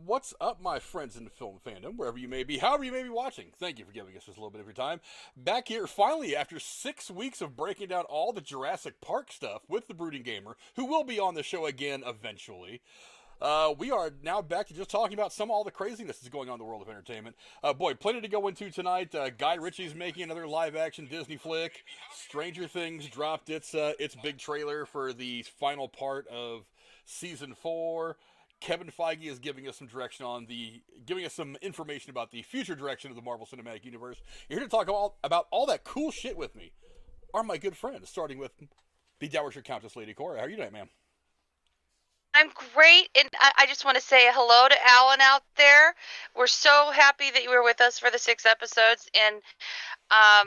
What's up, my friends in film fandom, wherever you may be, however you may be watching? Thank you for giving us just a little bit of your time. Back here, finally, after 6 weeks of breaking down all the Jurassic Park stuff with the Brooding Gamer, who will be on the show again eventually. We are now back to just talking about all the craziness that's going on in the world of entertainment. Boy, plenty to go into tonight. Guy Ritchie's making another live-action Disney flick. Stranger Things dropped its big trailer for the final part of season 4. Kevin Feige is giving us some information about the future direction of the Marvel Cinematic Universe. You're here to talk about all that cool shit with me. Are my good friends, starting with the Dowager Countess, Lady Cora. How are you tonight, ma'am? I'm great, and I just want to say hello to Alan out there. We're so happy that you were with us for the 6 episodes, and I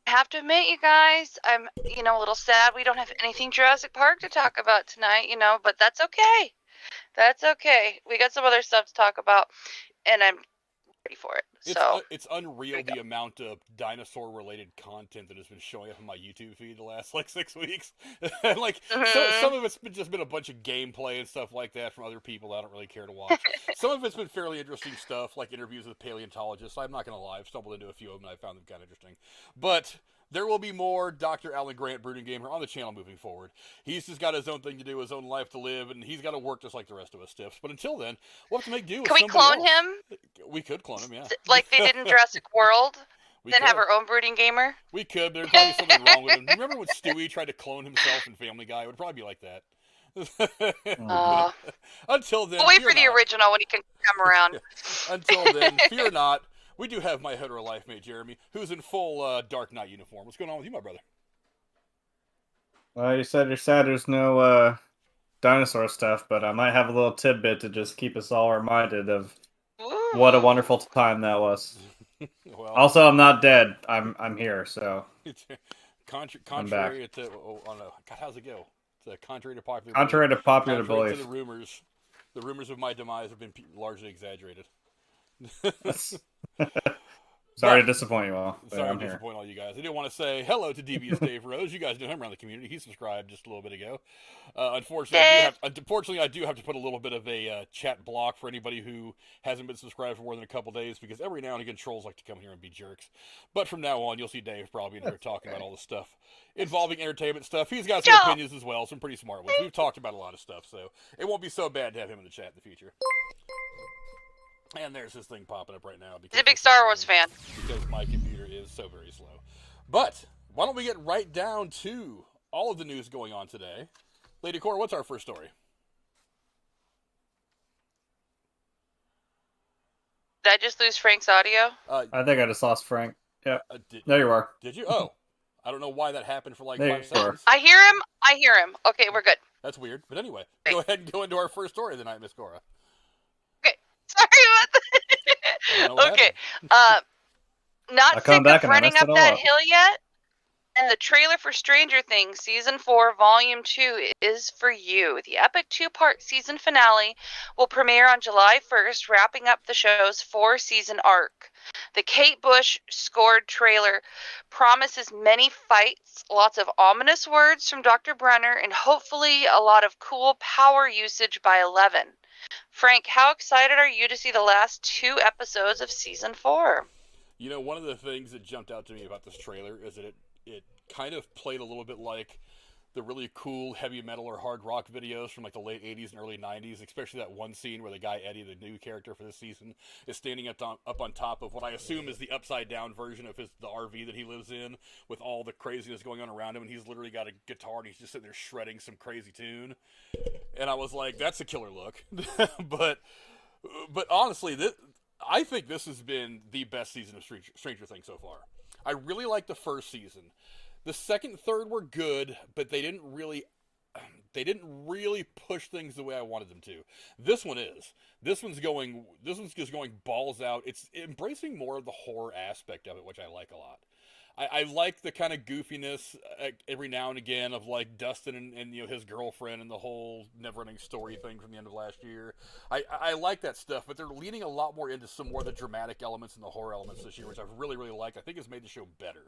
have to admit, you guys, I'm a little sad we don't have anything Jurassic Park to talk about tonight, but that's okay. That's okay. We got some other stuff to talk about, and I'm ready for it. It's unreal the amount of dinosaur-related content that has been showing up on my YouTube feed the last 6 weeks. Some of it's just been a bunch of gameplay and stuff like that from other people I don't really care to watch. Some of it's been fairly interesting stuff, like interviews with paleontologists. I'm not going to lie, I've stumbled into a few of them and I found them kind of interesting. But there will be more Dr. Alan Grant, Brooding Gamer, on the channel moving forward. He's just got his own thing to do, his own life to live, and he's got to work just like the rest of us stiffs. But until then, we'll have to make do with somebody else. Can we clone him? We could clone him, yeah. Like they did in Jurassic World? Then have our own Brooding Gamer? We could, but there's probably something wrong with him. Remember when Stewie tried to clone himself in Family Guy? It would probably be like that. Until then, we'll wait for the original when he can come around. Until then, fear not. We do have my hetero life mate, Jeremy, who's in full Dark Knight uniform. What's going on with you, my brother? Well, you said you're sad there's no dinosaur stuff, but I might have a little tidbit to just keep us all reminded of what a wonderful time that was. Well, also, I'm not dead. I'm here, so... Contrary to... Oh, no. God, how's it go? It's contrary to popular belief. To the rumors of my demise have been largely exaggerated. Sorry to disappoint you all. Sorry to disappoint all you guys. I do want to say hello to Devious Dave Rose. You guys know him around the community. He subscribed just a little bit ago. Unfortunately, I do have to put a little bit of a chat block for anybody who hasn't been subscribed for more than a couple days, because every now and again trolls like to come here and be jerks. But from now on, you'll see Dave probably in here talking about all the stuff involving entertainment stuff. He's got some opinions as well, some pretty smart ones. We've talked about a lot of stuff, so it won't be so bad to have him in the chat in the future. And there's this thing popping up right now. He's a big Star Wars fan. Because my computer is so very slow. But why don't we get right down to all of the news going on today. Lady Cora, what's our first story? Did I just lose Frank's audio? I think I just lost Frank. Yeah. There you are. Did you? Oh. I don't know why that happened for 5 seconds. I hear him. Okay, we're good. That's weird. But anyway, go ahead and go into our first story of the night, Miss Cora. Sorry about that. Okay. Not sick of running up that hill yet? And the trailer for Stranger Things Season 4 Volume 2 is for you. The epic 2-part season finale will premiere on July 1st, wrapping up the show's 4-season arc. The Kate Bush scored trailer promises many fights, lots of ominous words from Dr. Brenner, and hopefully a lot of cool power usage by Eleven. Frank, how excited are you to see the last 2 episodes of Season 4? You know, one of the things that jumped out to me about this trailer is that it kind of played a little bit like the really cool heavy metal or hard rock videos from the late 80s and early 90s, especially that one scene where the guy Eddie, the new character for this season, is standing up on top of what I assume is the upside-down version of the RV that he lives in, with all the craziness going on around him, and he's literally got a guitar and he's just sitting there shredding some crazy tune. And I was like, that's a killer look. but honestly, I think this has been the best season of Stranger Things so far. I really liked the first season. The second and third were good, but they didn't really push things the way I wanted them to. This one is. This one's just going balls out. It's embracing more of the horror aspect of it, which I like a lot. I like the kind of goofiness every now and again of Dustin and his girlfriend and the whole never-ending story thing from the end of last year. I like that stuff, but they're leaning a lot more into some more of the dramatic elements and the horror elements this year, which I've really, really liked. I think it's made the show better.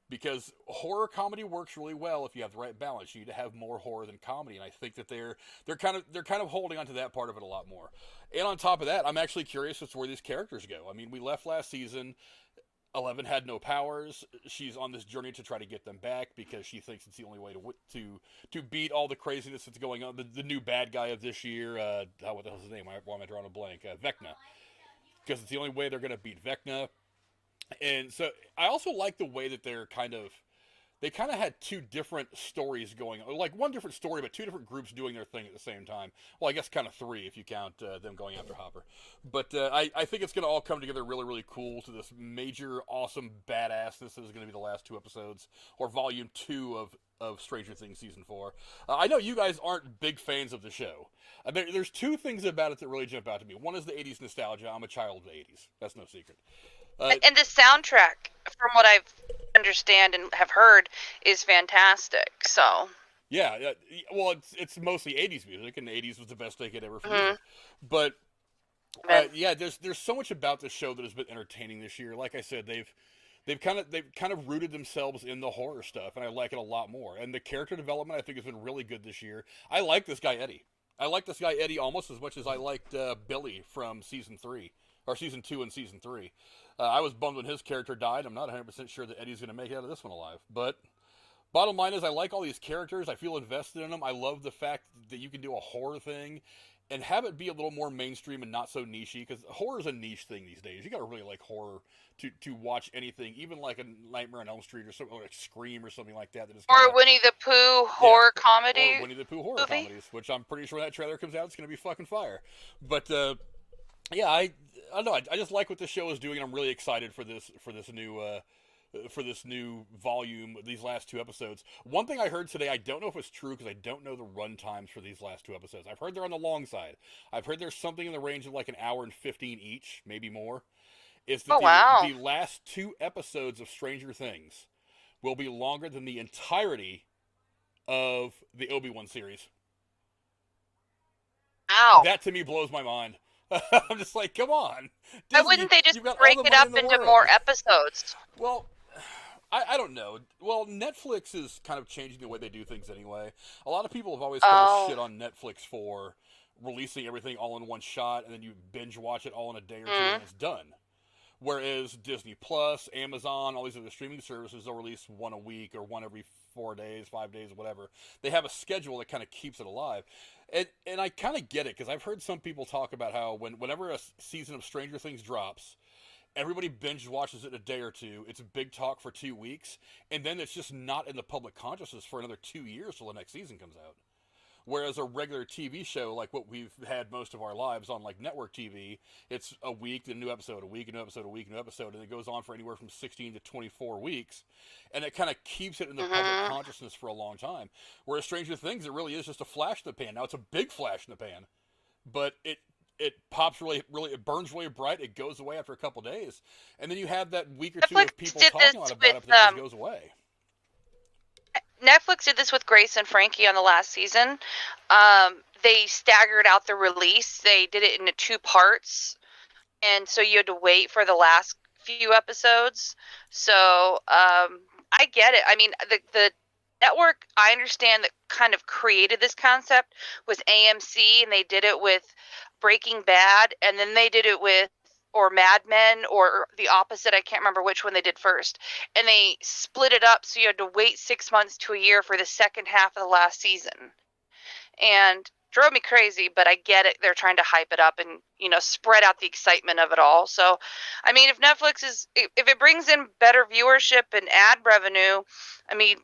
because horror comedy works really well if you have the right balance. You need to have more horror than comedy, and I think that they're kind of holding on to that part of it a lot more. And on top of that, I'm actually curious as to where these characters go. I mean, we left last season. 11 had no powers. She's on this journey to try to get them back because she thinks it's the only way to beat all the craziness that's going on. The new bad guy of this year, what the hell's his name? Why am I drawing a blank? Vecna. Because it's the only way they're going to beat Vecna. And so I also like the way that they kind of had two different stories going on. Like one different story, but two different groups doing their thing at the same time. Well, I guess kind of three if you count them going after Hopper. But I think it's going to all come together really, really cool to this major, awesome badass. This is going to be the last 2 episodes, or volume 2 of Stranger Things Season 4. I know you guys aren't big fans of the show. There's 2 things about it that really jump out to me. One is the 80s nostalgia. I'm a child of the 80s. That's no secret. And the soundtrack, from what I understand and have heard, is fantastic. So yeah, well, it's mostly 80s music, and the 80s was the best they could ever feel. But yeah, there's so much about this show that has been entertaining this year. Like I said, they've kind of rooted themselves in the horror stuff, and I like it a lot more. And the character development, I think, has been really good this year. I like this guy Eddie. I like this guy Eddie almost as much as I liked Billy from season 3 or season 2 and season 3. I was bummed when his character died. I'm not 100% sure that Eddie's going to make it out of this one alive. But bottom line is, I like all these characters. I feel invested in them. I love the fact that you can do a horror thing and have it be a little more mainstream and not so nichey, because horror is a niche thing these days. You got to really like horror to watch anything, even like a Nightmare on Elm Street or something like Scream or something like that. Or Winnie the Pooh horror comedy. Or Winnie the Pooh horror comedies, which I'm pretty sure that trailer comes out, it's going to be fucking fire. But yeah, I don't know. I just like what this show is doing, and I'm really excited for this new volume, these last 2 episodes. One thing I heard today, I don't know if it's true because I don't know the run times for these last 2 episodes. I've heard they're on the long side. I've heard there's something in the range of like an hour and 15 each, maybe more. Is that the last 2 episodes of Stranger Things will be longer than the entirety of the Obi-Wan series. Ow. That to me blows my mind. I'm just like, come on. Disney, why wouldn't they just break it up into more episodes? Well, I don't know. Well, Netflix is kind of changing the way they do things anyway. A lot of people have always kind of shit on Netflix for releasing everything all in one shot, and then you binge watch it all in a day or 2 and it's done. Whereas Disney Plus, Amazon, all these other streaming services, they'll release one a week or one every 4 days, 5 days, whatever. They have a schedule that kind of keeps it alive. And I kind of get it, because I've heard some people talk about how whenever a season of Stranger Things drops, everybody binge watches it in a day or 2. It's a big talk for 2 weeks, and then it's just not in the public consciousness for another 2 years till the next season comes out. Whereas a regular TV show, like what we've had most of our lives on like network TV, it's a week, then a new episode, a week, a new episode, a week, a new episode, and it goes on for anywhere from 16 to 24 weeks. And it kind of keeps it in the public consciousness for a long time. Whereas Stranger Things, it really is just a flash in the pan. Now, it's a big flash in the pan, but it pops really, it burns really bright, it goes away after a couple days. And then you have that week or 2 of people talking a lot about it, but then it just goes away. Netflix did this with Grace and Frankie on the last season. They staggered out the release. They did it into 2 parts, and so you had to wait for the last few episodes. So I get it. I mean, the network, I understand, that kind of created this concept was AMC, and they did it with Breaking Bad, and then they did it with or Mad Men, or the opposite. I can't remember which one they did first. And they split it up, so you had to wait 6 months to a year for the second half of the last season. And drove me crazy, but I get it. They're trying to hype it up and, spread out the excitement of it all. So, I mean, if if it brings in better viewership and ad revenue, I mean,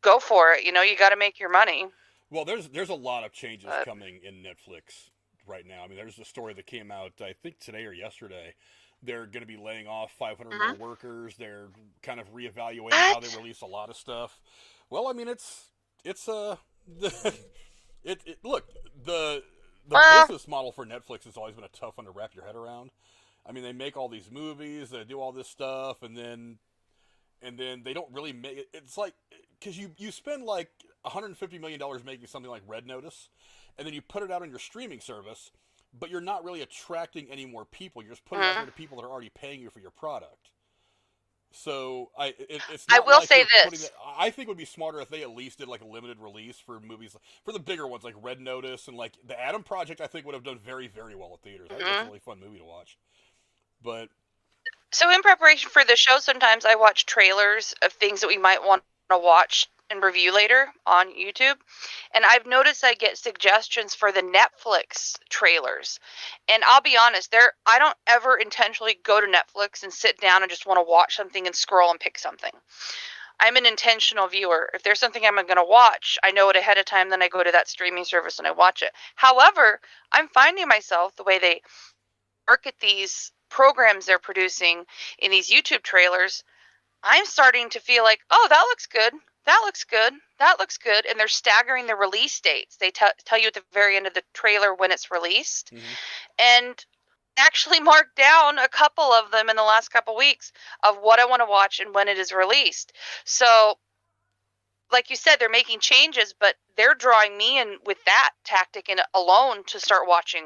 go for it. You got to make your money. Well, there's a lot of changes coming in Netflix right now. I mean, there's a story that came out, I think today or yesterday. They're going to be laying off 500 more workers. They're kind of reevaluating how they release a lot of stuff. Well, I mean, look, the business model for Netflix has always been a tough one to wrap your head around. I mean, they make all these movies, they do all this stuff, and then they don't really make it. It's like, because you spend like $150 million making something like Red Notice, and then you put it out on your streaming service, but you're not really attracting any more people. You're just putting it out there to people that are already paying you for your product. So it's I not will like say they're this. I think it would be smarter if they at least did like a limited release for movies, for the bigger ones like Red Notice and like the Adam Project. I think would have done very, very well at theaters. I think that's a really fun movie to watch. But so in preparation for the show, sometimes I watch trailers of things that we might want to watch and review later on YouTube. And I've noticed I get suggestions for the Netflix trailers. And I'll be honest, I don't ever intentionally go to Netflix and sit down and just want to watch something and scroll and pick something. I'm an intentional viewer. If there's something I'm going to watch, I know it ahead of time, then I go to that streaming service and I watch it. However, I'm finding myself, the way they market these programs they're producing in these YouTube trailers, I'm starting to feel like, oh, that looks good. That looks good. That looks good. And they're staggering the release dates. They tell you at the very end of the trailer when it's released. And actually marked down a couple of them in the last couple weeks of what I want to watch and when it is released. So, like you said, they're making changes, but they're drawing me in with that tactic and alone to start watching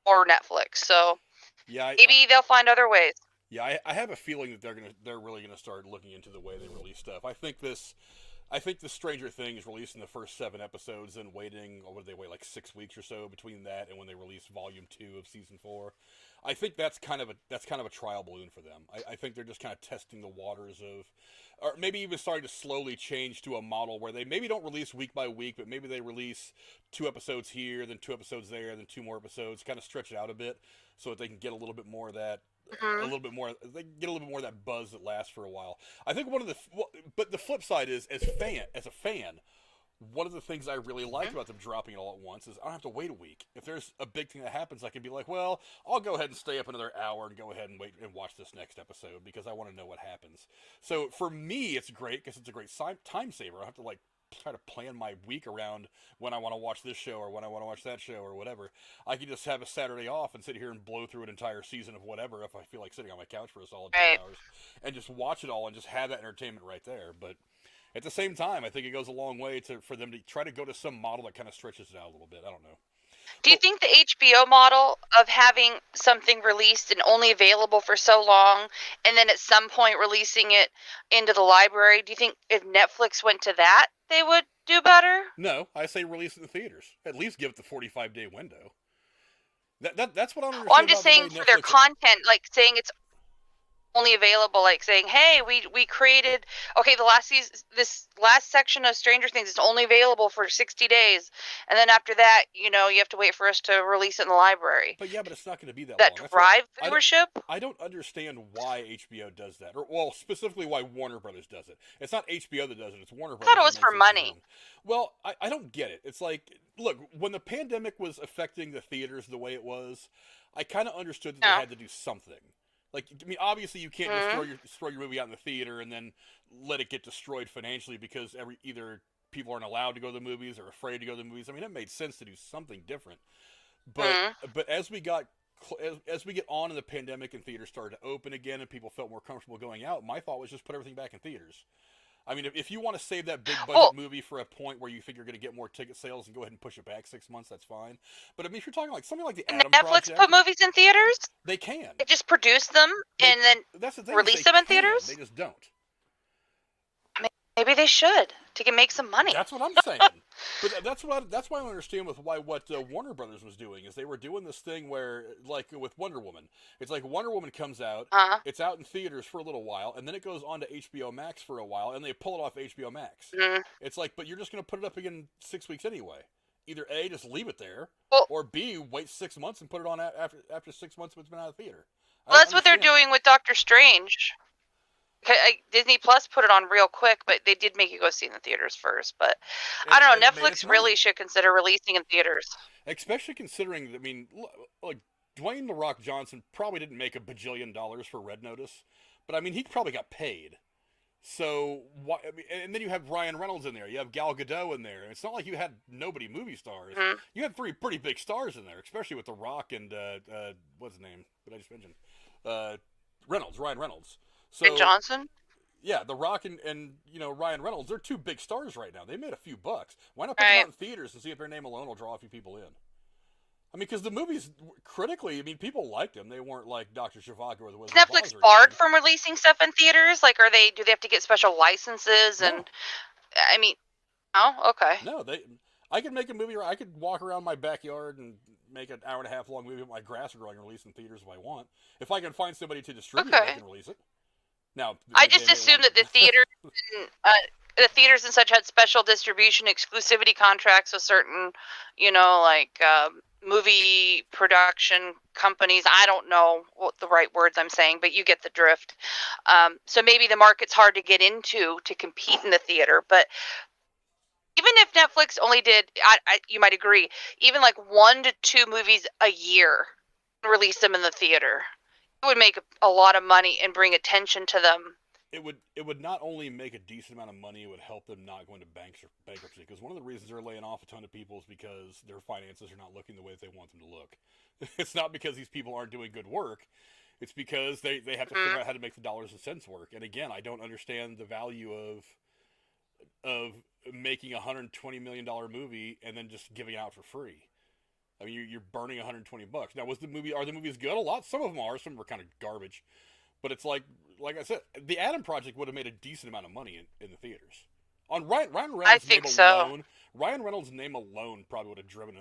more Netflix. So yeah, maybe they'll find other ways. Yeah, I have a feeling that they're really gonna start looking into the way they release stuff. I think the Stranger Things releasing the first 7 episodes and waiting, or what did they wait, like 6 weeks or so between that and when they release Volume 2 of Season 4. I think that's kind of a trial balloon for them. I think they're just kind of testing the waters of, or maybe even starting to slowly change to a model where they maybe don't release week by week, but maybe they release 2 episodes here, then 2 episodes there, then 2 more episodes, kind of stretch it out a bit so that they can get a little bit more of that. A little bit more. They get a little bit more of that buzz that lasts for a while. I think but the flip side is, as a fan, one of the things I really like about them dropping it all at once is I don't have to wait a week. If there's a big thing that happens, I can be like, well, I'll go ahead and stay up another hour and go ahead and wait and watch this next episode because I want to know what happens. So for me, it's great because it's a great time saver. I don't have to like try to plan my week around when I want to watch this show or when I want to watch that show or whatever. I can just have a Saturday off and sit here and blow through an entire season of whatever if I feel like sitting on my couch for a solid 2 hours and just watch it all and just have that entertainment right there. But at the same time, I think it goes a long way for them to try to go to some model that kind of stretches it out a little bit. I don't know. Do you think the HBO model of having something released and only available for so long and then at some point releasing it into the library, do you think if Netflix went to that, they would do better? No, I say release it in theaters. At least give it the 45-day window. That's what I'm understanding. Well, I'm just saying for their content, like saying it's only available, like saying, hey, we created, okay, the last season, this last section of Stranger Things is only available for 60 days, and then after that, you have to wait for us to release it in the library. But it's not going to be that long. That drive viewership? I don't understand why HBO does that, or well, specifically why Warner Brothers does it. It's not HBO that does it; it's Warner Brothers. I thought it was for money. Well, I don't get it. It's like, look, when the pandemic was affecting the theaters the way it was, I kind of understood that they had to do something. Like, I mean, obviously you can't just throw your movie out in the theater and then let it get destroyed financially because either people aren't allowed to go to the movies or afraid to go to the movies. I mean, it made sense to do something different. But as we get on in the pandemic and theaters started to open again and people felt more comfortable going out, my thought was just put everything back in theaters. I mean, if you want to save that big budget movie for a point where you think you're going to get more ticket sales and go ahead and push it back 6 months, that's fine. But I mean, if you're talking like something like the Adam Project, Netflix put movies in theaters? They can. They just produce them and then release them in theaters? They just don't. Maybe they should to make some money. That's what I'm saying. But that's why I understand what Warner Brothers was doing is they were doing this thing where, like with Wonder Woman, it's like Wonder Woman comes out, it's out in theaters for a little while, and then it goes on to HBO Max for a while, and they pull it off HBO Max. It's like, but you're just going to put it up again 6 weeks anyway. Either A, just leave it there, or B, wait 6 months and put it on after 6 months it's been out of theater. Well, that's what they're doing with Doctor Strange. Disney Plus put it on real quick, but they did make you go see it in the theaters first. But I don't know. Netflix really should consider releasing in theaters. Especially considering, I mean, like Dwayne "The Rock" Johnson probably didn't make $1 bajillion for Red Notice, but I mean, he probably got paid. So, and then you have Ryan Reynolds in there. You have Gal Gadot in there. It's not like you had nobody movie stars. You had 3 pretty big stars in there, especially with The Rock and, what's his name that I just mentioned? Ryan Reynolds. So, and Johnson? Yeah, The Rock and Ryan Reynolds, they're 2 big stars right now. They made a few bucks. Why not put them out in theaters and see if their name alone will draw a few people in? I mean, because the movies, critically, I mean, people liked them. They weren't like Dr. Zhivago or the Wizard Is of Oz. Netflix barred from releasing stuff in theaters? Like, do they have to get special licenses? And, I mean, oh, okay. No, I could make a movie, or I could walk around my backyard and make an hour and a half long movie with my grass growing and release in theaters if I want. If I can find somebody to distribute it, I can release it. Now, I just assumed that the theaters and such had special distribution exclusivity contracts with certain, movie production companies. I don't know what the right words I'm saying, but you get the drift. So maybe the market's hard to get into to compete in the theater. But even if Netflix only did, you might agree, even like 1 to 2 movies a year, release them in the theater, it would make a lot of money and bring attention to them. It would not only make a decent amount of money, it would help them not go into bankruptcy. Because one of the reasons they're laying off a ton of people is because their finances are not looking the way that they want them to look. It's not because these people aren't doing good work. It's because they have to figure out how to make the dollars and cents work. And again, I don't understand the value of making a $120 million movie and then just giving it out for free. I mean, you're burning $120. Now, are the movies good? A lot. Some of them are. Some are kind of garbage. But it's like I said, the Adam Project would have made a decent amount of money in the theaters. On Ryan Reynolds' I think name so. alone, Ryan Reynolds' name alone probably would have driven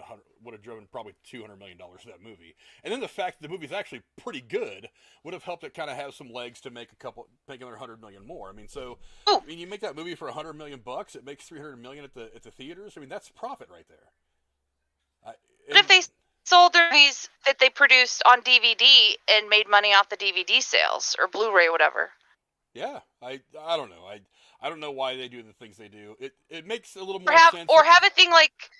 probably $200 million to that movie. And then the fact that the movie's actually pretty good would have helped it kind of have some legs to make another $100 million more. I mean, you make that movie for $100 million, it makes $300 million at the theaters. I mean, that's profit right there. But if they sold their movies that they produced on DVD and made money off the DVD sales or Blu-ray, whatever. Yeah, I don't know. I don't know why they do the things they do. It makes a little more sense. Or have a thing like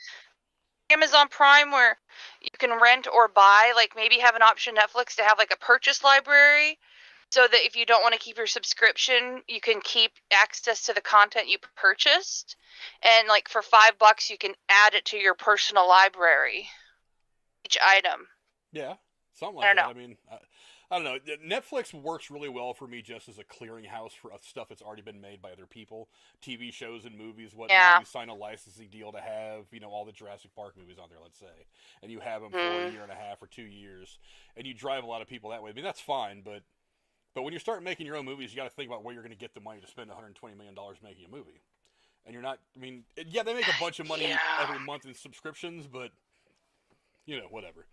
Amazon Prime where you can rent or buy, like maybe have an option Netflix to have like a purchase library, so that if you don't want to keep your subscription, you can keep access to the content you purchased. And like for $5, you can add it to your personal library. Each item. Yeah, something like that. I mean, I don't know. Netflix works really well for me just as a clearinghouse for stuff that's already been made by other people. TV shows and movies, whatnot. Yeah. You sign a licensing deal to have, all the Jurassic Park movies on there, let's say. And you have them for a year and a half or 2 years. And you drive a lot of people that way. I mean, that's fine, but when you start making your own movies, you got to think about where you're going to get the money to spend $120 million making a movie. And you're not, they make a bunch of money every month in subscriptions, but whatever.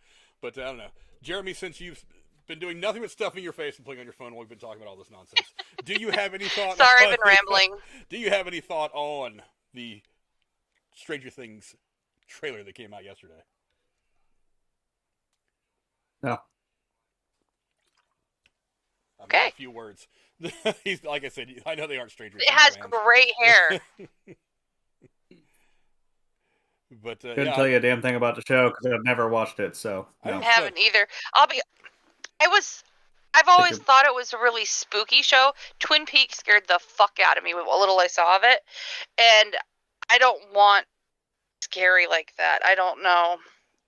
But I don't know. Jeremy, since you've been doing nothing but stuffing your face and playing on your phone while we've been talking about all this nonsense, do you have any thought? Sorry, I've been rambling. Do you have any thought on the Stranger Things trailer that came out yesterday? No. Okay. A few words. He's like I said, I know they aren't Stranger Things. It has great hair. But couldn't tell you a damn thing about the show because I've never watched it. So no. I haven't either. I've always thought it was a really spooky show. Twin Peaks scared the fuck out of me with what little I saw of it, and I don't want scary like that. I don't know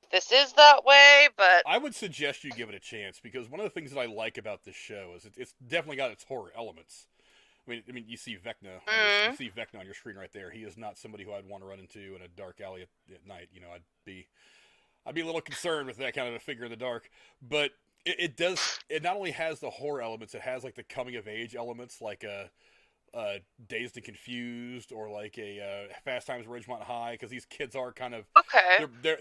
if this is that way, but I would suggest you give it a chance, because one of the things that I like about this show is it's definitely got its horror elements. I mean, you see Vecna. You see Vecna on your screen right there. He is not somebody who I'd want to run into in a dark alley at night. I'd be a little concerned with that kind of a figure in the dark. But it does. It not only has the horror elements, it has like the coming of age elements, like Dazed and Confused, or like a Fast Times at Ridgemont High, because these kids are kind of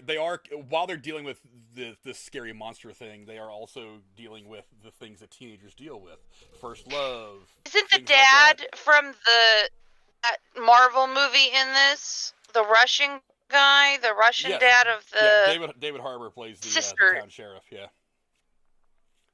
they are, while they're dealing with this scary monster thing, they are also dealing with the things that teenagers deal with. First love. Isn't the dad from that Marvel movie in this? The Russian guy, the Russian dad of the David Harbour plays the town sheriff. Yeah,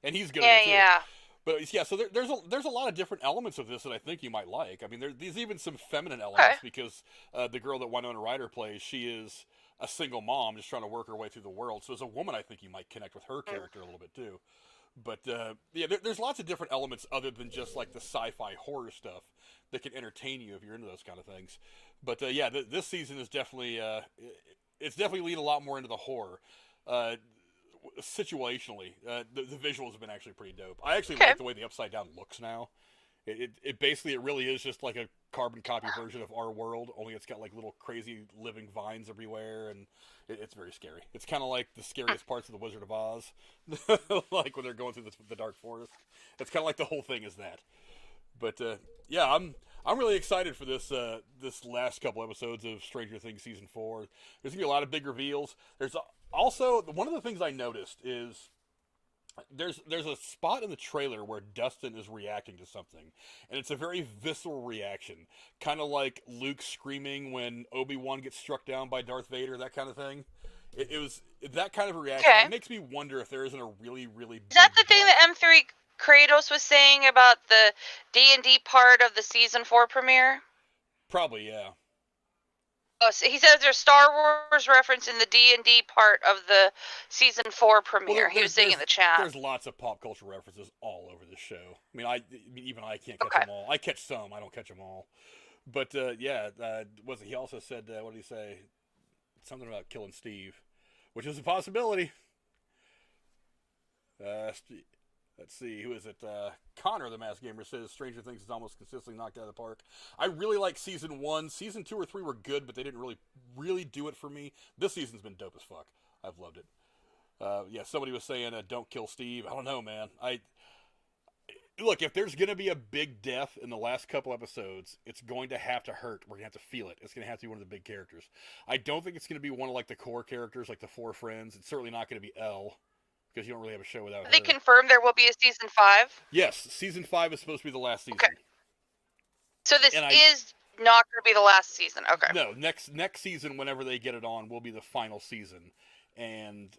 and he's good. Yeah. But yeah, so there's a lot of different elements of this that I think you might like. I mean, there's even some feminine elements, because the girl that Winona Ryder plays, she is a single mom just trying to work her way through the world. So as a woman, I think you might connect with her character a little bit too. But there's lots of different elements other than just like the sci-fi horror stuff that can entertain you if you're into those kind of things. But this season is definitely it's definitely leading a lot more into the horror. Situationally, the visuals have been actually pretty dope. I actually like the way the Upside Down looks now. It basically, it really is just like a carbon copy version of our world, only it's got like little crazy living vines everywhere, and it's very scary. It's kind of like the scariest parts of the Wizard of Oz, like when they're going through the dark forest. It's kind of like the whole thing is that. But yeah, I'm really excited for this this last couple episodes of Stranger Things season 4. There's gonna be a lot of big reveals. There's also one of the things I noticed is there's a spot in the trailer where Dustin is reacting to something, and it's a very visceral reaction, kind of like Luke screaming when Obi-Wan gets struck down by Darth Vader, that kind of thing. It was that kind of a reaction. Okay. It makes me wonder if there isn't a really big Is that the thing that M3 Kratos was saying about the D&D part of the season 4 premiere? Probably, yeah. Oh, so he says there's Star Wars reference in the D&D part of the season 4 premiere. Well, he was saying in the chat. There's lots of pop culture references all over this show. I mean, even I can't catch them all. I catch some. I don't catch them all. But yeah, was it? He also said, what did he say? Something about killing Steve, which is a possibility. Let's see, who is it? Connor, the Masked Gamer, says Stranger Things is almost consistently knocked out of the park. I really like season 1. Season 2 or 3 were good, but they didn't really do it for me. This season's been dope as fuck. I've loved it. Yeah, somebody was saying, don't kill Steve. I don't know, man. Look, if there's going to be a big death in the last couple episodes, it's going to have to hurt. We're going to have to feel it. It's going to have to be one of the big characters. I don't think it's going to be one of like the core characters, like the 4 friends. It's certainly not going to be Elle, because you don't really have a show without her. They confirmed there will be a season 5? Yes, season 5 is supposed to be the last season. Okay. So this is not going to be the last season. Okay. No, next season, whenever they get it on, will be the final season. And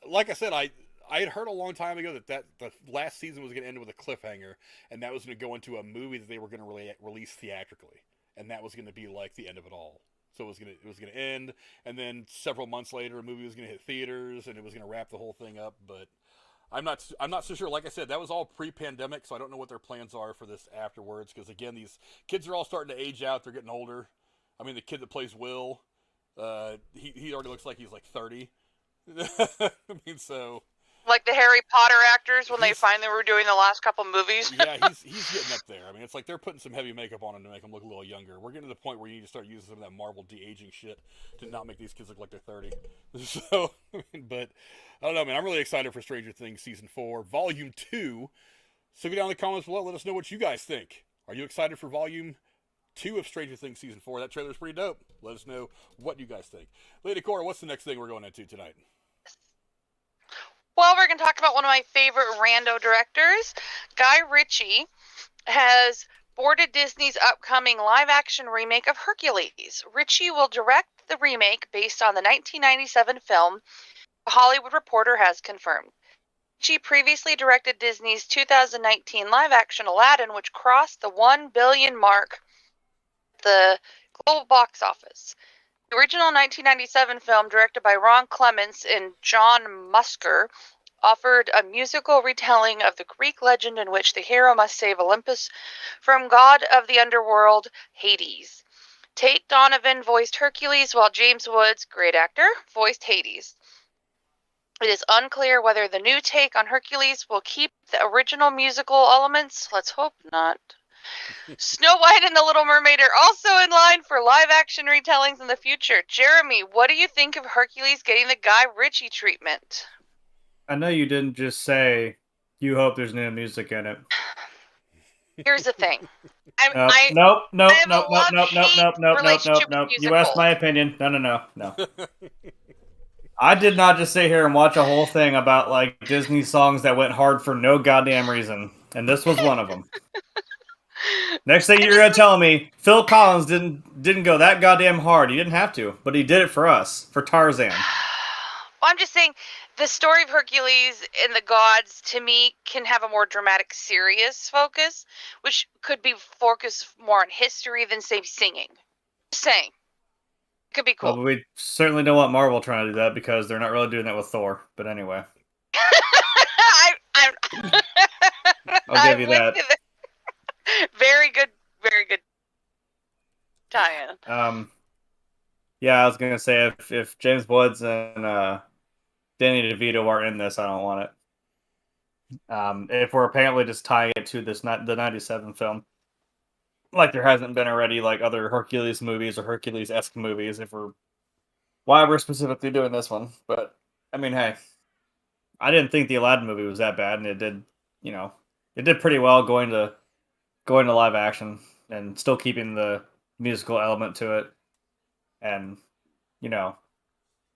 like I said, I had heard a long time ago that the last season was going to end with a cliffhanger, and that was going to go into a movie that they were going to release theatrically, and that was going to be like the end of it all. So it was going to end, and then several months later, a movie was going to hit theaters, and it was going to wrap the whole thing up. But I'm not so sure. Like I said, that was all pre-pandemic, so I don't know what their plans are for this afterwards. Because again, these kids are all starting to age out; they're getting older. I mean, the kid that plays Will, he already looks like he's like 30. I mean, so. Like the Harry Potter actors when they finally were doing the last couple movies. Yeah, he's getting up there. I mean, it's like they're putting some heavy makeup on him to make him look a little younger. We're getting to the point where you need to start using some of that Marvel de-aging shit to not make these kids look like they're 30. So, but I don't know, man. I'm really excited for Stranger Things Season 4, Volume 2. So go down in the comments below. Let us know what you guys think. Are you excited for Volume 2 of Stranger Things Season 4? That trailer's pretty dope. Let us know what you guys think. Lady Cora, what's the next thing we're going into tonight? Well, we're going to talk about one of my favorite rando directors. Guy Ritchie has boarded Disney's upcoming live-action remake of Hercules. Ritchie will direct the remake based on the 1997 film, The Hollywood Reporter has confirmed. Ritchie previously directed Disney's 2019 live-action Aladdin, which crossed the $1 billion mark at the global box office. The original 1997 film, directed by Ron Clements and John Musker, offered a musical retelling of the Greek legend in which the hero must save Olympus from god of the underworld, Hades. Tate Donovan voiced Hercules, while James Woods, great actor, voiced Hades. It is unclear whether the new take on Hercules will keep the original musical elements. Let's hope not. Snow White and the Little Mermaid are also in line for live-action retellings in the future. Jeremy, what do you think of Hercules getting the Guy Ritchie treatment? I know you didn't just say you hope there's new music in it. Here's the thing. Nope. You asked my opinion. No. I did not just sit here and watch a whole thing about like Disney songs that went hard for no goddamn reason, and this was one of them. Next thing you're gonna tell me, Phil Collins didn't go that goddamn hard. He didn't have to, but he did it for us, for Tarzan. Well, I'm just saying, the story of Hercules and the gods, to me, can have a more dramatic, serious focus, which could be focused more on history than, say, singing. Just saying. It could be cool. Well, we certainly don't want Marvel trying to do that, because they're not really doing that with Thor. But anyway. I'll give you that. Very good tie-in. Yeah, I was gonna say if James Woods and Danny DeVito are in this, I don't want it. If we're apparently just tying it to the 97 film, like there hasn't been already like other Hercules movies or Hercules-esque movies, why we're specifically doing this one. But I mean, hey, I didn't think the Aladdin movie was that bad, and it did pretty well going to live action and still keeping the musical element to it. And you know,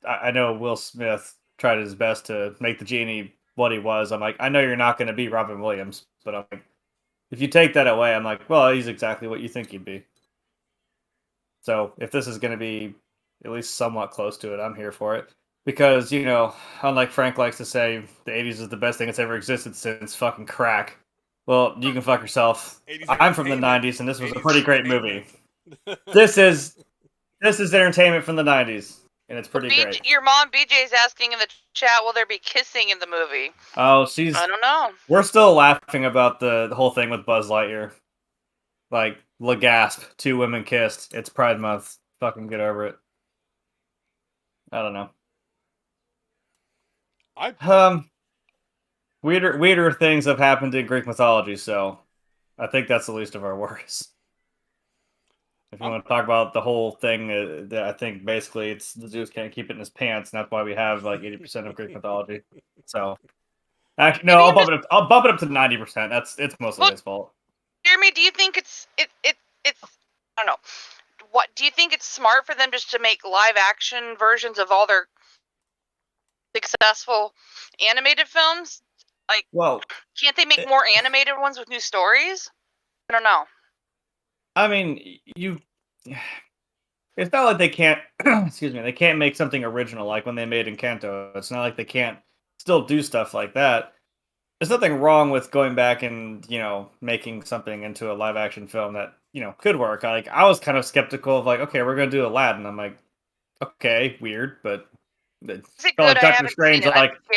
I know Will Smith tried his best to make the genie what he was. I'm like, I know you're not going to be Robin Williams, but I'm like, if you take that away, I'm like, well, he's exactly what you think he'd be. So if this is going to be at least somewhat close to it, I'm here for it. Because, unlike Frank likes to say, the 80s is the best thing that's ever existed since fucking crack. Well, you can fuck yourself. I'm from the 90s, and this was a pretty great movie. This is entertainment from the 90s, and it's pretty great. Your mom, BJ, is asking in the chat, will there be kissing in the movie? Oh, I don't know. We're still laughing about the whole thing with Buzz Lightyear. Like, la gasp, 2 women kissed. It's Pride Month. Fucking get over it. I don't know. Weirder things have happened in Greek mythology, so I think that's the least of our worries. If you want to talk about the whole thing, I think basically it's the Zeus can't keep it in his pants, and that's why we have like 80% of Greek mythology. So, actually, no, I'll bump it up to 90%. It's mostly his fault. Jeremy, do you think it's I don't know. What do you think it's smart for them just to make live action versions of all their successful animated films? Like, well, can't they make more animated ones with new stories? I don't know. I mean, it's not like they can't, excuse me, they can't make something original like when they made Encanto. It's not like they can't still do stuff like that. There's nothing wrong with going back and, making something into a live action film that, could work. I was kind of skeptical of like, okay, we're going to do Aladdin. I'm like, okay, weird, but Doctor Strange,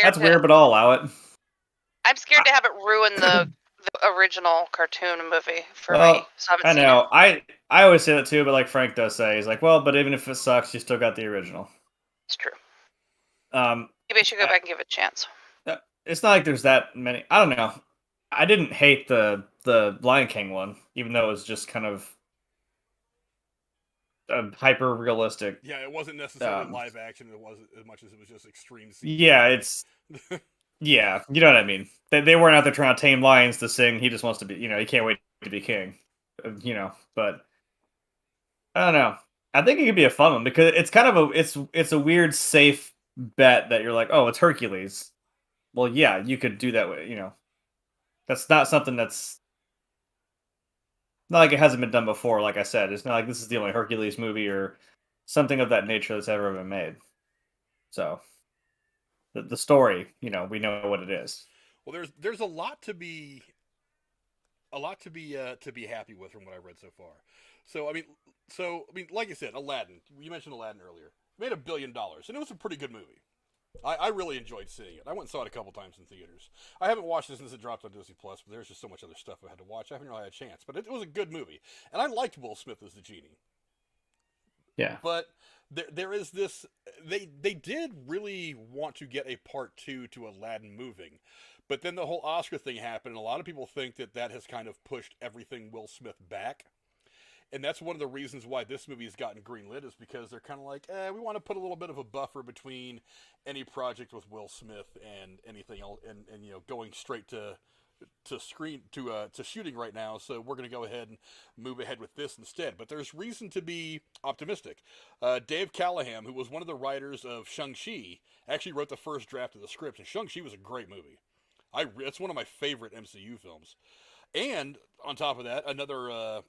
that's weird, but I'll allow it. I'm scared to have it ruin the original cartoon movie for me. So I know. I always say that too, but like Frank does say, he's like, well, but even if it sucks, you still got the original. It's true. Maybe I should go back and give it a chance. It's not like there's that many. I don't know. I didn't hate the Lion King one, even though it was just kind of hyper realistic. Yeah, it wasn't necessarily live action. It wasn't as much as it was just extreme CGI. Yeah, it's. Yeah, you know what I mean. They weren't out there trying to tame lions to sing. He just wants to be, he can't wait to be king, But I don't know. I think it could be a fun one because it's kind of it's a weird safe bet that you're like, oh, it's Hercules. Well, yeah, you could do that way. That's not something that's not like it hasn't been done before. Like I said, it's not like this is the only Hercules movie or something of that nature that's ever been made. So. The story, we know what it is. Well, there's a lot to be happy with from what I read so far. So I mean, like I said, Aladdin. You mentioned Aladdin earlier. It made $1 billion, and it was a pretty good movie. I really enjoyed seeing it. I went and saw it a couple times in theaters. I haven't watched it since it dropped on Disney Plus, but there's just so much other stuff I had to watch. I haven't really had a chance, but it was a good movie, and I liked Will Smith as the genie. Yeah, but. There is this. They did really want to get a part 2 to Aladdin moving, but then the whole Oscar thing happened, and a lot of people think that has kind of pushed everything Will Smith back, and that's one of the reasons why this movie has gotten greenlit is because they're kind of like, we want to put a little bit of a buffer between any project with Will Smith and anything else, and going straight to shooting right now, so we're going to go ahead and move ahead with this instead. But there's reason to be optimistic. Dave Callahan, who was one of the writers of Shang-Chi, actually wrote the first draft of the script, and Shang-Chi was a great movie. It's one of my favorite MCU films. And on top of that, another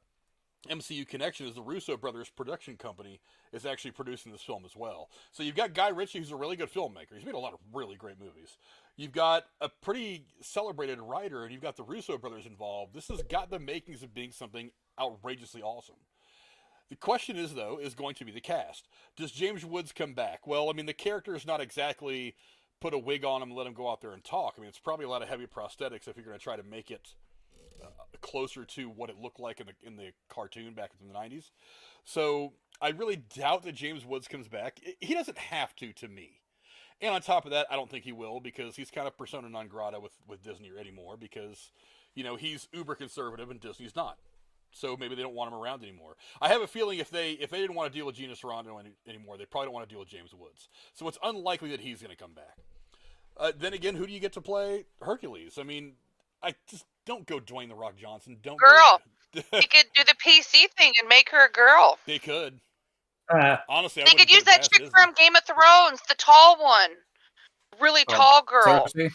MCU connection is the Russo brothers production company is actually producing this film as well. So you've got Guy Ritchie, who's a really good filmmaker. He's made a lot of really great movies. You've got a pretty celebrated writer, and you've got the Russo brothers involved. This has got the makings of being something outrageously awesome. The question is going to be the cast. Does James Woods come back? Well, I mean, the character is not exactly put a wig on him and let him go out there and talk. I mean, it's probably a lot of heavy prosthetics if you're going to try to make it closer to what it looked like in the cartoon back in the 90s. So I really doubt that James Woods comes back. He doesn't have to me. And on top of that, I don't think he will, because he's kind of persona non grata with Disney anymore, because, he's uber conservative and Disney's not. So maybe they don't want him around anymore. I have a feeling if they didn't want to deal with Gina Carano anymore, they probably don't want to deal with James Woods. So it's unlikely that he's going to come back. Then again, who do you get to play Hercules? I mean, I just don't go Dwayne The Rock Johnson. Don't girl. They could do the PC thing and make her a girl. They could. Honestly, they could use that chick from Game of Thrones, the tall one, really tall girl. Cersei?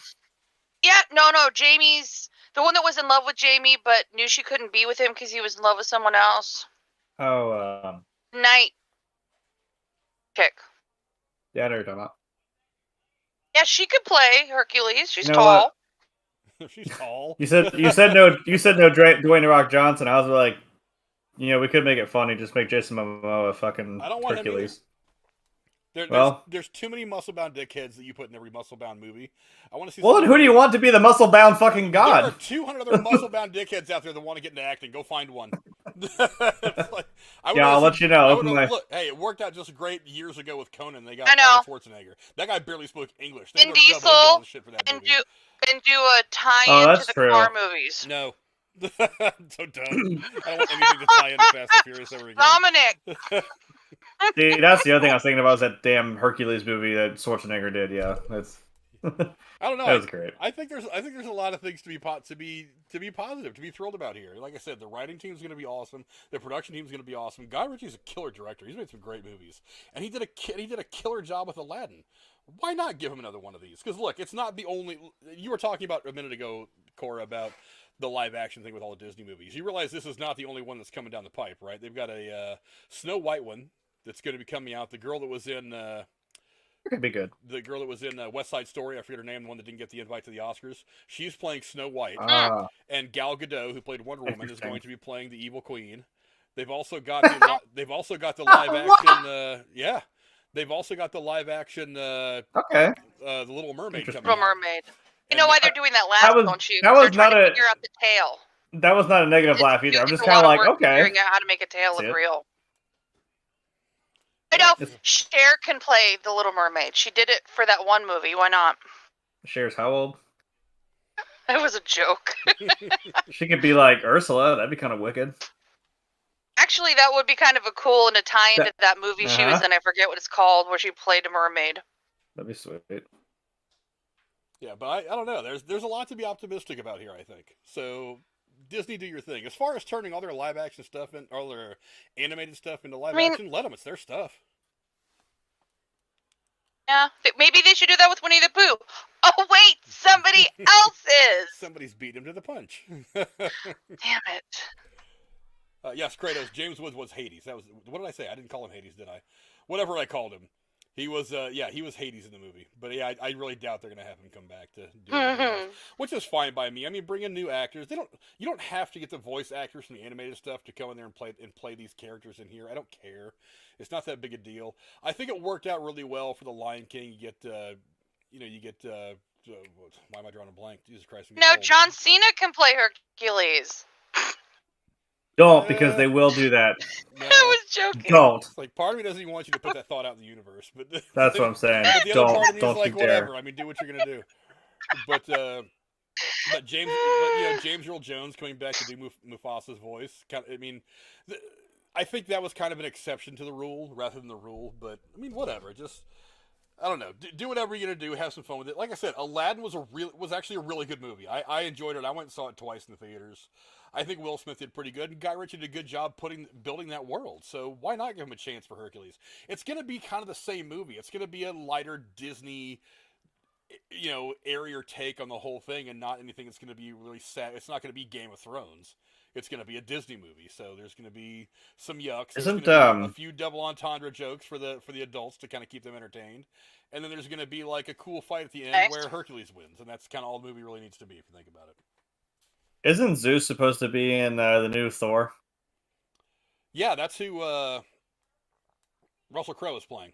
Yeah, no, Jamie's the one that was in love with Jamie, but knew she couldn't be with him because he was in love with someone else. Oh, Night chick. Yeah, I know what you're talking about. Yeah, she could play Hercules. She's tall. She's tall. You said no. You said no. Dwayne The Rock Johnson. I was like, we could make it funny. Just make Jason Momoa fucking Hercules. There's too many muscle-bound dickheads that you put in every muscle-bound movie. I want to see. Well, who do you want to be the muscle-bound fucking god? There are 200 other muscle-bound dickheads out there that want to get into acting. Go find one. I'll let you know. Look, hey, it worked out just great years ago with Conan. They got Arnold Schwarzenegger. That guy barely spoke English. Vin Diesel and do a tie-in to the car movies. No. So dumb. I don't want anything to tie into Fast and Furious ever again. Dominic. See, that's the other thing I was thinking about, was that damn Hercules movie that Schwarzenegger did. Yeah, that's. I don't know. That was great. I think there's a lot of things to be positive, to be thrilled about here. Like I said, the writing team's going to be awesome. The production team's going to be awesome. Guy Ritchie's a killer director. He's made some great movies, and he did a killer job with Aladdin. Why not give him another one of these? Because look, it's not the only. You were talking about a minute ago, Cora, about the live action thing with all the Disney movies. You realize this is not the only one that's coming down the pipe, right? They've got a Snow White one that's going to be coming out. The girl that was in could be good. The girl that was in West Side Story, I forget her name, the one that didn't get the invite to the Oscars. She's playing Snow White, and Gal Gadot, who played Wonder Woman, is going to be playing the Evil Queen. They've also got the live action. They've also got the live action. The Little Mermaid coming. Little Mermaid. You know why they're doing that last, don't you? That was not to figure out the tail. That was not a negative laugh either. I'm just kind of like, okay. Figuring out how to make a tail look real. I know Cher can play the Little Mermaid. She did it for that one movie. Why not? Cher's how old? It was a joke. She could be like Ursula. That'd be kind of wicked. Actually, that would be kind of a cool and a tie-in to that movie she was in. I forget what it's called, where she played a mermaid. That'd be sweet. Yeah, but I don't know. There's a lot to be optimistic about here, I think. So Disney, do your thing. As far as turning all their live action stuff and all their animated stuff into live action, let them. It's their stuff. Yeah, maybe they should do that with Winnie the Pooh. Oh wait, somebody else is. Somebody's beat him to the punch. Damn it. Yes, Kratos. James Woods was Hades. That was, what did I say? I didn't call him Hades, did I? Whatever I called him. He was, he was Hades in the movie. But yeah, I really doubt they're gonna have him come back to do it, which is fine by me. I mean, bring in new actors. You don't have to get the voice actors from the animated stuff to come in there and play these characters in here. I don't care. It's not that big a deal. I think it worked out really well for the Lion King. You get, why am I drawing a blank? Jesus Christ! No, John Cena can play Hercules. Don't, because they will do that. No, I was joking. Don't. It's like, part of me doesn't even want you to put that thought out in the universe, but that's what I'm saying. But the other part of me is like, whatever. I mean, do what you're gonna do. But James Earl Jones coming back to do Mufasa's voice. I think that was kind of an exception to the rule rather than the rule. But I mean, whatever. Just I don't know. Do whatever you're gonna do. Have some fun with it. Like I said, Aladdin was actually a really good movie. I enjoyed it. I went and saw it twice in the theaters. I think Will Smith did pretty good, and Guy Ritchie did a good job building that world. So why not give him a chance for Hercules? It's going to be kind of the same movie. It's going to be a lighter Disney, airier take on the whole thing, and not anything that's going to be really sad. It's not going to be Game of Thrones. It's going to be a Disney movie. So there's going to be some yucks. There's a few double entendre jokes for the adults to kind of keep them entertained, and then there's going to be like a cool fight at the end where Hercules wins, and that's kind of all the movie really needs to be if you think about it. Isn't Zeus supposed to be in the new Thor? Yeah, that's who Russell Crowe is playing.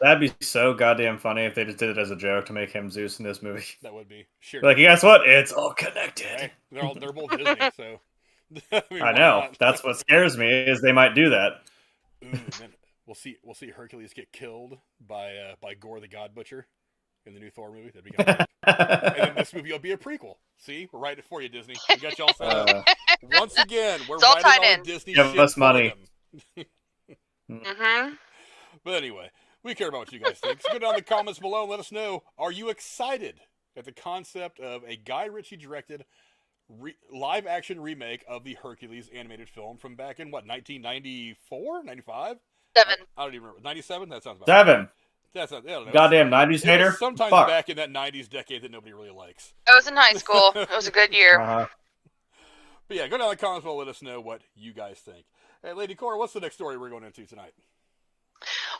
That'd be so goddamn funny if they just did it as a joke to make him Zeus in this movie. That would be. Sure. Like, guess what? It's all connected. Right? They're both Disney, so. I know. That's what scares me, is they might do that. Ooh, we'll see Hercules get killed by Gore the God Butcher in the new Thor movie. That'd be kind of cool. And then this movie will be a prequel. See, we're writing it for you, Disney. We got y'all set up. Once again, we're writing all Disney shit us money. for them. But anyway, we care about what you guys think. So go down in the comments below and let us know, are you excited at the concept of a Guy Ritchie directed live-action remake of the Hercules animated film from back in, 1994? 95? 7. I don't even remember. 97? That sounds about 7. Right. That's not, I don't know. Goddamn 90s hater. Sometimes back in that 90s decade that nobody really likes. I was in high school. It was a good year. But yeah, go down in the comments below. Let us know what you guys think. Hey, Lady Cora, what's the next story we're going into tonight?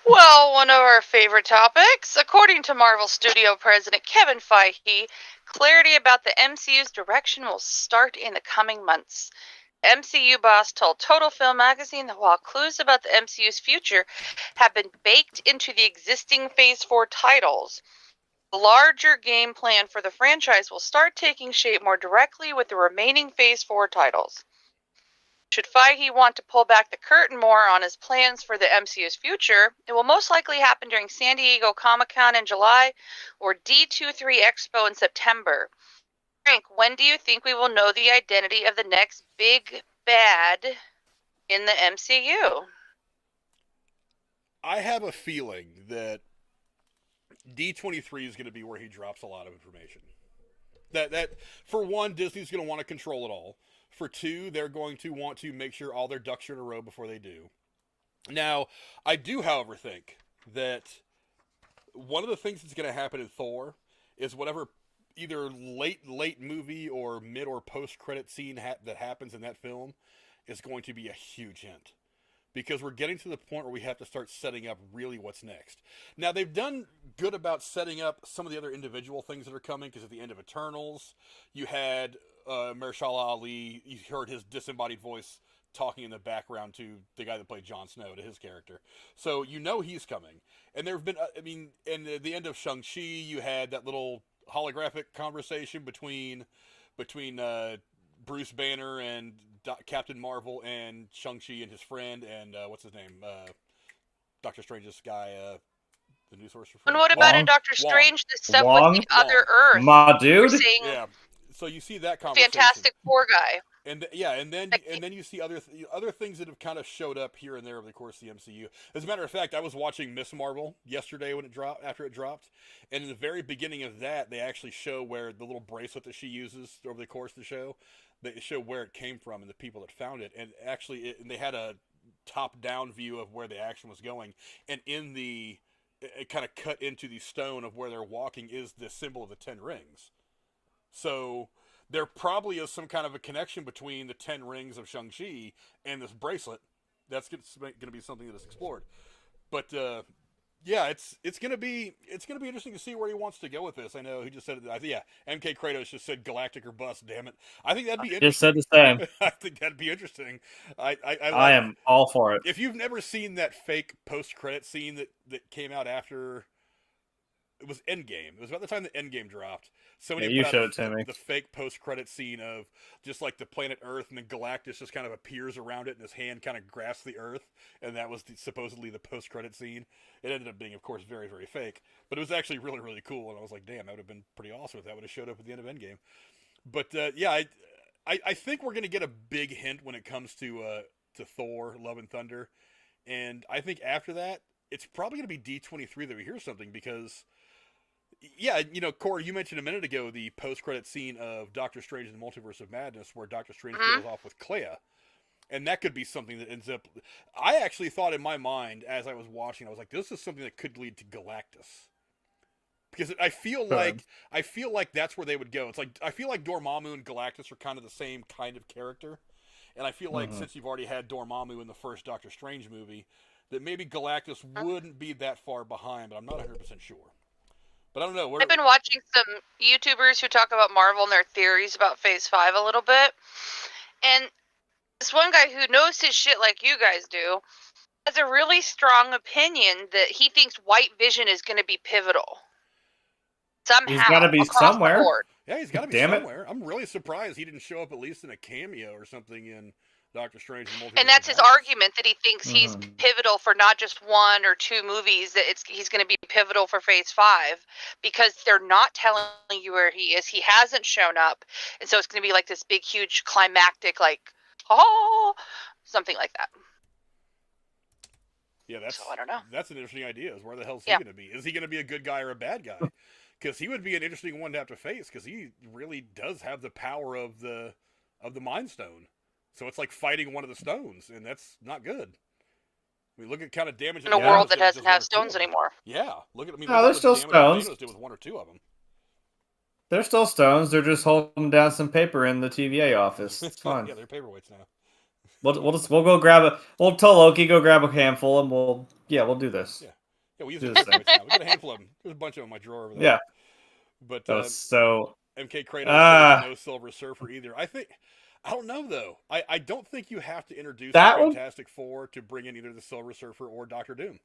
Well, one of our favorite topics. According to Marvel Studio President Kevin Feige, clarity about the MCU's direction will start in the coming months. MCU boss told Total Film magazine that while clues about the MCU's future have been baked into the existing Phase 4 titles, the larger game plan for the franchise will start taking shape more directly with the remaining Phase 4 titles. Should Feige want to pull back the curtain more on his plans for the MCU's future, it will most likely happen during San Diego Comic-Con in July or D23 Expo in September. Frank, when do you think we will know the identity of the next big bad in the MCU? I have a feeling that D23 is going to be where he drops a lot of information. That for one, Disney's going to want to control it all. For two, they're going to want to make sure all their ducks are in a row before they do. Now, I do, however, think that one of the things that's going to happen in Thor is whatever either late movie or mid or post-credit scene that happens in that film is going to be a huge hint. Because we're getting to the point where we have to start setting up really what's next. Now, they've done good about setting up some of the other individual things that are coming, because at the end of Eternals, you had Mahershala Ali, you heard his disembodied voice talking in the background to the guy that played Jon Snow, to his character. So you know he's coming. And there have been, in the end of Shang-Chi, you had that little holographic conversation between Bruce Banner and Captain Marvel and Shang-Chi and his friend and what's his name? Doctor Strange's guy, the new Sorcerer. And what about in Doctor Strange, the stuff with the other Earth? My dude? Yeah. So you see that conversation. Fantastic Four guy. And then you see other things that have kind of showed up here and there over the course of the MCU. As a matter of fact, I was watching Miss Marvel yesterday after it dropped, and in the very beginning of that, they actually show where the little bracelet that she uses over the course of the show, they show where it came from and the people that found it, and actually, they had a top-down view of where the action was going, and it kind of cut into the stone of where they're walking is the symbol of the 10 rings. So there probably is some kind of a connection between the 10 rings of Shang-Chi and this bracelet. That's going to be something that is explored. But yeah, it's going to be interesting to see where he wants to go with this. I know he just said MK Kratos just said galactic or bust. Damn it! I think that'd be interesting. Just said the same. I think that'd be interesting. I am all for it. If you've never seen that fake post-credit scene that came out after. It was Endgame. It was about the time that Endgame dropped. Somebody you put showed out it to me. The fake post-credit scene of just like the planet Earth, and then Galactus just kind of appears around it, and his hand kind of grasps the Earth, and that was supposedly the post-credit scene. It ended up being, of course, very, very fake, but it was actually really, really cool, and I was like, damn, that would have been pretty awesome if that would have showed up at the end of Endgame. But yeah, I think we're going to get a big hint when it comes to Thor, Love and Thunder, and I think after that, it's probably going to be D23 that we hear something, because... Yeah, Corey, you mentioned a minute ago the post-credit scene of Doctor Strange in the Multiverse of Madness, where Doctor Strange goes off with Clea, and that could be something that ends up. I actually thought in my mind as I was watching, I was like, "This is something that could lead to Galactus," because I feel like that's where they would go. It's like I feel like Dormammu and Galactus are kind of the same kind of character, and I feel like since you've already had Dormammu in the first Doctor Strange movie, that maybe Galactus wouldn't be that far behind, but I'm not 100% sure. But I don't know. I've been watching some YouTubers who talk about Marvel and their theories about Phase 5 a little bit. And this one guy who knows his shit like you guys do has a really strong opinion that he thinks White Vision is going to be pivotal. Somehow. He's got to be somewhere. Yeah, he's got to be somewhere. I'm really surprised he didn't show up at least in a cameo or something in Doctor Strange and that's his argument, that he thinks he's pivotal for not just 1 or 2 movies, that he's going to be pivotal for Phase 5, because they're not telling you where he is. He hasn't shown up, and so it's going to be like this big, huge, climactic, like, oh, something like that. Yeah, so I don't know. That's an interesting idea. Is where the hell is he going to be? Is he going to be a good guy or a bad guy? Because he would be an interesting one to have to face, because he really does have the power of the Mind Stone. So it's like fighting one of the stones, and that's not good. I mean, look at kind of damage in a world that doesn't have stones anymore. Yeah, look at there's still stones. Did with 1 or 2 of them. They're still stones. They're just holding down some paper in the TVA office. It's fine. Yeah, they're paperweights now. We'll go grab we'll tell Loki go grab a handful, and we'll do this. Yeah, we'll use this thing. We got a handful of them. There's a bunch of them in my drawer over there. Yeah, but so MK Kratos no Silver Surfer either. I don't know though. I don't think you have to introduce the Fantastic Four to bring in either the Silver Surfer or Doctor Doom.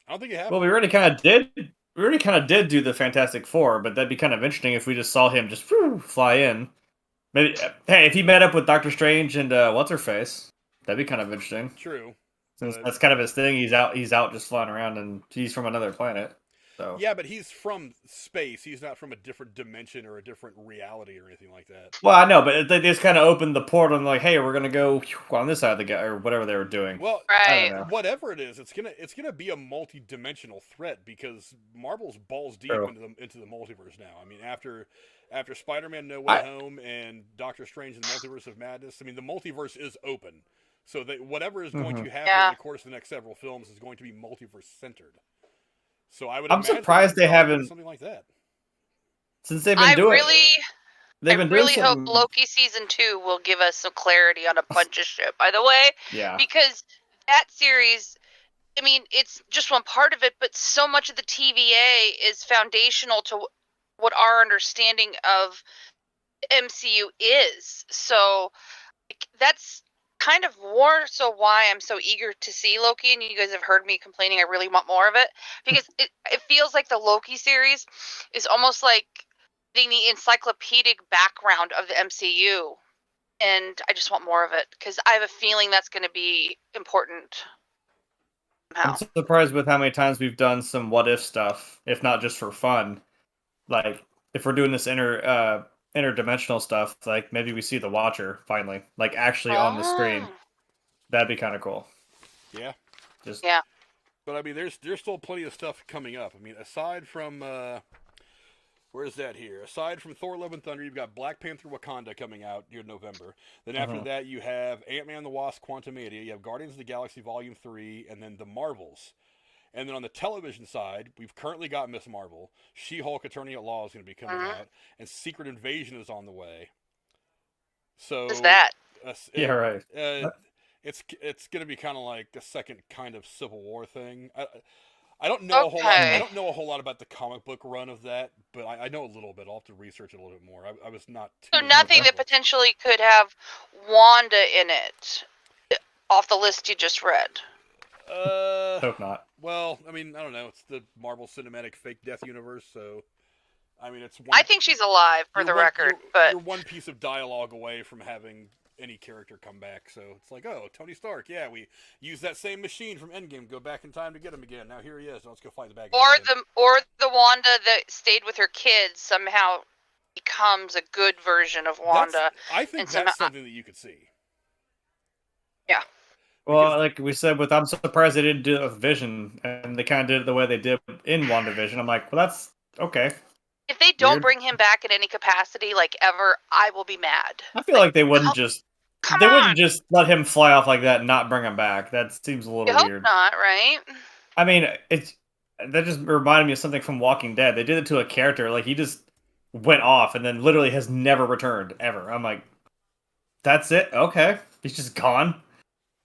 I don't think you have. Well, we already kind of did. We already kind of did do the Fantastic Four, but that'd be kind of interesting if we just saw him just fly in. Maybe hey, if he met up with Doctor Strange and what's her face, that'd be kind of interesting. True. Since that's kind of his thing. He's out just flying around, and he's from another planet. So. Yeah, but he's from space. He's not from a different dimension or a different reality or anything like that. Well, I know, but they just kind of opened the portal and like, hey, we're gonna go on this side of the guy or whatever they were doing. Well, whatever it is, it's gonna be a multi-dimensional threat, because Marvel's balls deep into the multiverse now. I mean, after Spider-Man: No Way Home and Doctor Strange and the Multiverse of Madness, I mean, the multiverse is open. So that whatever is going to happen in the course of the next several films is going to be multiverse centered. So I'm surprised they haven't something like that. Since they've been doing. I really hope Loki season 2 will give us some clarity on a bunch of shit. By the way, because that series, I mean, it's just one part of it, but so much of the TVA is foundational to what our understanding of MCU is. So that's kind of more so why I'm so eager to see Loki, and you guys have heard me complaining I really want more of it, because it feels like the Loki series is almost like getting the encyclopedic background of the MCU, and I just want more of it, because I have a feeling that's going to be important somehow. I'm surprised with how many times we've done some what if stuff, if not just for fun. Like, if we're doing this interdimensional stuff, like maybe we see the Watcher finally, like actually on the screen. That'd be kind of cool. Yeah. Yeah. But I mean, there's still plenty of stuff coming up. I mean, aside from where's that here? Aside from Thor: Love and Thunder, you've got Black Panther: Wakanda coming out here in November. Then after that, you have Ant-Man and the Wasp: Quantumania. You have Guardians of the Galaxy Volume 3, and then the Marvels. And then on the television side, we've currently got Ms. Marvel. She-Hulk Attorney at Law is going to be coming out. And Secret Invasion is on the way. So is that? Right. It's going to be kind of like a second kind of Civil War thing. I don't know a whole lot. I don't know a whole lot about the comic book run of that, but I know a little bit. I'll have to research it a little bit more. I was not too. So nothing that potentially could have Wanda in it off the list you just read. Hope not. Well, I mean, I don't know. It's the Marvel Cinematic Fake Death Universe, so I mean, it's. I think she's alive, for the record, but you're one piece of dialogue away from having any character come back. So it's like, oh, Tony Stark, yeah, we use that same machine from Endgame, go back in time to get him again. Now here he is. Let's go fight the bad guy. Or the Wanda that stayed with her kids somehow becomes a good version of Wanda. I think that's something that you could see. Yeah. Well, like we said, I'm surprised they didn't do it with Vision, and they kind of did it the way they did in WandaVision. I'm like, well, that's okay. If they don't bring him back in any capacity, like ever, I will be mad. I feel like they wouldn't wouldn't just let him fly off like that and not bring him back. That seems a little weird. Hope not, right? I mean, that just reminded me of something from Walking Dead. They did it to a character, like he just went off and then literally has never returned ever. I'm like, that's it? Okay, he's just gone.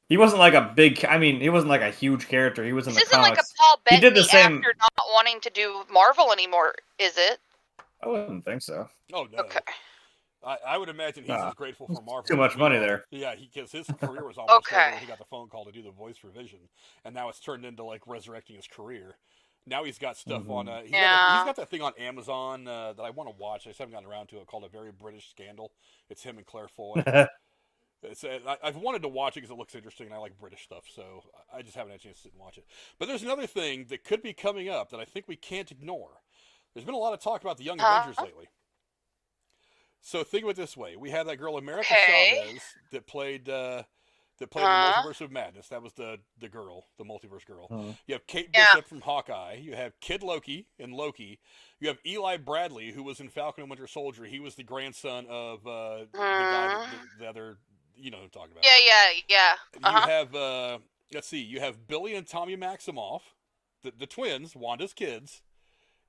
He wasn't like he wasn't like a huge character. He was in the comics. This isn't like a Paul Bettany actor not wanting to do Marvel anymore, is it? I wouldn't think so. Oh, no. Okay. I would imagine he's as grateful for Marvel. Too much money there. Yeah, because his career was almost over when he got the phone call to do the voice for Vision. And now it's turned into, like, resurrecting his career. Now he's got stuff on... he's got that thing on Amazon that I want to watch. I just haven't gotten around to it, called A Very British Scandal. It's him and Claire Foy. I've wanted to watch it because it looks interesting and I like British stuff, so I just haven't had a chance to sit and watch it. But there's another thing that could be coming up that I think we can't ignore. There's been a lot of talk about the Young Avengers lately. So think of it this way: we had that girl America Chavez that played the Multiverse of Madness. That was the girl, the multiverse girl. You have Kate Bishop from Hawkeye. You have Kid Loki in Loki. You have Eli Bradley, who was in Falcon and Winter Soldier. He was the grandson of the guy, the other, you know who I'm talking about. Yeah. You have, let's see, you have Billy and Tommy Maximoff, the twins, Wanda's kids,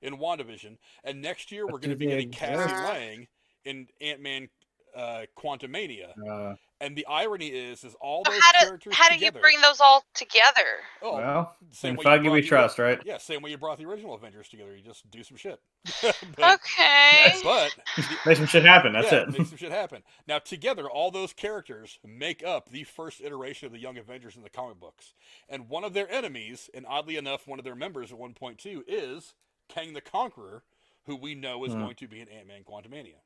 in WandaVision. And next year we're going to be getting Cassie Lang in Ant-Man Quantumania. And the irony is all those characters how do together. you bring those all together? Oh, well, in Feige we trust, right? Yeah, same way you brought the original Avengers together. You just do some shit. Okay. But make some shit happen. That's it. Make some shit happen. Now, together, all those characters make up the first iteration of the Young Avengers in the comic books. And one of their enemies, and oddly enough, one of their members at 1.2, is Kang the Conqueror, who we know is going to be in Ant-Man Quantumania.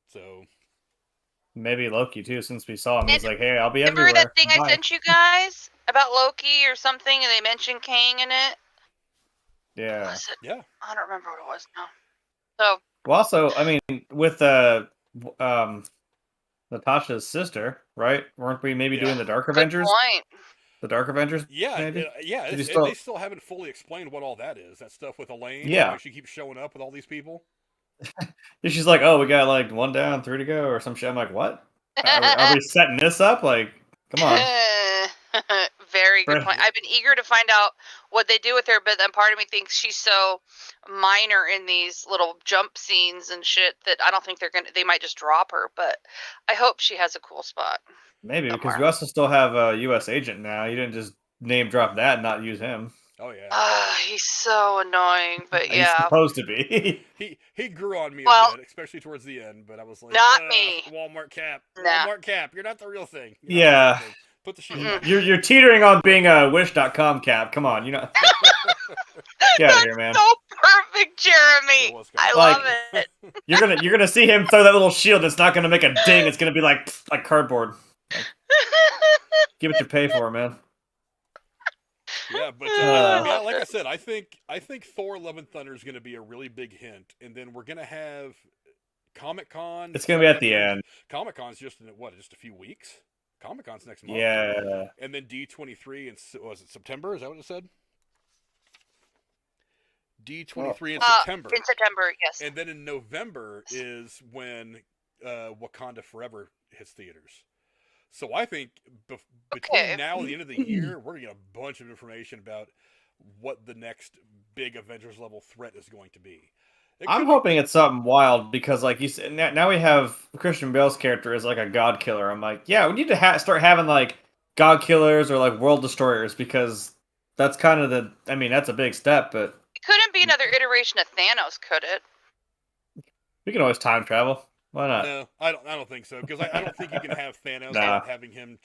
So... maybe Loki too, since we saw him. He's like, "Hey, I'll be everywhere." Remember that thing I sent you guys about Loki or something, and they mentioned Kang in it? Yeah. Yeah. I don't remember what it was now. So. Well, also, I mean, with Natasha's sister, right? Weren't we maybe doing the Dark Avengers? Good point. The Dark Avengers? Yeah, maybe? They still haven't fully explained what all that is. That stuff with Elaine. Yeah. She keeps showing up with all these people. She's like, "Oh, we got like 1 down, 3 to go," or some shit. I'm like, "What? Are we setting this up? Like, come on." Very good point. I've been eager to find out what they do with her, but then part of me thinks she's so minor in these little jump scenes and shit that I don't think they might just drop her, but I hope she has a cool spot. Maybe, because you also still have a U.S. agent now. You didn't just name drop that and not use him. Oh, yeah. He's so annoying, but He's supposed to be. he grew on me a bit, especially towards the end, but I was like, not me. Walmart Cap. Nah. Walmart Cap. You're not the real thing. Yeah. Put the shit in. You're teetering on being a Wish.com Cap. Come on, you know. Get out of here, man. So perfect, Jeremy. I love it. You're gonna see him throw that little shield. It's not gonna make a ding. It's gonna be like cardboard. Give what you pay for, man. Yeah, but like I said, I think Thor: Love and Thunder is going to be a really big hint, and then we're going to have Comic-Con. It's going to be at the end. Comic-Con's just a few weeks. Comic-Con's next month. Yeah. And then D23 in was it September? Is that what it said? D23 in September. In September, yes. And then in November is when Wakanda Forever hits theaters. So I think between now and the end of the year, we're going to get a bunch of information about what the next big Avengers level threat is going to be. I'm hoping it's something wild because, like you said, now we have Christian Bale's character as like a god killer. I'm like, yeah, we need to start having like god killers or like world destroyers because that's kind of that's a big step. But it couldn't be another iteration of Thanos, could it? We can always time travel. Why not? No, I don't think so because I don't think you can have Thanos without having him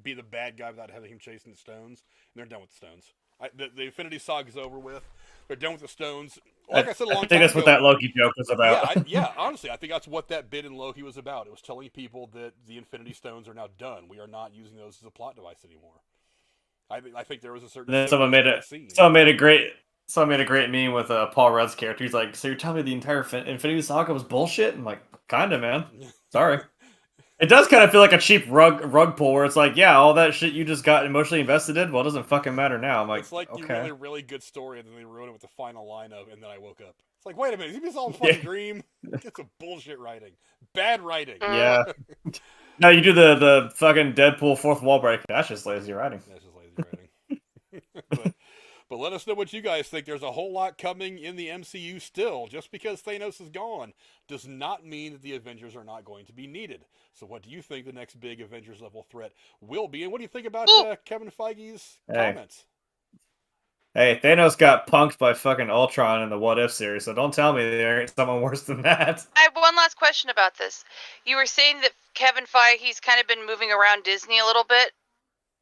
be the bad guy without having him chasing the stones. And they're done with the stones. The Infinity Saga is over with. They're done with the stones. Like I said a long time ago. I think that's what that Loki joke was about. Yeah, honestly, I think that's what that bit in Loki was about. It was telling people that the Infinity Stones are now done. We are not using those as a plot device anymore. I think there was a certain. Then someone made a great meme with Paul Rudd's character. He's like, "So you're telling me the entire Infinity Saga was bullshit?" I'm like, "Kinda, man. Sorry." It does kind of feel like a cheap rug pull where it's like, yeah, all that shit you just got emotionally invested in, well, it doesn't fucking matter now. I'm like, it's like okay. You really, really good story, and then they ruin it with the final line of, and then I woke up. It's like, wait a minute, is this all a fucking dream? It's a bullshit writing. Bad writing. Yeah. No, you do the fucking Deadpool fourth wall break. That's just lazy writing. That's just lazy writing. But let us know what you guys think. There's a whole lot coming in the MCU still. Just because Thanos is gone does not mean that the Avengers are not going to be needed. So what do you think the next big Avengers level threat will be? And what do you think about Kevin Feige's comments? Hey, Thanos got punked by fucking Ultron in the What If series, so don't tell me there ain't someone worse than that. I have one last question about this. You were saying that Kevin Feige's kind of been moving around Disney a little bit.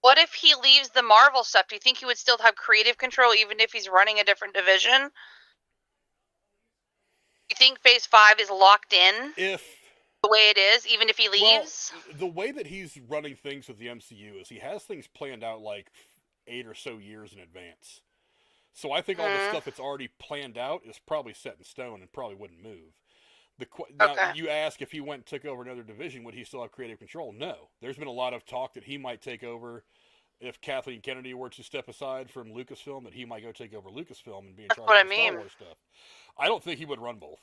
What if he leaves the Marvel stuff? Do you think he would still have creative control even if he's running a different division? You think Phase 5 is locked in? the way it is, even if he leaves? Well, the way that he's running things with the MCU is he has things planned out like 8 or so years in advance. So I think all the stuff that's already planned out is probably set in stone and probably wouldn't move. Now, you ask if he went and took over another division, would he still have creative control? No. There's been a lot of talk that he might take over if Kathleen Kennedy were to step aside from Lucasfilm, that he might go take over Lucasfilm and be in charge of the Star Wars stuff. I don't think he would run both.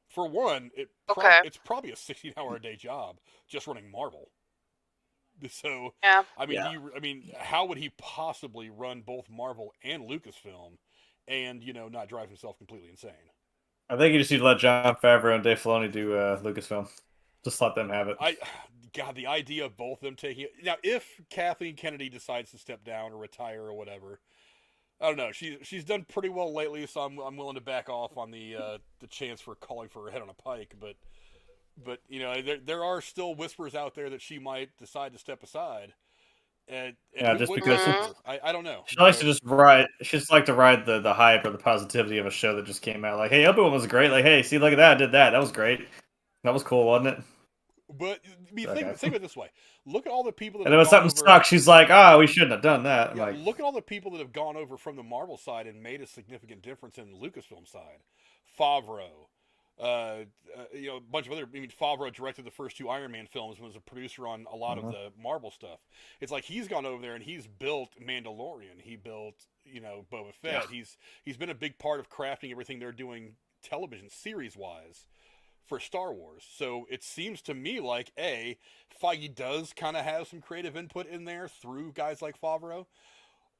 For one, it's probably a 16-hour-a-day job just running Marvel. So, I mean, how would he possibly run both Marvel and Lucasfilm, and not drive himself completely insane? I think you just need to let Jon Favreau and Dave Filoni do Lucasfilm. Just let them have it. God, the idea of both of them taking it. Now, if Kathleen Kennedy decides to step down or retire or whatever, I don't know. She's done pretty well lately, so I'm willing to back off on the chance for calling for her head on a pike. But there are still whispers out there that she might decide to step aside. And just because I don't know. She likes to just ride. She just like to ride the hype or the positivity of a show that just came out. Like, hey, Obi-Wan was great. Like, hey, see, look at that. I did that. That was great. That was cool, wasn't it? But think of it this way: look at all the people that. And if something sucks, she's like, "Oh, we shouldn't have done that." Yeah, look at all the people that have gone over from the Marvel side and made a significant difference in the Lucasfilm side. Favreau, a bunch of other. I mean, Favreau directed the first 2 Iron Man films and was a producer on a lot of the Marvel stuff. It's like he's gone over there and he's built Mandalorian. He built, Boba Fett. Yeah. He's been a big part of crafting everything they're doing television series wise for Star Wars. So it seems to me like Feige does kind of have some creative input in there through guys like Favreau.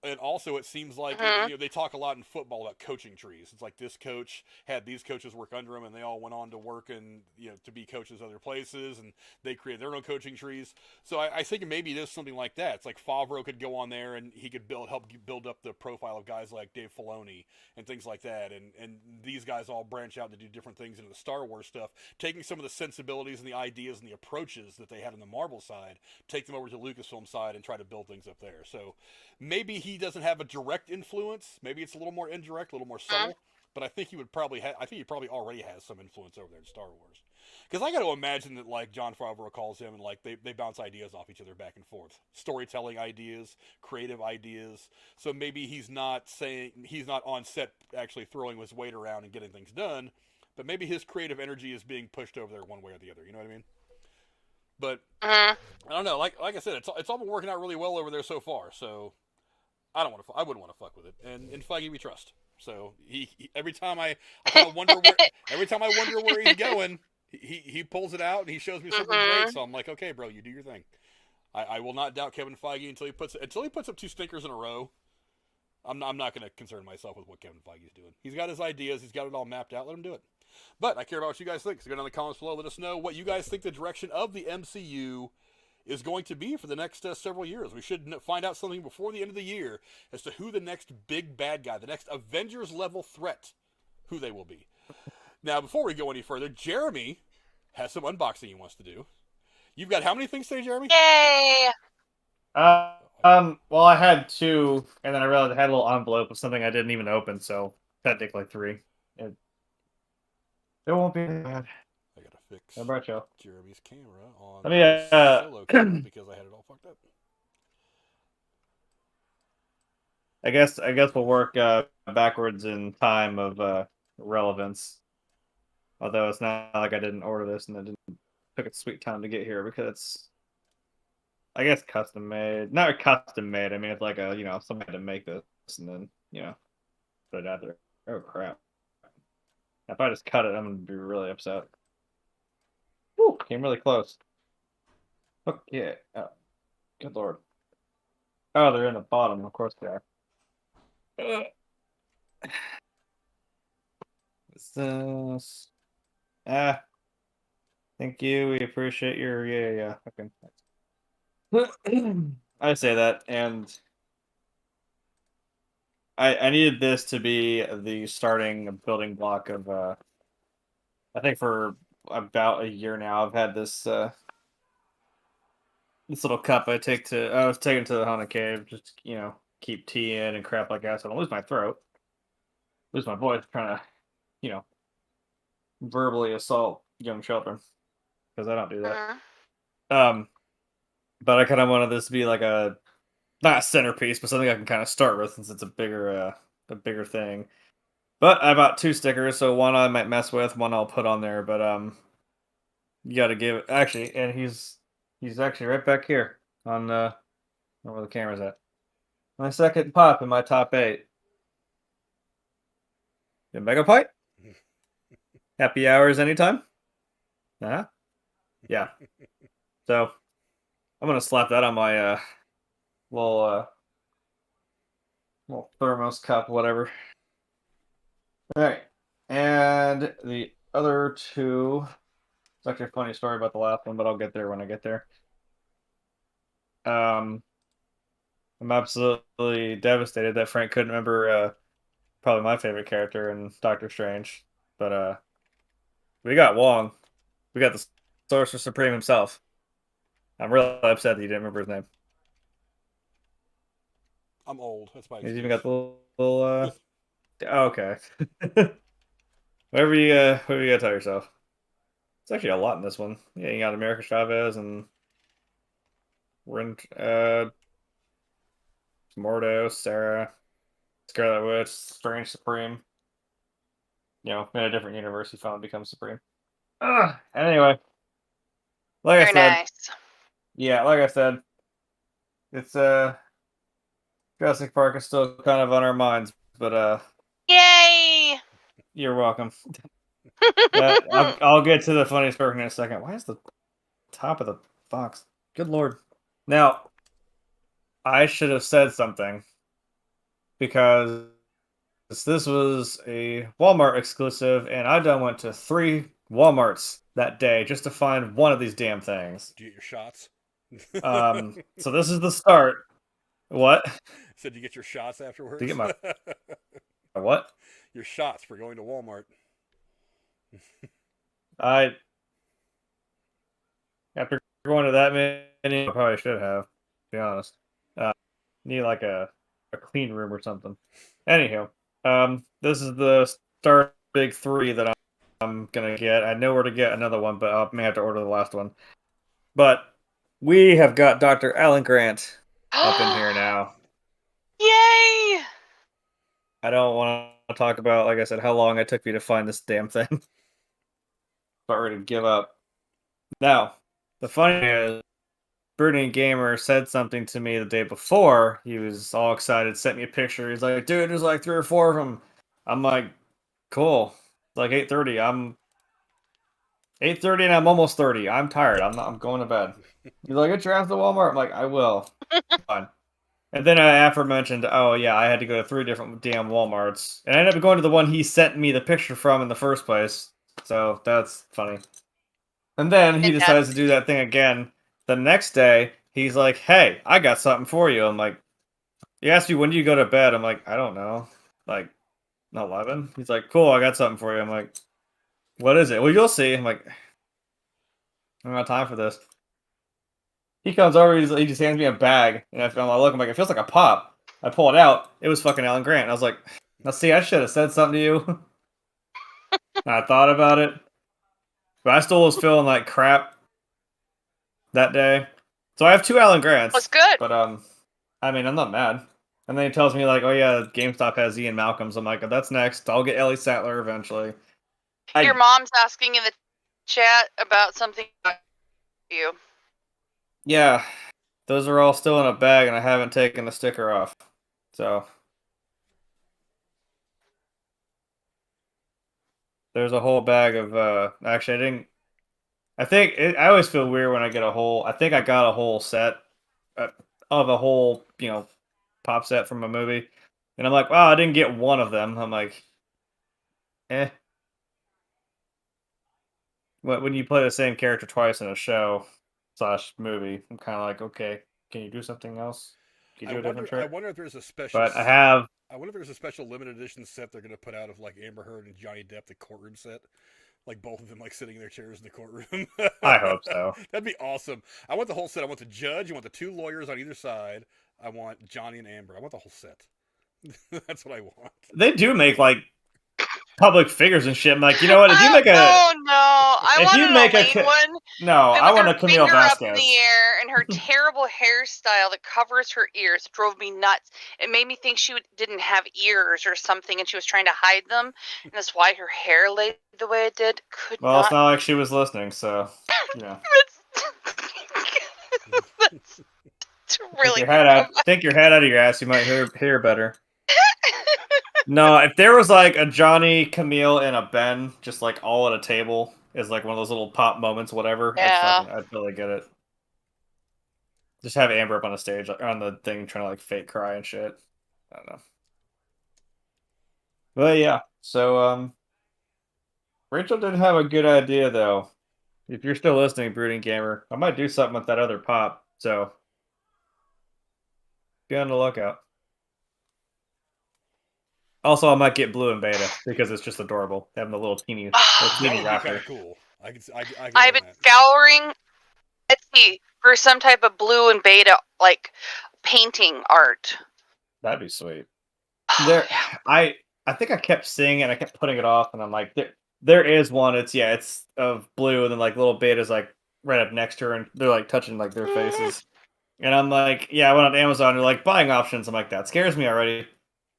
And also, it seems like they talk a lot in football about coaching trees. It's like this coach had these coaches work under him, and they all went on to work and to be coaches other places, and they created their own coaching trees. So I think maybe it is something like that. It's like Favreau could go on there and he could help build up the profile of guys like Dave Filoni and things like that. And these guys all branch out to do different things into the Star Wars stuff, taking some of the sensibilities and the ideas and the approaches that they had on the Marvel side, take them over to the Lucasfilm side and try to build things up there. So maybe he doesn't have a direct influence. Maybe it's a little more indirect, a little more subtle. But I think he would probably I think he probably already has some influence over there in Star Wars. Because I got to imagine that like Jon Favreau calls him and like they bounce ideas off each other back and forth, storytelling ideas, creative ideas. So maybe he's not on set actually throwing his weight around and getting things done, but maybe his creative energy is being pushed over there one way or the other. You know what I mean? But I don't know. Like I said, it's all been working out really well over there so far. So I wouldn't want to fuck with it. And in Feige we trust. So he every time I kind of wonder where he's going, he pulls it out and he shows me something great. So I'm like, okay, bro, you do your thing. I will not doubt Kevin Feige until he puts up 2 stinkers in a row. I'm not going to concern myself with what Kevin Feige's doing. He's got his ideas. He's got it all mapped out. Let him do it. But I care about what you guys think. So go down in the comments below. Let us know what you guys think the direction of the MCU is going to be for the next several years. We should find out something before the end of the year as to who the next big bad guy, the next Avengers-level threat, who they will be. Now, before we go any further, Jeremy has some unboxing he wants to do. You've got how many things today, Jeremy? Yay! Well, I had 2, and then I realized I had a little envelope with something I didn't even open, so technically 3. It won't be bad. I gotta fix Jeremy's camera on solo camera because I had it all fucked up. I guess we'll work backwards in time of relevance. Although it's not like I didn't order this and it took a sweet time to get here because it's, I guess, custom made. Not custom made. I mean, it's like somebody had to make this and then put it out there. Oh crap! If I just cut it, I'm gonna be really upset. Woo, came really close. Okay. Oh, good lord. Oh, they're in the bottom. Of course they are. What's this? Thank you. We appreciate your yeah. Okay. I say that, and I needed this to be the starting building block of I think for about a year now I've had this this little cup I was taking to the haunted cave, just keep tea in and crap like that so I don't lose my throat, lose my voice trying to verbally assault young children. because I don't do that. But I kind of wanted this to be like a not a centerpiece, but something I can kind of start with since it's a bigger thing. But I bought 2 stickers, so one I might mess with, one I'll put on there. But you got to give it actually, and he's actually right back here on where the camera's at. My second pop in my top 8. The Megapint. Happy hours anytime. Yeah. So I'm gonna slap that on my little thermos cup, whatever. All right, and the other 2. It's actually a funny story about the last one, but I'll get there when I get there. I'm absolutely devastated that Frank couldn't remember probably my favorite character in Doctor Strange, but we got Wong. We got the Sorcerer Supreme himself. I'm really upset that you didn't remember his name. I'm old. That's my He's excuse. even got the little okay. Whatever you gotta tell yourself. It's actually a lot in this one. Yeah, you got America Chavez and Mordo, Sarah, Scarlet Witch, Strange Supreme. You know, in a different universe, he finally becomes Supreme. Anyway, like I said, nice. Yeah, like I said, it's Jurassic Park is still kind of on our minds, but yay! You're welcome. I'll get to the funny story in a second. Why is the top of the box? Good lord! Now, I should have said something because this was a Walmart exclusive, and I done went to 3 Walmarts that day just to find one of these damn things. Do you get your shots? So this is the start. What? Said you get your shots afterwards? Do you get my what? Your shots for going to Walmart. After going to that many, I probably should have, to be honest. Need like a clean room or something. Anywho, this is the start big 3 that I'm gonna get. I know where to get another one, but I may have to order the last one. But we have got Dr. Alan Grant up in here now. Yay! I don't want to talk about, like I said, how long it took me to find this damn thing. But ready to give up. Now, the funny thing is, Burning Gamer said something to me the day before. He was all excited, sent me a picture. He's like, dude, there's like 3 or 4 of them. I'm like, cool. It's like 8:30. I'm 8:30 and I'm almost 30. I'm tired. I'm going to bed. He's like, get your ass to Walmart. I'm like, I will. Fine. And then I aforementioned, oh yeah, I had to go to 3 different damn Walmarts. And I ended up going to the one he sent me the picture from in the first place. So that's funny. And then he decides to do that thing again. The next day, he's like, hey, I got something for you. I'm like, he asked me, when do you go to bed? I'm like, I don't know. Like, 11? He's like, cool, I got something for you. I'm like, what is it? Well, you'll see. I'm like, I don't have time for this. He comes over, he just hands me a bag. And I look, I'm like, it feels like a pop. I pull it out. It was fucking Alan Grant. And I was like, now see, I should have said something to you. I thought about it. But I still was feeling like crap that day. So I have 2 Alan Grants. That's good. But I mean, I'm not mad. And then he tells me like, oh yeah, GameStop has Ian Malcolm's. I'm like, oh, that's next. I'll get Ellie Sattler eventually. Your mom's asking in the chat about something about you. Yeah. Those are all still in a bag and I haven't taken the sticker off. So there's a whole bag of actually I always feel weird when I get I think I got a whole set of a whole, pop set from a movie. And I'm like, wow, I didn't get one of them. I'm like, when you play the same character twice in a show / movie, I'm kind of like, okay, can you do something else? Can you do a different trick? I wonder if there's a special. But I wonder if there's a special limited edition set they're going to put out of like Amber Heard and Johnny Depp, the courtroom set. Like both of them like sitting in their chairs in the courtroom. I hope so. That'd be awesome. I want the whole set. I want the judge. I want the 2 lawyers on either side. I want Johnny and Amber. I want the whole set. That's what I want. They do make like public figures and shit. I'm like, you know what? If you make a I want an Elaine one. No, I want a Camille Vasquez. Up in the air, and her terrible hairstyle that covers her ears drove me nuts. It made me think she didn't have ears or something, and she was trying to hide them, and that's why her hair laid the way it did. It's not like she was listening, so yeah. That's really take your head out of your ass. You might hear better. No, if there was like a Johnny, Camille, and a Ben, just like all at a table, is like one of those little pop moments, whatever. Yeah. I'd totally get it. Just have Amber up on the stage, on the thing, trying to like fake cry and shit. I don't know. But yeah, so Rachel did have a good idea though. If you're still listening, Brooding Gamer, I might do something with that other pop. So be on the lookout. Also, I might get blue and beta because it's just adorable having the little teeny raptor. Cool. I've been scouring Etsy for some type of blue and beta like painting art. That'd be sweet. I think I kept seeing it and I kept putting it off, and I'm like, there is one. It's of blue, and then like little betas like right up next to her, and they're like touching like their faces. And I'm like, yeah, I went on Amazon. They're like buying options. I'm like, that scares me already.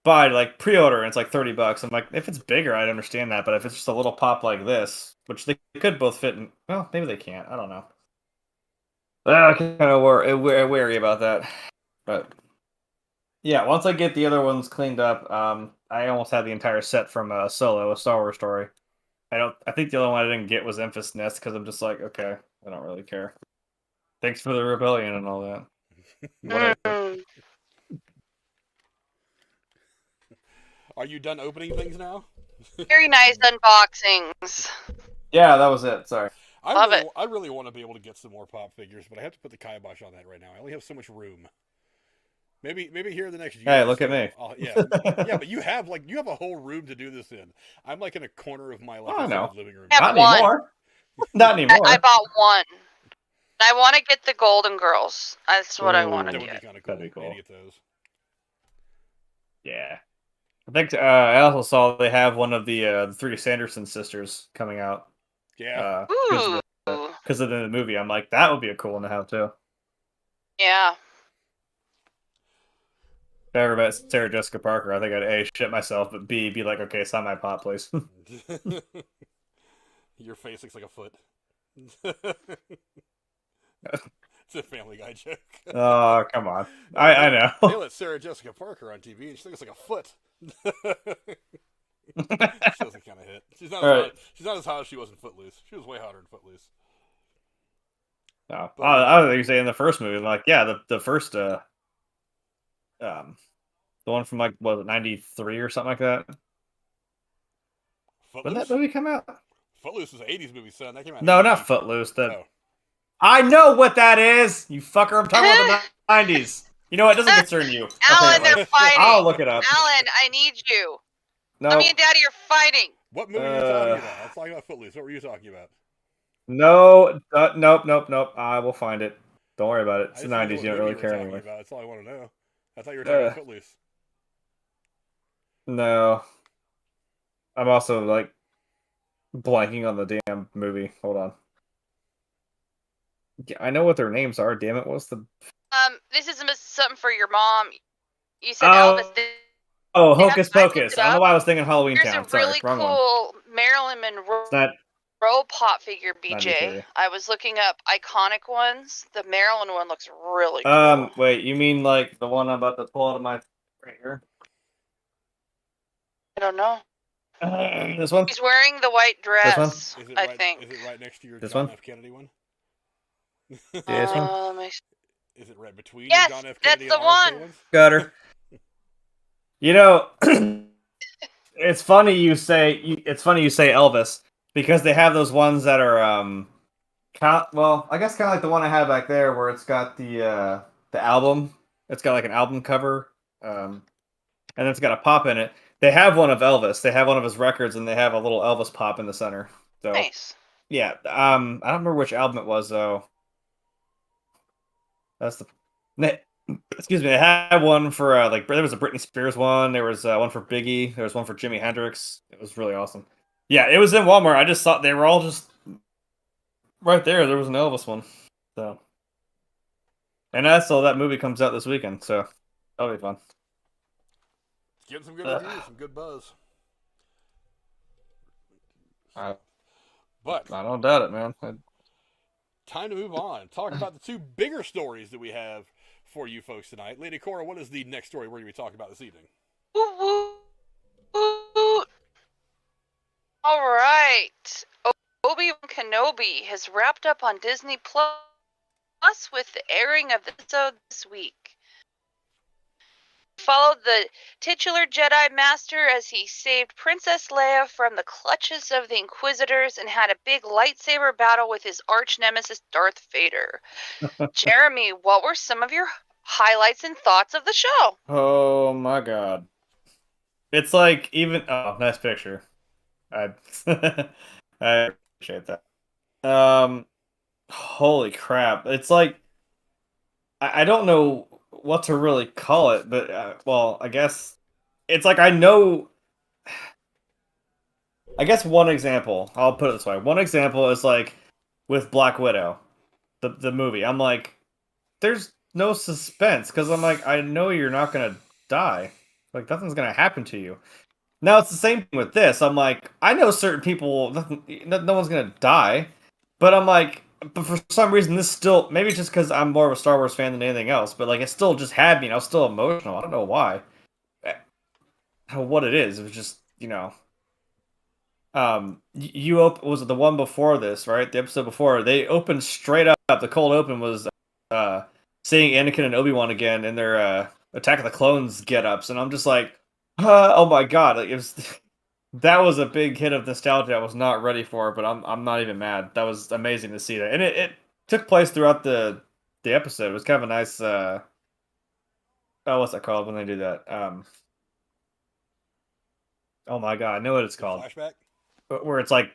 Buy like pre-order, and it's like $30. I'm like, if it's bigger, I'd understand that, but if it's just a little pop like this, which they could both fit in, well, maybe they can't. I don't know. I'm kind of wary about that, but yeah, once I get the other ones cleaned up, I almost had the entire set from Solo, a Star Wars story. I think the only one I didn't get was Enfys Nest because I'm just like, okay, I don't really care. Thanks for the rebellion and all that. Whatever. Are you done opening things now? Very nice unboxings. Yeah, that was it. Sorry. I really want to be able to get some more pop figures, but I have to put the kibosh on that right now. I only have so much room. Maybe here in the next year. Hey, look at me. Yeah, but you have a whole room to do this in. I'm like in a corner of my living room. Not anymore. Not anymore. I bought one. I want to get the Golden Girls. That's what I want to get. That'd be cool. Get those. Yeah. I think I also saw they have one of the three Sanderson sisters coming out. Yeah. Because of the movie. I'm like, that would be a cool one to have too. Yeah. If I ever met Sarah Jessica Parker, I think I'd A, shit myself, but B, be like, okay, sign my pop, please. Your face looks like a foot. It's a Family Guy joke. Oh, come on. I know. They let Sarah Jessica Parker on TV, and she looks like a foot. She doesn't kind of hit. She's not as hot as she was in Footloose. She was way hotter in Footloose. No, I was think you say in the first movie, like, yeah, the first, the one from like, what was it, 93 or something like that? Footloose? When did that movie come out? Footloose was an 80s movie, son. That came out. No, not Footloose. I know what that is, you fucker. I'm talking about the 90s. You know what? It doesn't concern you. Alan, they're fighting. I'll look it up. Alan, I need you. No. Mommy and Daddy are fighting. What movie are you talking about? Let's talk about Footloose. What were you talking about? No, nope. I will find it. Don't worry about it. It's the 90s. You don't really care anymore. That's all I want to know. I thought you were talking about Footloose. No. I'm also, like, blanking on the damn movie. Hold on. I know what their names are. Damn it. What's the... This is something for your mom. You said Elvis. Hocus Pocus. I don't know why I was thinking Halloween Town. There's a really cool Marilyn Monroe pop figure, BJ. I was looking up iconic ones. The Marilyn one looks really cool. Wait, you mean like the one I'm about to pull out of my right here? I don't know. This one? He's wearing the white dress, I think. Is it right next to your this John one? F. Kennedy one? This one? Is it right between yes, John F. Kennedy that's the one. ones? Got her. You know, it's funny you say Elvis because they have those ones that are I guess kind of like the one I have back there where it's got the album. It's got like an album cover, and it's got a pop in it. They have one of Elvis. They have one of his records, and they have a little Elvis pop in the center. So, nice. Yeah. I don't remember which album it was though. That's the. excuse me, they had one for like there was a Britney Spears one. There was one for Biggie. There was one for Jimi Hendrix. It was really awesome. Yeah, it was in Walmart. I just thought they were all just right there. There was an Elvis one. So, and I saw that movie comes out this weekend. So that'll be fun. Getting some good reviews, some good buzz. But I don't doubt it, man. Time to move on. Talk about the two bigger stories that we have for you folks tonight. Lady Cora, what is the next story we're going to be talking about this evening? All right. Obi-Wan Kenobi has wrapped up on Disney Plus with the airing of the episode this week. Followed the titular Jedi Master as he saved Princess Leia from the clutches of the Inquisitors and had a big lightsaber battle with his arch nemesis Darth Vader. Jeremy, what were some of your highlights and thoughts of the show? Oh my god. It's like even nice picture. I I appreciate that. Holy crap. It's like I don't know what to really call it, but well, I guess it's like I guess one example, I'll put it this way. One example is like with Black Widow, the movie. I'm like, there's no suspense because I'm like, I know you're not gonna die. Like nothing's gonna happen to you. Now it's the same thing with this. I'm like, I know certain people, no one's gonna die, but I'm like, but for some reason this still, maybe just because I'm more of a Star Wars fan than anything else, but like it still just had me. And I was still emotional. I don't know why. What it is? It was just was it the one before this, right? The episode before they opened straight up. The cold open was seeing Anakin and Obi-Wan again in their Attack of the Clones get-ups, and I'm just like, oh my god! Like, that was a big hit of nostalgia I was not ready for, but I'm not even mad. That was amazing to see that, and it took place throughout the episode. It was kind of a nice what's that called when they do that? Oh my god, I know what it's called. Flashback? Where it's like,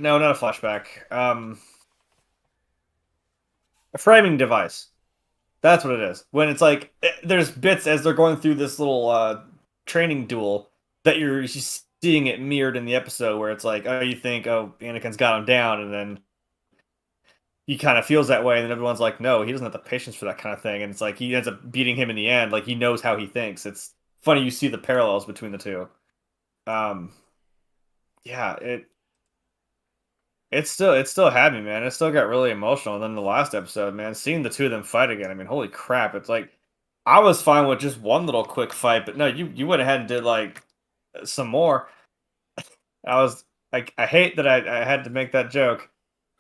no, not a flashback. A framing device. That's what it is. When it's like, there's bits as they're going through this little training duel that you're seeing it mirrored in the episode where it's like, oh, you think, oh, Anakin's got him down, and then he kind of feels that way, and then everyone's like, no, he doesn't have the patience for that kind of thing, and it's like he ends up beating him in the end. Like he knows how he thinks. It's funny you see the parallels between the two. Yeah, it still had me, man. It still got really emotional. And then the last episode, man, seeing the two of them fight again. I mean, holy crap! It's like I was fine with just one little quick fight, but no, you went ahead and did like some more. I was like, I hate that I had to make that joke,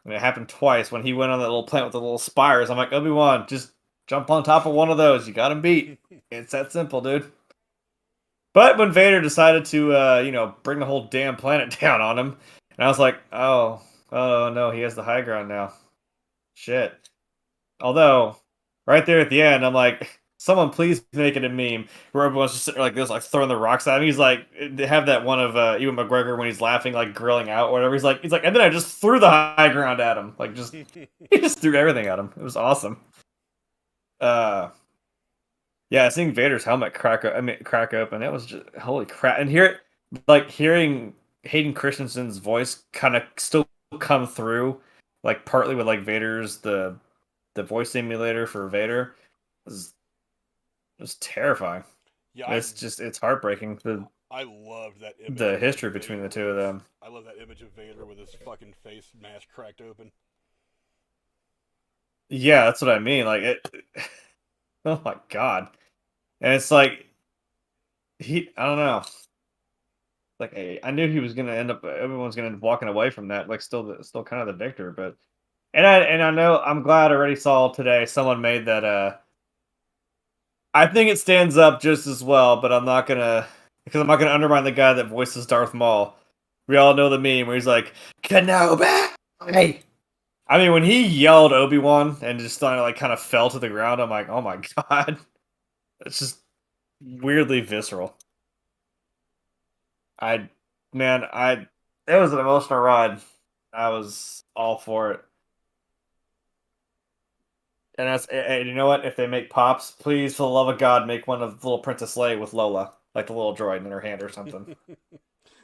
and it happened twice when he went on that little planet with the little spires. I'm like, Obi-Wan, just jump on top of one of those. You got him beat. It's that simple, dude. But when Vader decided to, bring the whole damn planet down on him, and I was like, oh no, he has the high ground now. Shit. Although, right there at the end, I'm like, someone please make it a meme where everyone's just sitting there like this, like throwing the rocks at him. He's like, they have that one of Ewan McGregor when he's laughing, like grilling out or whatever. He's like, and then I just threw the high ground at him, like just he just threw everything at him. It was awesome. Yeah, seeing Vader's helmet crack open, it was just holy crap. And hearing Hayden Christensen's voice kind of still come through, like partly with like Vader's the voice simulator for Vader was terrifying. Yeah, it's heartbreaking. I loved that image. The history between the two of them. I love that image of Vader with his fucking face mask cracked open. Yeah, that's what I mean. Like it. Oh my god. And it's like I don't know. Like I knew he was gonna end up. Everyone's gonna end up walking away from that. Like still kind of the victor. But I know I'm glad I already saw today someone made that. I think it stands up just as well, but I'm not gonna undermine the guy that voices Darth Maul. We all know the meme where he's like Kenobi. Hey. I mean, when he yelled Obi-Wan and just like kind of fell to the ground, I'm like, oh my god. It's just weirdly visceral. It was an emotional ride. I was all for it. And you know what? If they make Pops, please, for the love of God, make one of the little Princess Leia with Lola, like the little droid in her hand or something.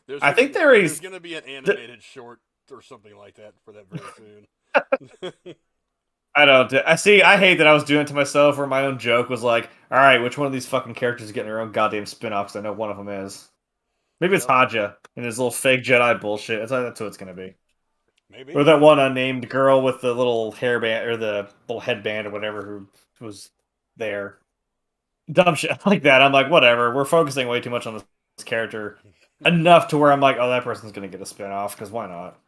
There's going to be an animated short or something like that for that very soon. I don't. I see. I hate that I was doing it to myself, where my own joke was like, "All right, which one of these fucking characters is getting their own goddamn spin-off?" Because I know one of them is. Maybe it's Haja and his little fake Jedi bullshit. That's what it's gonna be. Maybe. Or that one unnamed girl with the little hairband or the little headband or whatever who was there. Dumb shit like that. I'm like, whatever. We're focusing way too much on this character enough to where I'm like, oh, that person's gonna get a spin-off because why not?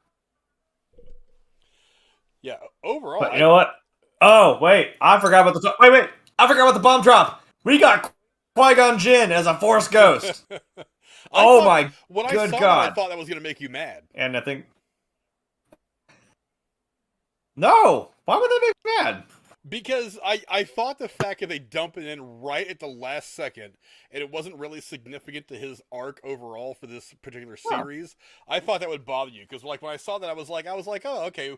Yeah, overall. But you know what? Oh, wait. I forgot about the... Wait. I forgot about the bomb drop. We got Qui-Gon Jinn as a Force ghost. My good God. I thought that was going to make you mad. And I think... No! Why would that make me mad? Because I thought the fact that they dump it in right at the last second, and it wasn't really significant to his arc overall for this particular series, I thought that would bother you. Because like when I saw that, I was like, oh, okay,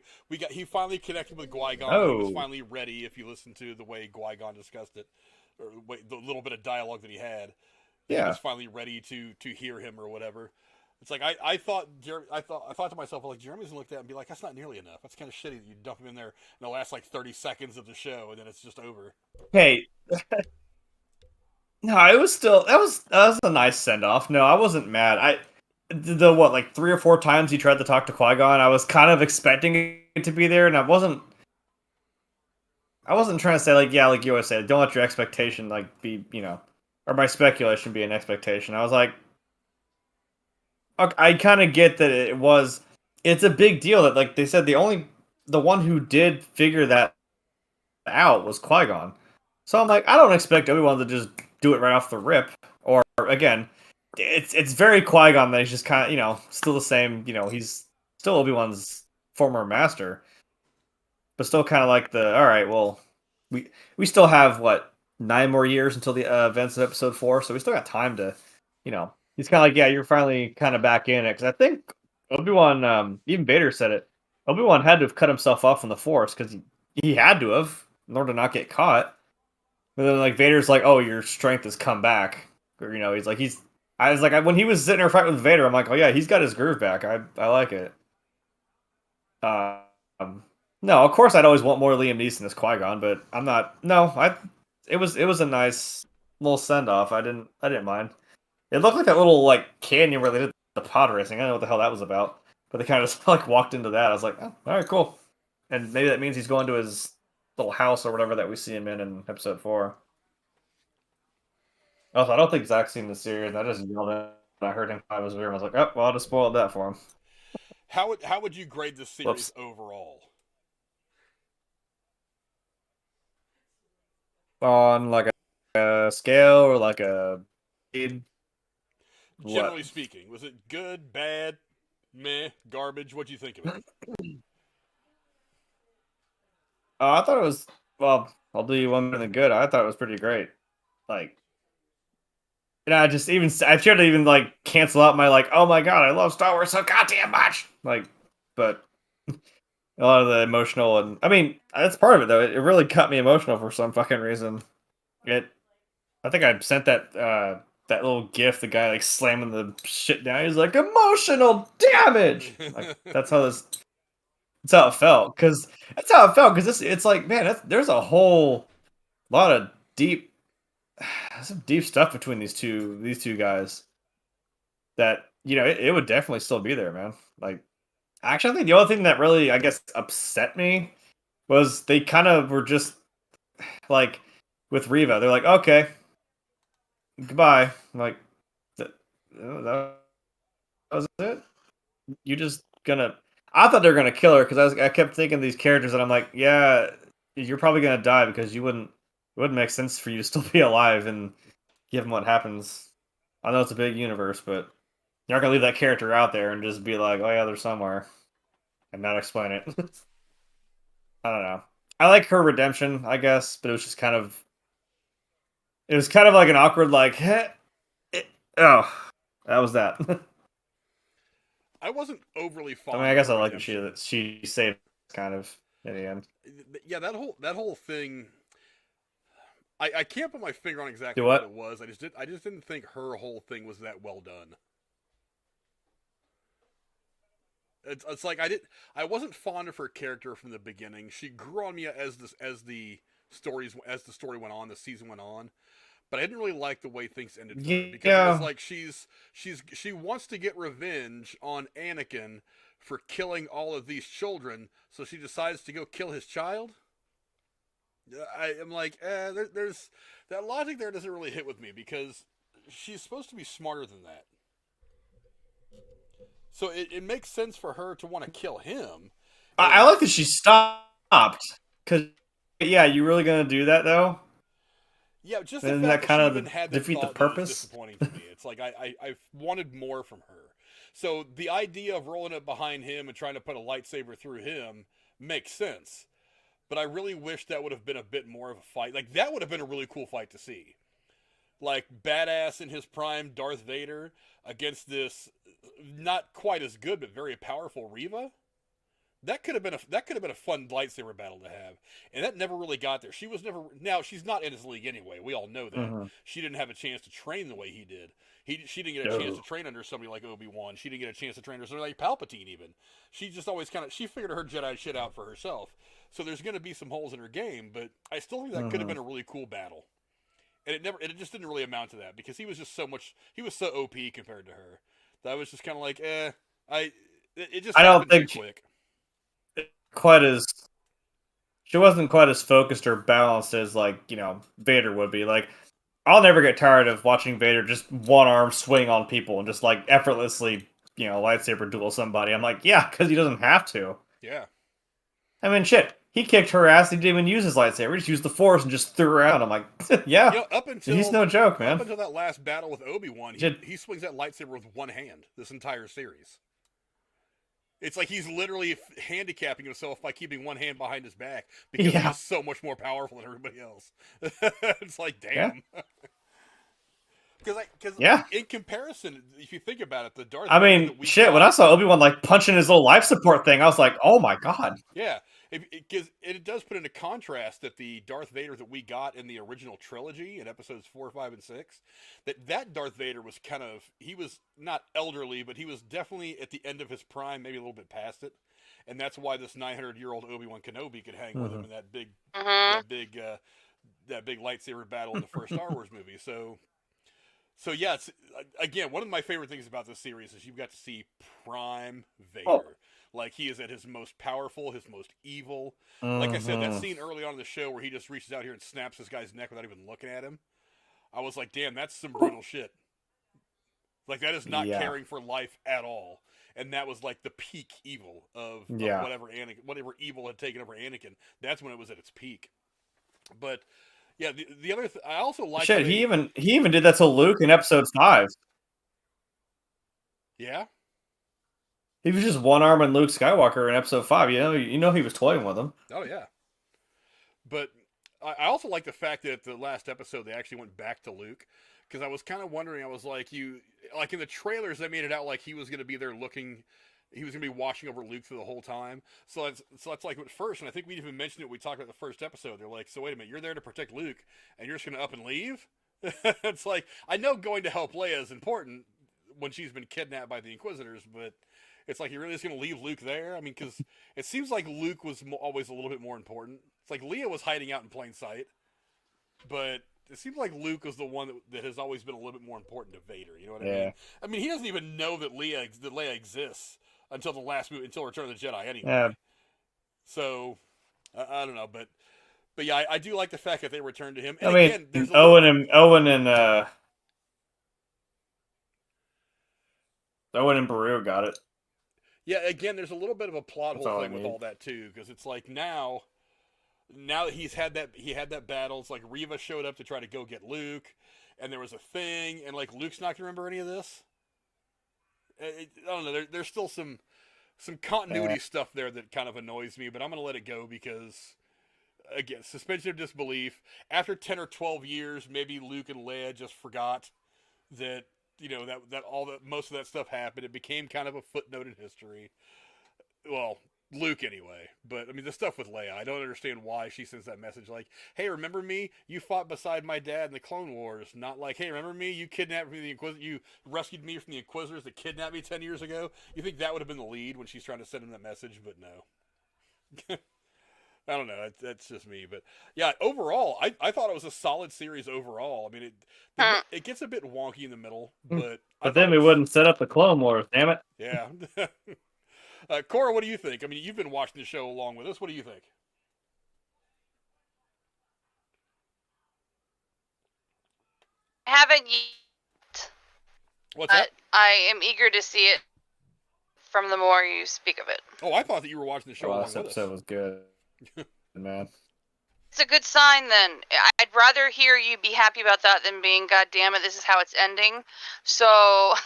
he finally connected with Qui-Gon. Oh. He was finally ready. If you listen to the way Qui-Gon discussed it, or the little bit of dialogue that he had, he was finally ready to hear him or whatever. It's like I thought to myself, like, Jeremy's gonna look at that and be like, that's not nearly enough. That's kind of shitty that you dump him in there in the last like 30 seconds of the show and then it's just over. Hey, no, it was still that was a nice send off. No, I wasn't mad. Like 3 or 4 times he tried to talk to Qui-Gon, I was kind of expecting it to be there, and I wasn't trying to say like you always say, don't let your expectation like be or my speculation be an expectation. I was like, I kind of get that it's a big deal that, like they said, the one who did figure that out was Qui-Gon. So I'm like, I don't expect Obi-Wan to just do it right off the rip. Or again, it's very Qui-Gon that he's just kind of, still the same, he's still Obi-Wan's former master. But still kind of like all right, well, we still have, 9 more years until the events of Episode 4, so we still got time to, he's kind of like, yeah, you're finally kind of back in it. Because I think Obi-Wan, even Vader said it, Obi-Wan had to have cut himself off from the Force because he had to have in order to not get caught. But then, like, Vader's like, oh, your strength has come back. Or, he's like, I was like, when he was sitting there fighting with Vader, I'm like, oh, yeah, he's got his groove back. I like it. No, of course I'd always want more Liam Neeson as Qui-Gon, but I'm not. No, it was a nice little send-off. I didn't mind. It looked like that little canyon where they did the pod racing. I don't know what the hell that was about, but they kind of just walked into that. I was like, oh, all right, cool. And maybe that means he's going to his little house or whatever that we see him in Episode 4. Also, I don't think Zach's seen the series. I just yelled at. I heard him. I was like, oh, well, I just spoiled that for him. How would you grade the series overall? On a scale or a generally speaking, was it good, bad, meh, garbage? What'd you think of it? I thought it was, well, I'll do you one better than good. I thought it was pretty great. I tried to even cancel out my oh my god, I love Star Wars so goddamn much. But a lot of the emotional, and I mean, that's part of it though. It really cut me emotional for some fucking reason. I think I sent that little gif, the guy slamming the shit down. He's like, emotional damage. That's how it felt. Because it's like, man, there's a whole lot of some deep stuff between these two guys. That it would definitely still be there, man. Actually, I think the only thing that really, I guess, upset me was they kind of were just with Reva. They're like, okay, goodbye. I'm like, that was it? You just gonna? I thought they were gonna kill her because I kept thinking these characters, and I'm like, yeah, you're probably gonna die because it wouldn't make sense for you to still be alive and given what happens. I know it's a big universe, but you're not gonna leave that character out there and just be like, oh yeah, they're somewhere, and not explain it. I don't know. I like her redemption, I guess, but it was just kind of. It was kind of like an awkward, that was that. I wasn't overly fond. I mean, I guess I like that she saved kind of in the end. yeah, that whole thing. I can't put my finger on exactly what it was. I just didn't think her whole thing was that well done. It's like I wasn't fond of her character from the beginning. She grew on me as the story went on, the season went on. But I didn't really like the way things ended for her because it was like she wants to get revenge on Anakin for killing all of these children, so she decides to go kill his child. I am like, there's that logic there doesn't really hit with me because she's supposed to be smarter than that. So it makes sense for her to want to kill him. I like that she stopped because, yeah, you really gonna do that though? Yeah, just the fact that kind of defeat the purpose. Is disappointing to me. It's like I wanted more from her. So the idea of rolling it behind him and trying to put a lightsaber through him makes sense. But I really wish that would have been a bit more of a fight. Like, that would have been a really cool fight to see. Like, badass in his prime Darth Vader against this not quite as good but very powerful Reva. That could have been a fun lightsaber battle to have, and that never really got there. She was never. Now she's not in his league anyway. We all know that. Mm-hmm. She didn't have a chance to train the way he did. She didn't get a chance to train under somebody like Obi-Wan. She didn't get a chance to train under somebody like Palpatine. Even she just always she figured her Jedi shit out for herself. So there's going to be some holes in her game, but I still think that could have been a really cool battle. And it just didn't really amount to that because he was just so OP compared to her. That was just kind of like it just happened too quick. She wasn't quite as focused or balanced as Vader would be. Like, I'll never get tired of watching Vader just one arm swing on people and just effortlessly lightsaber duel somebody. I'm like, yeah, because he doesn't have to. Yeah. I mean, shit. He kicked her ass. He didn't even use his lightsaber. He just used the Force and just threw her out. I'm like, yeah. He's no joke, man. Up until that last battle with Obi-Wan, he swings that lightsaber with one hand this entire series. It's like he's literally handicapping himself by keeping one hand behind his back because he's so much more powerful than everybody else. It's like, damn. Because in comparison, if you think about it, the Darth Vader when I saw Obi-Wan punching his little life support thing, I was like, oh my god. Yeah, it does put into contrast that the Darth Vader that we got in the original trilogy in episodes 4, 5, and 6, that Darth Vader was he was not elderly, but he was definitely at the end of his prime, maybe a little bit past it, and that's why this 900-year-old Obi-Wan Kenobi could hang with him in that big lightsaber battle in the first Star Wars movie. So yeah, it's, again, one of my favorite things about this series is you've got to see Prime Vader. Oh. Like, he is at his most powerful, his most evil. Like I said, that scene early on in the show where he just reaches out here and snaps this guy's neck without even looking at him, I was like, damn, that's some brutal shit. Like, that is not caring for life at all. And that was like the peak evil of whatever evil had taken over Anakin. That's when it was at its peak. But yeah, the other I also like. Shit, he even did that to Luke in Episode 5. Yeah. He was just one arm in Luke Skywalker in Episode 5. You know he was toying with him. Oh yeah. But I also like the fact that the last episode they actually went back to Luke, because I was kind of wondering. I was like, in the trailers they made it out like he was going to be there looking. He was going to be watching over Luke through the whole time. So that's like at first, and I think we even mentioned it. We talked about the first episode. They're like, so wait a minute, you're there to protect Luke, and you're just going to up and leave? It's like, I know going to help Leia is important when she's been kidnapped by the Inquisitors, but it's like, you're really just going to leave Luke there? I mean, because it seems like Luke was always a little bit more important. It's like Leia was hiding out in plain sight, but it seems like Luke was the one that has always been a little bit more important to Vader. You know what I mean? I mean, he doesn't even know that Leia exists until the last movie, until Return of the Jedi, anyway. Yeah. So I don't know, but yeah, I do like the fact that they returned to him. And again, there's Owen and Beru got it. Yeah, again, there's a little bit of a plot hole thing with all that too, because it's like now that he had that battle, it's like Reva showed up to try to go get Luke, and there was a thing, and like Luke's not gonna remember any of this. I don't know. There's still some continuity stuff there that kind of annoys me, but I'm gonna let it go because, again, suspension of disbelief. After 10 or 12 years, maybe Luke and Leia just forgot that that most of that stuff happened. It became kind of a footnote in history. Well, Luke anyway. But I mean, the stuff with Leia, I don't understand why she sends that message like, "Hey, remember me? You fought beside my dad in the Clone Wars." Not like, "Hey, remember me? You kidnapped me, you rescued me from the Inquisitors that kidnapped me 10 years ago." You think that would have been the lead when she's trying to send him that message, but no. I don't know. That's just me, but yeah. Overall, I thought it was a solid series overall. I mean, it gets a bit wonky in the middle, but then we wouldn't set up the Clone Wars. Damn it. Yeah. Cora, what do you think? I mean, you've been watching the show along with us. What do you think? Haven't yet. What's that? I am eager to see it from the more you speak of it. Oh, I thought that you were watching the show along with us. This episode was good, man. It's a good sign then. I'd rather hear you be happy about that than being, God damn it, this is how it's ending. So...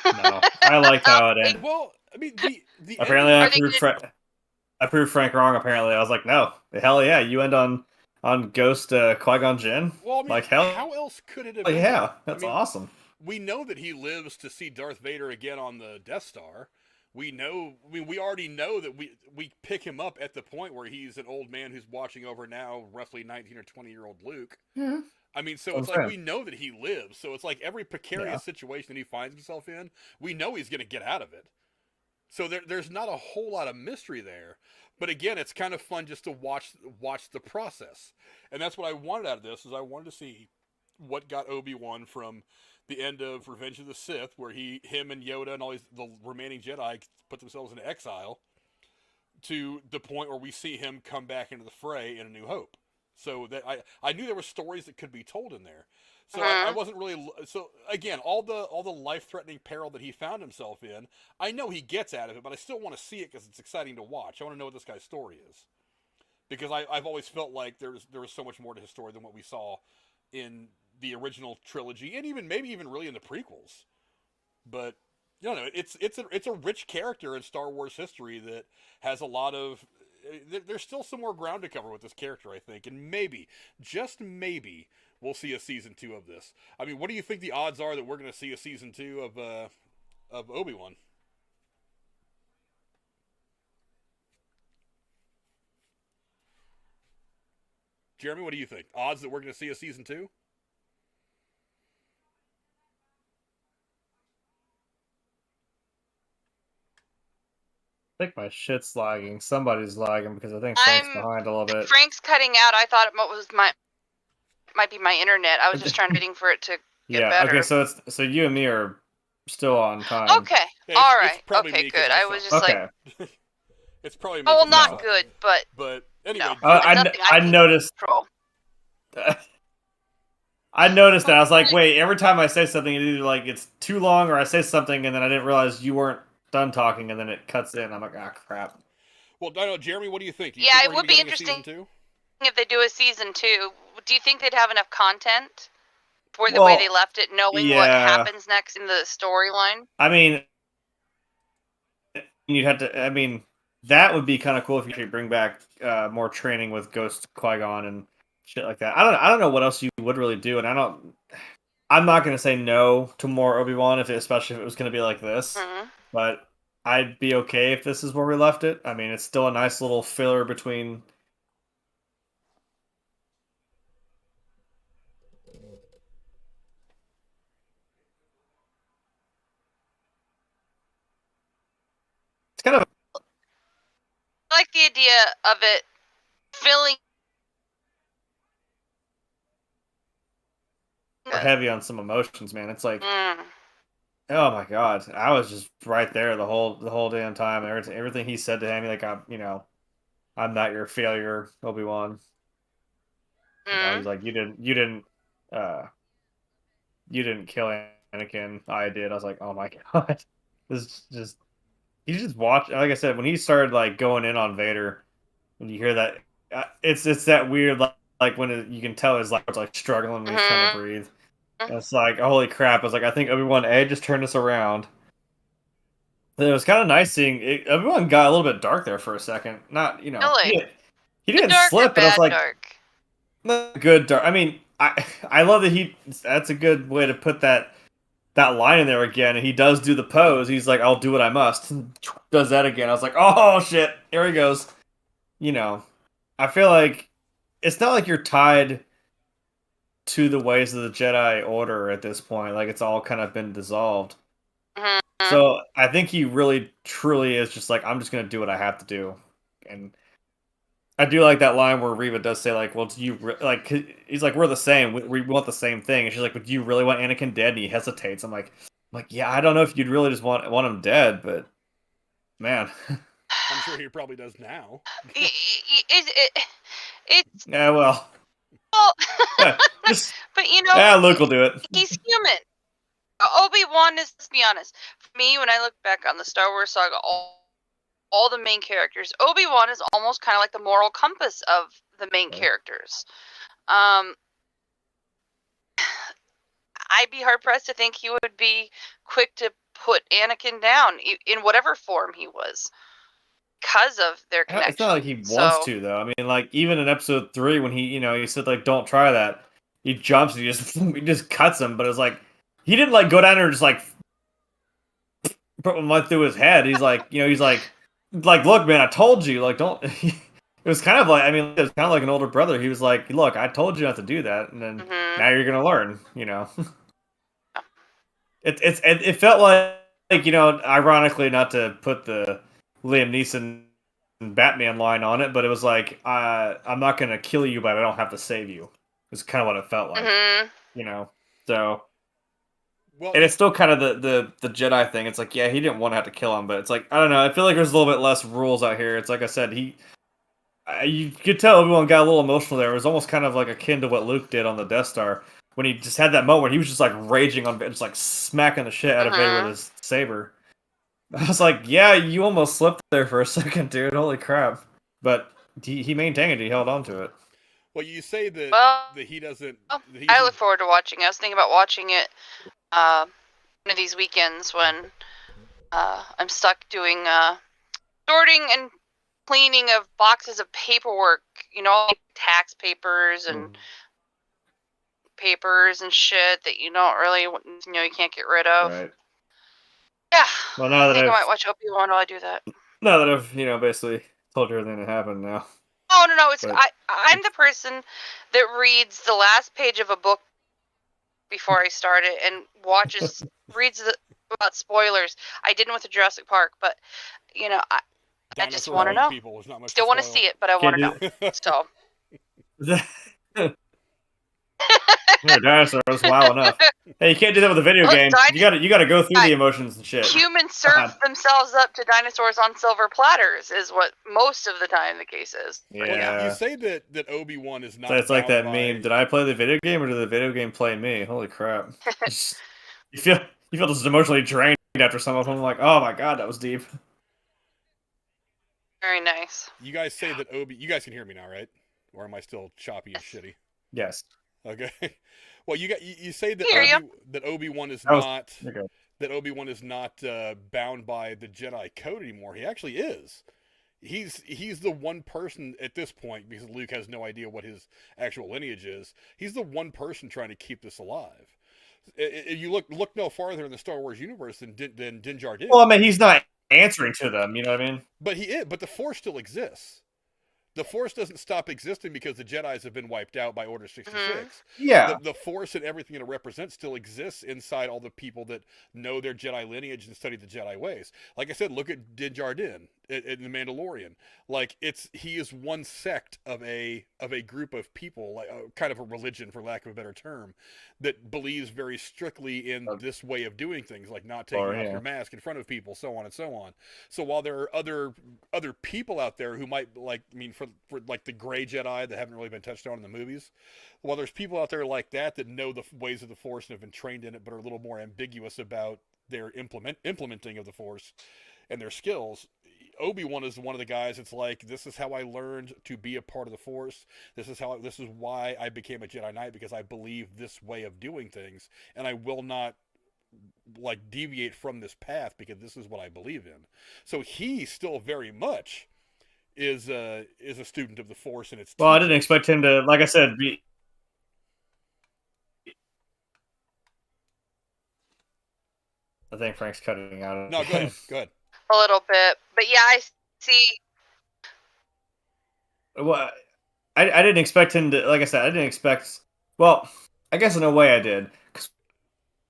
No, I liked how it ended. Well, I mean, the apparently I proved Frank wrong, apparently. I was like, no, hell yeah, you end on Ghost Qui-Gon Jinn? Well, I mean, like, hell, how else could it have been? Yeah, that's awesome. We know that he lives to see Darth Vader again on the Death Star. We know, I mean, we already know that we pick him up at the point where he's an old man who's watching over now roughly 19 or 20-year-old Luke. Yeah. I mean, so it's like we know that he lives. So it's like every precarious situation that he finds himself in, we know he's going to get out of it. So there's not a whole lot of mystery there. But again, it's kind of fun just to watch the process. And that's what I wanted out of this, is I wanted to see what got Obi-Wan from the end of Revenge of the Sith, where him and Yoda and all the remaining Jedi put themselves into exile, to the point where we see him come back into the fray in A New Hope. So that I knew there were stories that could be told in there. So I wasn't really, so again, all the life-threatening peril that he found himself in, I know he gets out of it, but I still want to see it because it's exciting to watch. I want to know what this guy's story is, because I've always felt like there was so much more to his story than what we saw in the original trilogy, and maybe even really in the prequels. But you know, it's a rich character in Star Wars history that has a lot of. There's still some more ground to cover with this character, I think, and maybe, just maybe, we'll see a season 2 of this. I mean, what do you think the odds are that we're going to see a season 2 of Obi-Wan? Jeremy, what do you think? Odds that we're going to see a season 2? I think my shit's lagging. Somebody's lagging because I think Frank's behind a little bit. Frank's cutting out. I thought it might be my internet. I was just waiting for it to get better. Okay, so you and me are still on time. Okay, all right. Okay, good. I was just like, it's probably. Oh, well, not good, but anyway. No, I noticed. I noticed that. I was like, wait. Every time I say something, it's either like it's too long, or I say something and then I didn't realize you weren't done talking, and then it cuts in. I'm like, crap. Well, I don't know, Jeremy, what do you think? It would be interesting if they do a season 2. Do you think they'd have enough content for the way they left it, knowing what happens next in the storyline? I mean, you'd have to. I mean, that would be kind of cool if you could bring back more training with Ghost Qui-Gon and shit like that. I don't know what else you would really do, and I'm not going to say no to more Obi-Wan, especially if it was going to be like this. Mm-hmm. But I'd be okay if this is where we left it. I mean, it's still a nice little filler between. It's kind of. I like the idea of it filling. Heavy on some emotions, man. It's like. Oh my god! I was just right there the whole damn time. Everything he said to him, like I'm not your failure, Obi-Wan. He's like, you didn't kill Anakin. I did. I was like, oh my god, this is just. You just watch. Like I said, when he started like going in on Vader, when you hear that, it's that weird like when you can tell his like struggling when he's trying to breathe. And it's like, holy crap. I was like, I think Obi-Wan just turned us around. And it was kind of nice seeing it. Obi-Wan got a little bit dark there for a second. Not, really? He didn't slip, but I was like, dark. Not good dark. I mean, I love that that's a good way to put that. that line in there again, and he does do the pose. He's like, "I'll do what I must." Does that again. I was like, "Oh shit, here he goes." You know, I feel like it's not like you're tied to the ways of the Jedi Order at this point. Like it's all kind of been dissolved. Mm-hmm. So I think he really, truly is just like, I'm just gonna do what I have to do, and I do like that line where Reva does say like, "Well, do you like?" He's like, "We're the same. We want the same thing." And she's like, "But do you really want Anakin dead?" And he hesitates. I'm like, "Yeah, I don't know if you'd really just want him dead, but man." I'm sure he probably does now. It's Yeah, well, but you know, Luke will do it. He's human. Obi-Wan is, let's be honest, for me, when I look back on the Star Wars saga, all the main characters, Obi-Wan is almost kind of like the moral compass of the main characters. I'd be hard-pressed to think he would be quick to put Anakin down in whatever form he was, because of their connection. It's not like he wants to, though. I mean, like, even in episode 3, when he said, like, don't try that, he jumps and he just cuts him, but it's like, he didn't, like, go down there and just, like, put one right through his head. He's like, he's like, look, man, I told you, like, don't... It was kind of like, I mean, it was kind of like an older brother. He was like, look, I told you not to do that, and then now you're going to learn, It felt like, ironically, not to put the Liam Neeson Batman line on it, but it was like, I'm not going to kill you, but I don't have to save you. It's kind of what it felt like, so... Well, and it's still kind of the Jedi thing. It's like, yeah, he didn't want to have to kill him, but it's like, I don't know. I feel like there's a little bit less rules out here. It's like I said, you could tell Obi-Wan got a little emotional there. It was almost kind of like akin to what Luke did on the Death Star when he just had that moment where he was just like raging on, just like smacking the shit out of Vader with his saber. I was like, yeah, you almost slipped there for a second, dude. Holy crap! But he maintained it. He held on to it. Well, you say that that he doesn't. I look forward to watching. I was thinking about watching it one of these weekends when I'm stuck doing sorting and cleaning of boxes of paperwork, tax papers and papers and shit that you don't really, you can't get rid of. Right. Yeah. Well, now that I might watch Obi-Wan while I do that. Now that I've, basically told you everything that happened now. Oh, no. I'm the person that reads the last page of a book before I start it and reads about spoilers. I didn't with the Jurassic Park, but I just want to know. Still want to see it, but I want to know. So. Dinosaur was wild enough. Hey, you can't do that with a video game. You gotta go through the emotions and shit. Humans serve themselves up to dinosaurs on silver platters, is what most of the time the case is. Yeah. Well, you say that Obi-Wan is not. So it's like that meme. Did I play the video game or did the video game play me? Holy crap! you feel just emotionally drained after some of them. I'm like, oh my god, that was deep. Very nice. You guys say that you guys can hear me now, right? Or am I still choppy and shitty? Yes. Okay. Well, you say that Obi-Wan is not that Obi-Wan is not bound by the Jedi code anymore. He actually is. He's the one person at this point, because Luke has no idea what his actual lineage is. He's the one person trying to keep this alive. If you look no farther in the Star Wars universe than Din Djarin. Well, I mean, he's not answering to them. You know what I mean? But the Force still exists. The Force doesn't stop existing because the Jedis have been wiped out by Order 66. Yeah. The Force and everything it represents still exists inside all the people that know their Jedi lineage and study the Jedi ways. Like I said, look at Din Djarin in The Mandalorian. Like he is one sect of a group of people, like kind of a religion, for lack of a better term, that believes very strictly in this way of doing things, like not taking off your mask in front of people, so on and so on. So while there are other people out there who might for like the gray Jedi that haven't really been touched on in the movies, while there's people out there like that know the ways of the Force and have been trained in it, but are a little more ambiguous about their implementing of the Force and their skills, Obi-Wan is one of the guys. It's like, this is how I learned to be a part of the Force. This is why I became a Jedi Knight, because I believe this way of doing things, and I will not deviate from this path because this is what I believe in. So he still very much is a student of the Force, and it's. Well, I didn't expect him to, like I said, be. I think Frank's cutting out. No, go ahead. Go ahead. A little bit, but yeah, I see. Well, I didn't expect him to. Like I said, I didn't expect. Well, I guess in a way I did, because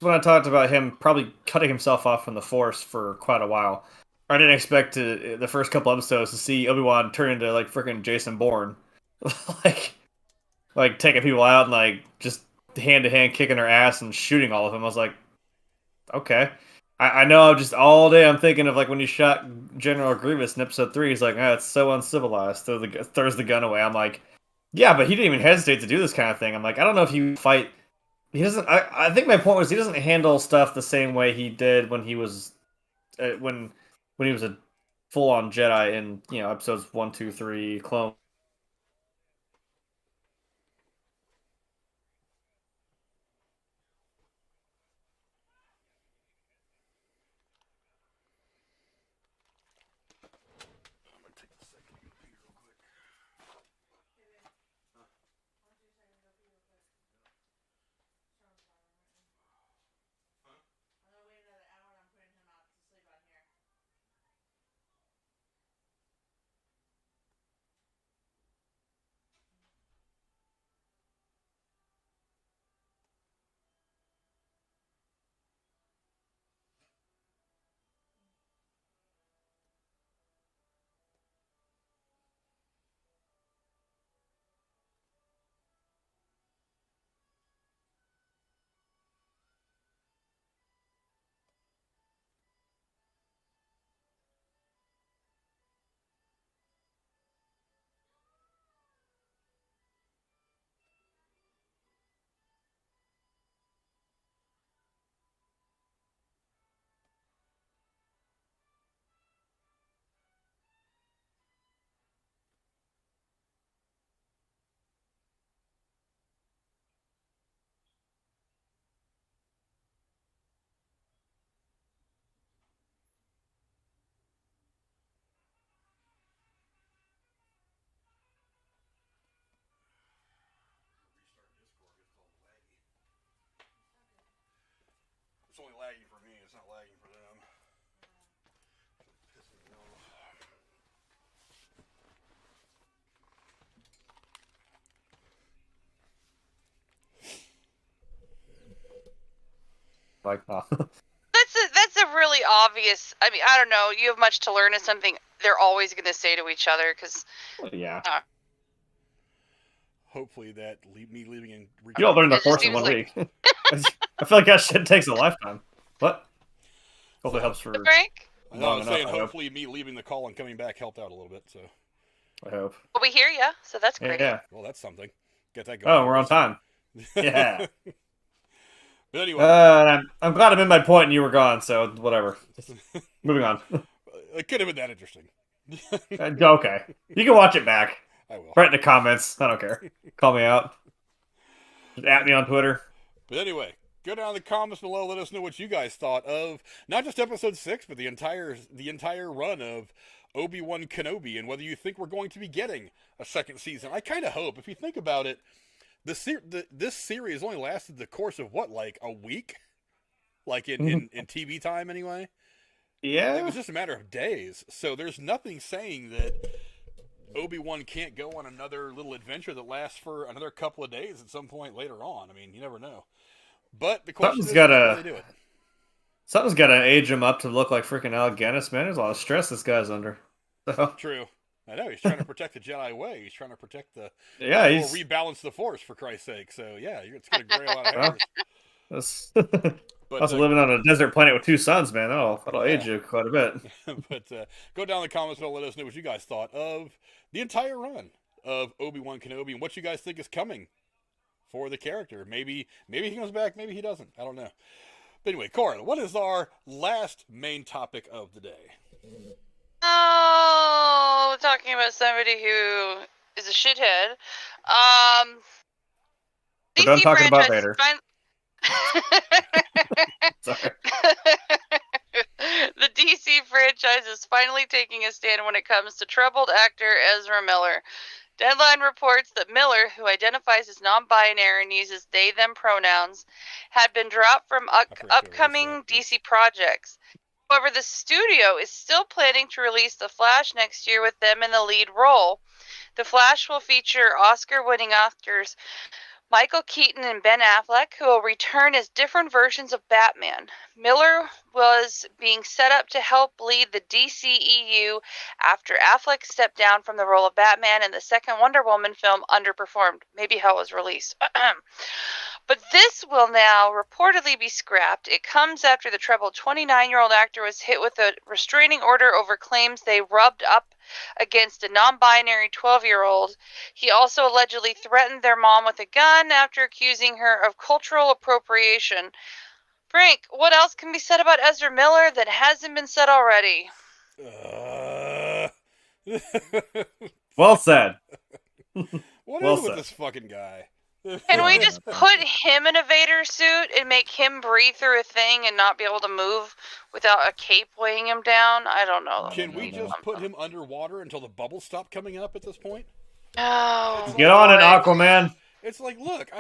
when I talked about him probably cutting himself off from the Force for quite a while, I didn't expect the first couple episodes to see Obi-Wan turn into like freaking Jason Bourne, like taking people out and like just hand to hand kicking their ass and shooting all of them. I was like, okay. I know just all day I'm thinking of like when he shot General Grievous in episode 3, he's like, it's so uncivilized. Throws the gun away. I'm like, yeah, but he didn't even hesitate to do this kind of thing. I'm like, I don't know if he fight. He doesn't. I think my point was he doesn't handle stuff the same way he did when he was when he was a full on Jedi in episodes 1, 2, 3, Clone. It's only lagging for me. It's not lagging for them. Like, That's a really obvious. I mean, I don't know. You have much to learn. Is something they're always going to say to each other because. Yeah. Hopefully that me leaving and you all learn the Force in 1 week. I feel like that shit takes a lifetime. What? Hopefully it helps for Frank. I was saying hopefully me leaving the call and coming back helped out a little bit. So I hope. Well, we hear you, so that's great. Yeah. Well, that's something. Get that going. Oh, we're on time. Yeah. But anyway, I'm glad I'm in my point and you were gone. So whatever. Moving on. It could have been that interesting. Okay, you can watch it back. I will. Write in the comments. I don't care. Call me out. Just at me on Twitter. But anyway, go down in the comments below. Let us know what you guys thought of not just episode 6, but the entire run of Obi-Wan Kenobi, and whether you think we're going to be getting a second season. I kind of hope. If you think about it, this series only lasted the course of what, like a week, like in TV time anyway. Yeah, it was just a matter of days. So there's nothing saying that Obi-Wan can't go on another little adventure that lasts for another couple of days at some point later on. I mean, you never know. But the question is, how do they do it? Something's got to age him up to look like freaking Alec Guinness, man. There's a lot of stress this guy's under. So. True. I know. He's trying to protect the Jedi way. He's trying to protect the... Yeah, he's... rebalance the Force, for Christ's sake. So, yeah, it's going to gray a lot of hairs. Also living on a desert planet with 2 suns, man. That'll age you quite a bit. But go down in the comments and let us know what you guys thought of the entire run of Obi-Wan Kenobi and what you guys think is coming for the character. Maybe he comes back, maybe he doesn't. I don't know. But anyway, Cora, what is our last main topic of the day? Oh, talking about somebody who is a shithead. We're done talking about Vader. Sorry. The DC franchise is finally taking a stand when it comes to troubled actor Ezra Miller. Deadline reports that Miller, who identifies as non-binary and uses they/them pronouns, had been dropped from upcoming DC projects. However, the studio is still planning to release The Flash next year with them in the lead role. The Flash will feature Oscar-winning actors Michael Keaton and Ben Affleck, who will return as different versions of Batman. Miller was being set up to help lead the DCEU after Affleck stepped down from the role of Batman and the second Wonder Woman film underperformed. Maybe how it was released. But this will now reportedly be scrapped. It comes after the troubled 29-year-old actor was hit with a restraining order over claims they rubbed up against a non-binary 12-year-old. He also allegedly threatened their mom with a gun after accusing her of cultural appropriation. Frank, what else can be said about Ezra Miller that hasn't been said already? Well said. What is with this fucking guy? Can we just put him in a Vader suit and make him breathe through a thing and not be able to move without a cape weighing him down? I don't know. Can we just put him underwater until the bubbles stop coming up at this point? Oh, get on it, Aquaman. It's like, look,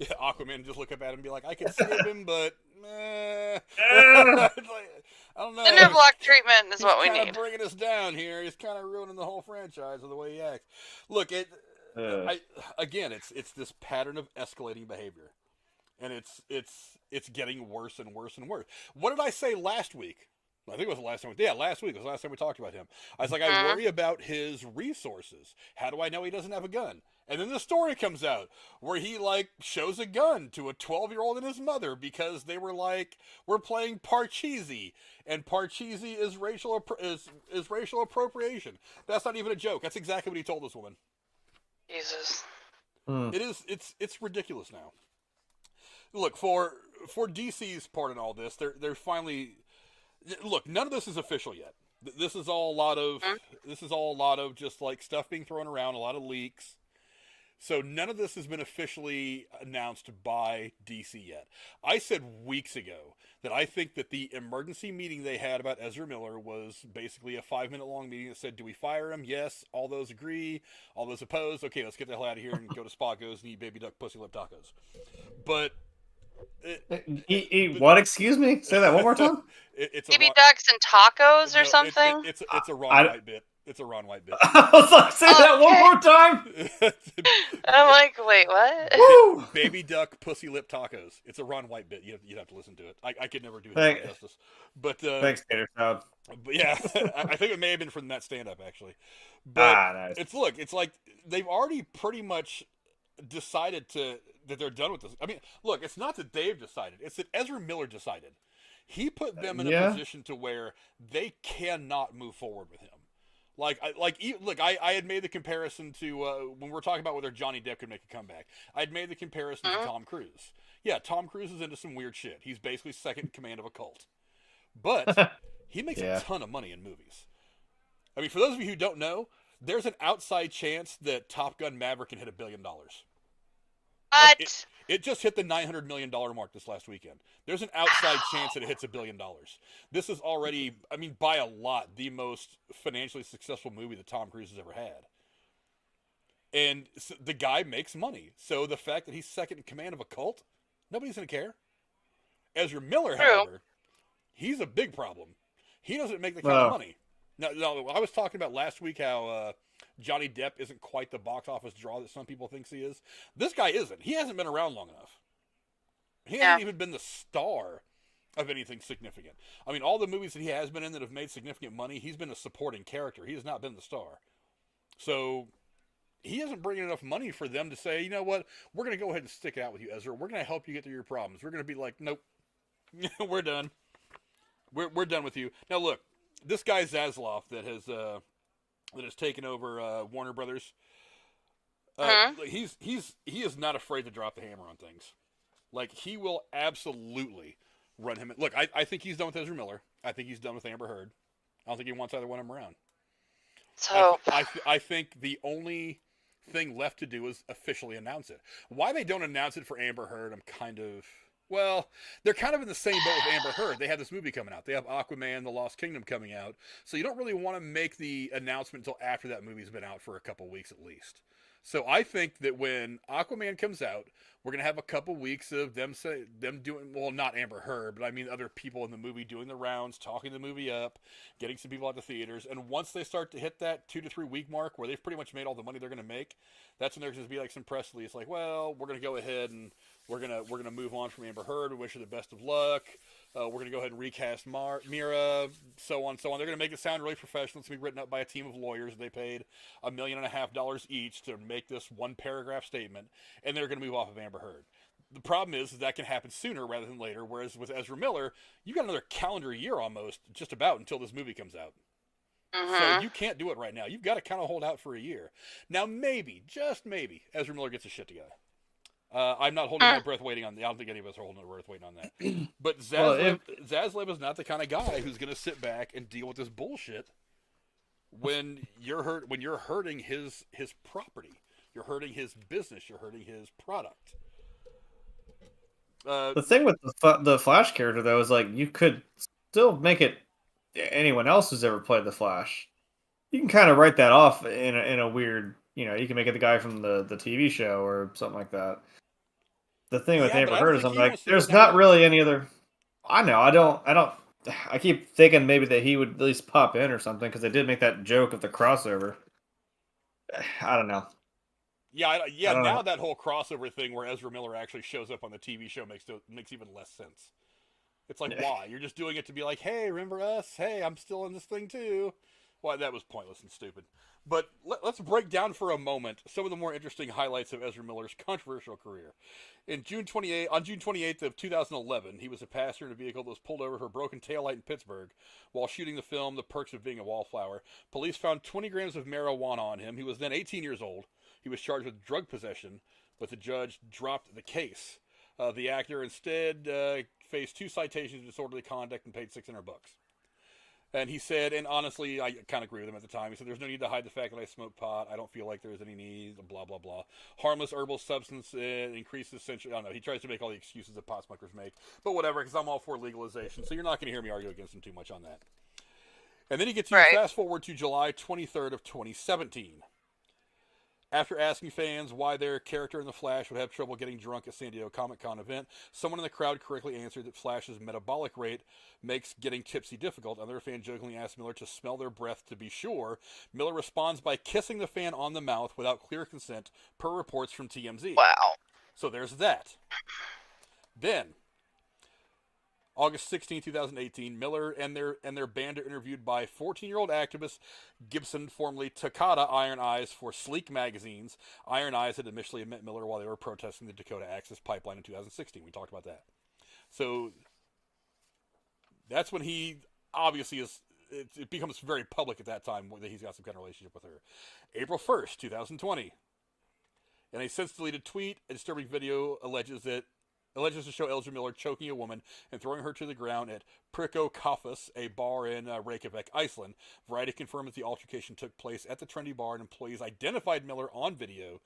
Aquaman just look up at him and be like, I can save him, but it's like, I don't know. Cinder block treatment is what we need. He's kind of bringing us down here. He's kind of ruining the whole franchise with the way he acts. Look, again, it's this pattern of escalating behavior, and it's getting worse and worse and worse. What did I say last week? I think it was the last time. Last week was the last time we talked about him. I was like, I worry about his resources. How do I know he doesn't have a gun? And then the story comes out where he shows a gun to a 12-year-old and his mother because they were like, we're playing Parcheesi, and Parcheesi is racial appropriation. That's not even a joke. That's exactly what he told this woman. Jesus. It's ridiculous now. Look, for DC's part in all this, they're finally. Look, none of this is official yet. This is all a lot of just stuff being thrown around, a lot of leaks. So none of this has been officially announced by DC yet. I said weeks ago that I think that the emergency meeting they had about Ezra Miller was basically a 5-minute long meeting that said, do we fire him? Yes. All those agree. All those oppose. Okay, let's get the hell out of here and go to Spago's and eat baby duck pussy lip tacos. But what? Excuse me? Say that one more time. It's baby ducks and tacos or something. It's a Ron White bit. It's a Ron White bit. I was like, say that one more time. I'm like, wait, what? Woo! Baby duck pussy lip tacos. It's a Ron White bit. You'd have to listen to it. I could never do it justice. But thanks, Tater Salad. But yeah, I think it may have been from that stand-up actually. But nice. It's like they've already pretty much decided that they're done with this. I mean, look, it's not that they've decided. It's that Ezra Miller decided. He put them in a position to where they cannot move forward with him. I had made the comparison to when we're talking about whether Johnny Depp could make a comeback. I had made the comparison to Tom Cruise. Yeah, Tom Cruise is into some weird shit. He's basically second in command of a cult. But he makes a ton of money in movies. I mean, for those of you who don't know, there's an outside chance that Top Gun Maverick can hit $1 billion. What? It just hit the $900 million mark this last weekend. There's an outside chance that it hits $1 billion. This is already, I mean, by a lot, the most financially successful movie that Tom Cruise has ever had. And the guy makes money. So the fact that he's second in command of a cult, nobody's going to care. Ezra Miller, however, he's a big problem. He doesn't make the kind of money. No, I was talking about last week how Johnny Depp isn't quite the box office draw that some people think he is. This guy isn't. He hasn't been around long enough. He hasn't even been the star of anything significant. I mean, all the movies that he has been in that have made significant money, he's been a supporting character. He has not been the star. So he isn't bringing enough money for them to say, you know what, we're going to go ahead and stick it out with you, Ezra. We're going to help you get through your problems. We're going to be like, nope, we're done. We're done with you. Now look, this guy Zaslav that has taken over Warner Brothers. He is not afraid to drop the hammer on things. Like, he will absolutely run him. Look, I think he's done with Ezra Miller. I think he's done with Amber Heard. I don't think he wants either one of them around. So I think the only thing left to do is officially announce it. Why they don't announce it for Amber Heard, I'm kind of Well, they're kind of in the same boat with Amber Heard. They have this movie coming out. They have Aquaman, The Lost Kingdom coming out. So you don't really want to make the announcement until after that movie's been out for a couple weeks at least. So I think that when Aquaman comes out, we're going to have a couple weeks of them doing, well, not Amber Heard, but I mean other people in the movie doing the rounds, talking the movie up, getting some people out to theaters. And once they start to hit that 2 to 3 week mark where they've pretty much made all the money they're going to make, that's when there's going to be like some press release like, well, we're going to go ahead and we're gonna move on from Amber Heard. We wish her the best of luck. We're gonna go ahead and recast Mira, so on, so on. They're gonna make it sound really professional. It's gonna be written up by a team of lawyers. They paid $1.5 million each to make this one paragraph statement, and they're gonna move off of Amber Heard. The problem is that can happen sooner rather than later. Whereas with Ezra Miller, you got another calendar year almost, just about, until this movie comes out. So you can't do it right now. You've got to kind of hold out for a year. Now maybe, just maybe, Ezra Miller gets his shit together. I'm not holding my breath waiting on. I don't think any of us are holding our breath waiting on that. But Zaslav is not the kind of guy who's going to sit back and deal with this bullshit when you're hurting his property, you're hurting his business, you're hurting his product. The thing with the Flash character though is like you could still make it anyone else who's ever played the Flash. You can kind of write that off in a weird. You can make it the guy from the TV show or something like that. The thing with Amber Heard is I'm like, there's not really any other. I know. I don't. I keep thinking maybe that he would at least pop in or something because they did make that joke of the crossover. I don't know. Yeah. Now that whole crossover thing where Ezra Miller actually shows up on the TV show makes even less sense. It's like, why? You're just doing it to be like, hey, remember us? Hey, I'm still in this thing too. Well, that was pointless and stupid. But let's break down for a moment some of the more interesting highlights of Ezra Miller's controversial career. On June 28th of 2011, he was a passenger in a vehicle that was pulled over for a broken taillight in Pittsburgh. While shooting the film The Perks of Being a Wallflower, police found 20 grams of marijuana on him. He was then 18 years old. He was charged with drug possession, but the judge dropped the case. The actor instead faced 2 citations of disorderly conduct and paid $600. And he said, and honestly, I kind of agree with him at the time. He said, there's no need to hide the fact that I smoke pot. I don't feel like there's any need, blah, blah, blah. Harmless herbal substance increases sensual. I don't know. He tries to make all the excuses that pot smokers make. But whatever, because I'm all for legalization. So you're not going to hear me argue against him too much on that. And then he gets fast forward to July 23rd of 2017. After asking fans why their character in The Flash would have trouble getting drunk at San Diego Comic-Con event, someone in the crowd correctly answered that Flash's metabolic rate makes getting tipsy difficult. Another fan jokingly asked Miller to smell their breath to be sure. Miller responds by kissing the fan on the mouth without clear consent, per reports from TMZ. Wow. So there's that. Then, August 16, 2018, Miller and their band are interviewed by 14-year-old activist Gibson, formerly Takata Iron Eyes for Sleek magazines. Iron Eyes had initially met Miller while they were protesting the Dakota Access Pipeline in 2016. We talked about that. So that's when he obviously it becomes very public at that time that he's got some kind of relationship with her. April 1st, 2020. In a since-deleted tweet, a disturbing video alleges to show Ezra Miller choking a woman and throwing her to the ground at Prikko Kaffes, a bar in Reykjavik, Iceland. Variety confirmed that the altercation took place at the trendy bar, and employees identified Miller on video,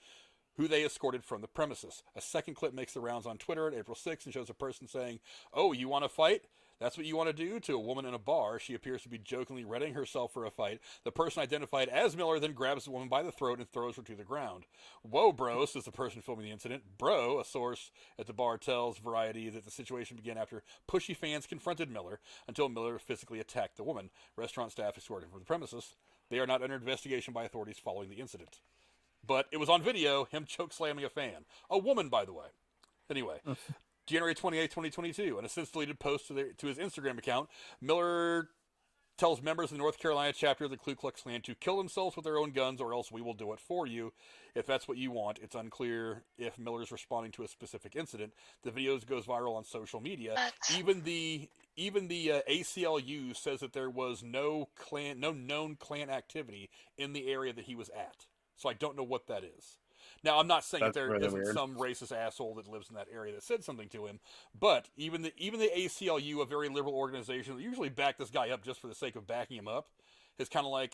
who they escorted from the premises. A second clip makes the rounds on Twitter on April 6th and shows a person saying, "Oh, you want to fight? That's what you want to do?" to a woman in a bar. She appears to be jokingly readying herself for a fight. The person identified as Miller then grabs the woman by the throat and throws her to the ground. "Whoa, bro," says the person filming the incident. Bro, a source at the bar, tells Variety that the situation began after pushy fans confronted Miller until Miller physically attacked the woman. Restaurant staff escorted him from the premises. They are not under investigation by authorities following the incident. But it was on video, him choke slamming a fan. A woman, by the way. Anyway. January 28, 2022, in a since-deleted post to his Instagram account, Miller tells members of the North Carolina chapter of the Ku Klux Klan to kill themselves with their own guns or else we will do it for you. If that's what you want. It's unclear if Miller's responding to a specific incident. The video goes viral on social media. Even the ACLU says that there was no known Klan activity in the area that he was at. So I don't know what that is. Now, I'm not saying that there isn't some racist asshole that lives in that area that said something to him, but even the ACLU, a very liberal organization that usually back this guy up just for the sake of backing him up, is kind of like,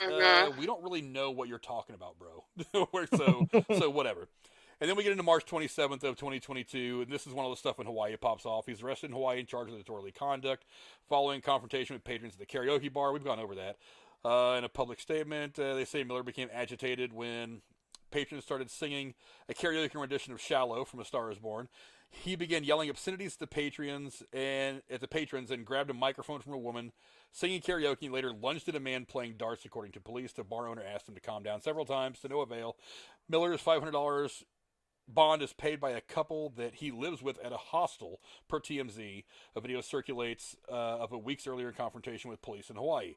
we don't really know what you're talking about, bro. So whatever. And then we get into March 27th of 2022, and this is one of the stuff when Hawaii pops off. He's arrested in Hawaii in charge of disorderly conduct following confrontation with patrons at the karaoke bar. We've gone over that. In a public statement, they say Miller became agitated when patrons started singing a karaoke rendition of "Shallow" from A Star Is Born. He began yelling obscenities at the patrons and grabbed a microphone from a woman singing karaoke, and later lunged at a man playing darts, according to police. The bar owner asked him to calm down several times, to no avail. Miller's $500 bond is paid by a couple that he lives with at a hostel, per TMZ. A video circulates of a week's earlier confrontation with police in Hawaii.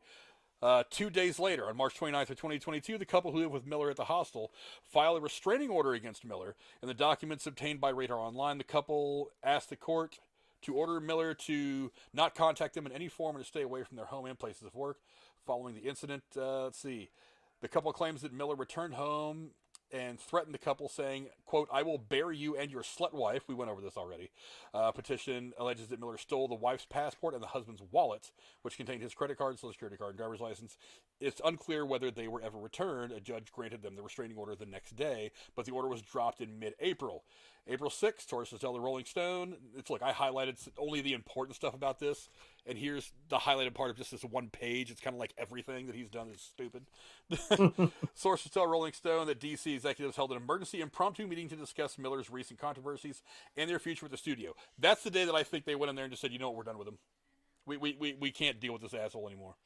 2 days later, on March 29th of 2022, the couple who live with Miller at the hostel filed a restraining order against Miller. In the documents obtained by Radar Online, the couple asked the court to order Miller to not contact them in any form and to stay away from their home and places of work. Following the incident, the couple claims that Miller returned home and threatened the couple, saying, quote, "I will bury you and your slut wife." We went over this already. Petition alleges that Miller stole the wife's passport and the husband's wallet, which contained his credit card, social security card, and driver's license. It's unclear whether they were ever returned. A judge granted them the restraining order the next day, but the order was dropped in mid-April. April 6th, sources tell the Rolling Stone. Look, I highlighted only the important stuff about this, and here's the highlighted part of just this one page. It's kind of like everything that he's done is stupid. Sources tell Rolling Stone that DC executives held an emergency impromptu meeting to discuss Miller's recent controversies and their future with the studio. That's the day that I think they went in there and just said, you know what, we're done with him. We can't deal with this asshole anymore.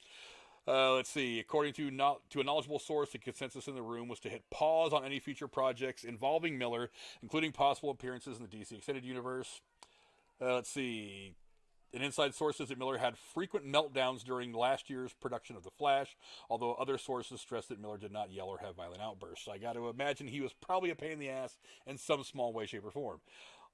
Let's see. According to a knowledgeable source, the consensus in the room was to hit pause on any future projects involving Miller, including possible appearances in the DC Extended Universe. Let's see. An inside source says that Miller had frequent meltdowns during last year's production of The Flash, although other sources stress that Miller did not yell or have violent outbursts. I got to imagine he was probably a pain in the ass in some small way, shape, or form.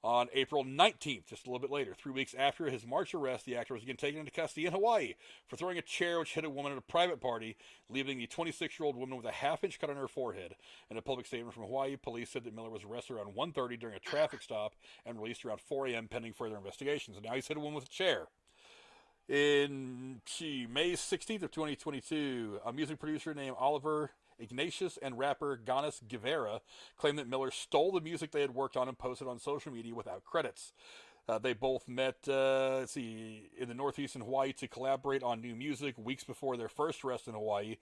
On April 19th, just a little bit later, 3 weeks after his March arrest, the actor was again taken into custody in Hawaii for throwing a chair which hit a woman at a private party, leaving the 26-year-old woman with a half-inch cut on her forehead. In a public statement from Hawaii, police said that Miller was arrested around 1:30 during a traffic stop and released around 4 a.m. pending further investigations. And now he's hit a woman with a chair. In May 16th of 2022, a music producer named Oliver Ignatius and rapper Ganis Guevara claimed that Miller stole the music they had worked on and posted on social media without credits. They both met, in the Northeast in Hawaii to collaborate on new music weeks before their first arrest in Hawaii.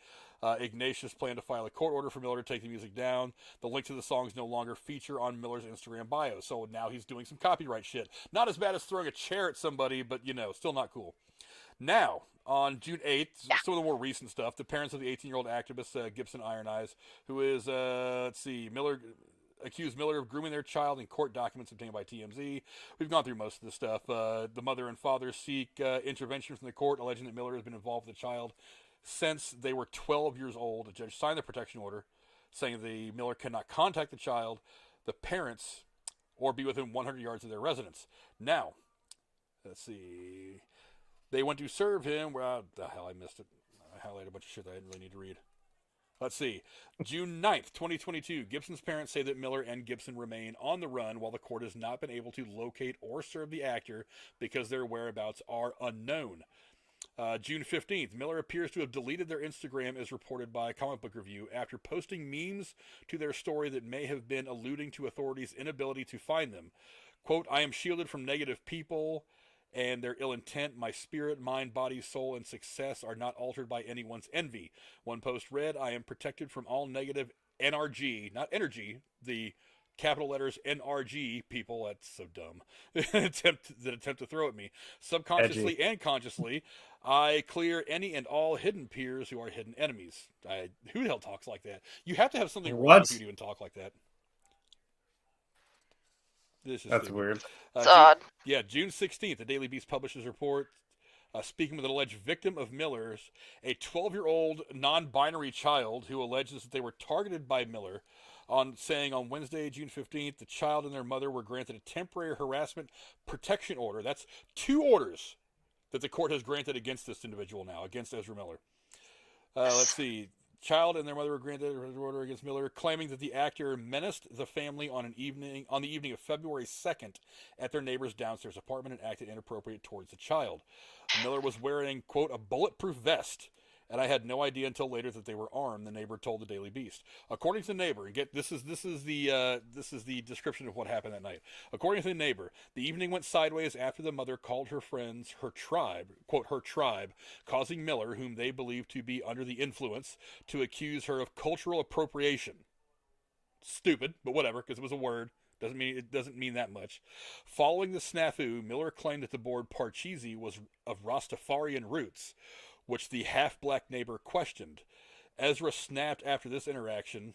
Ignatius planned to file a court order for Miller to take the music down. The link to the songs no longer feature on Miller's Instagram bio, so now he's doing some copyright shit. Not as bad as throwing a chair at somebody, but, still not cool. Now, on June 8th, some of the more recent stuff, the parents of the 18-year-old activist Gibson Iron Eyes, who is, Miller accused Miller of grooming their child in court documents obtained by TMZ. We've gone through most of this stuff. The mother and father seek intervention from the court, alleging that Miller has been involved with the child since they were 12 years old. The judge signed the protection order, saying the Miller cannot contact the child, the parents, or be within 100 yards of their residence. Now, let's see. They went to serve him. Well, the hell, I missed it. I highlighted a bunch of shit that I didn't really need to read. Let's see. June 9th, 2022. Gibson's parents say that Miller and Gibson remain on the run while the court has not been able to locate or serve the actor because their whereabouts are unknown. June 15th, Miller appears to have deleted their Instagram as reported by Comic Book Review after posting memes to their story that may have been alluding to authorities' inability to find them. Quote, "I am shielded from negative people and their ill intent. My spirit, mind, body, soul, and success are not altered by anyone's envy." One post read, "I am protected from all negative NRG," not energy, the capital letters NRG people, that's so dumb, attempt to throw at me. Subconsciously and consciously, I clear any and all hidden peers who are hidden enemies. Who the hell talks like that? You have to have something wrong if you even talk like that. That's weird. It's odd. June 16th, the Daily Beast publishes a report speaking with an alleged victim of Miller's, a 12-year-old non-binary child who alleges that they were targeted by Miller, saying on Wednesday, June 15th, the child and their mother were granted a temporary harassment protection order. That's 2 orders that the court has granted against this individual now, against Ezra Miller. Let's see. Child and their mother were granted an order against Miller, claiming that the actor menaced the family on the evening of February 2nd at their neighbor's downstairs apartment and acted inappropriate towards the child. Miller was wearing, quote, "a bulletproof vest," and I had no idea until later that they were armed, the neighbor told the Daily Beast. According to the neighbor, and this is the description of what happened that night. According to the neighbor, the evening went sideways after the mother called her friends her tribe, quote, her tribe, causing Miller, whom they believed to be under the influence, to accuse her of cultural appropriation. Stupid, but whatever, because it was a word. It doesn't mean that much. Following the snafu, Miller claimed that the board Parcheesi was of Rastafarian roots, which the half-black neighbor questioned. Ezra snapped after this interaction,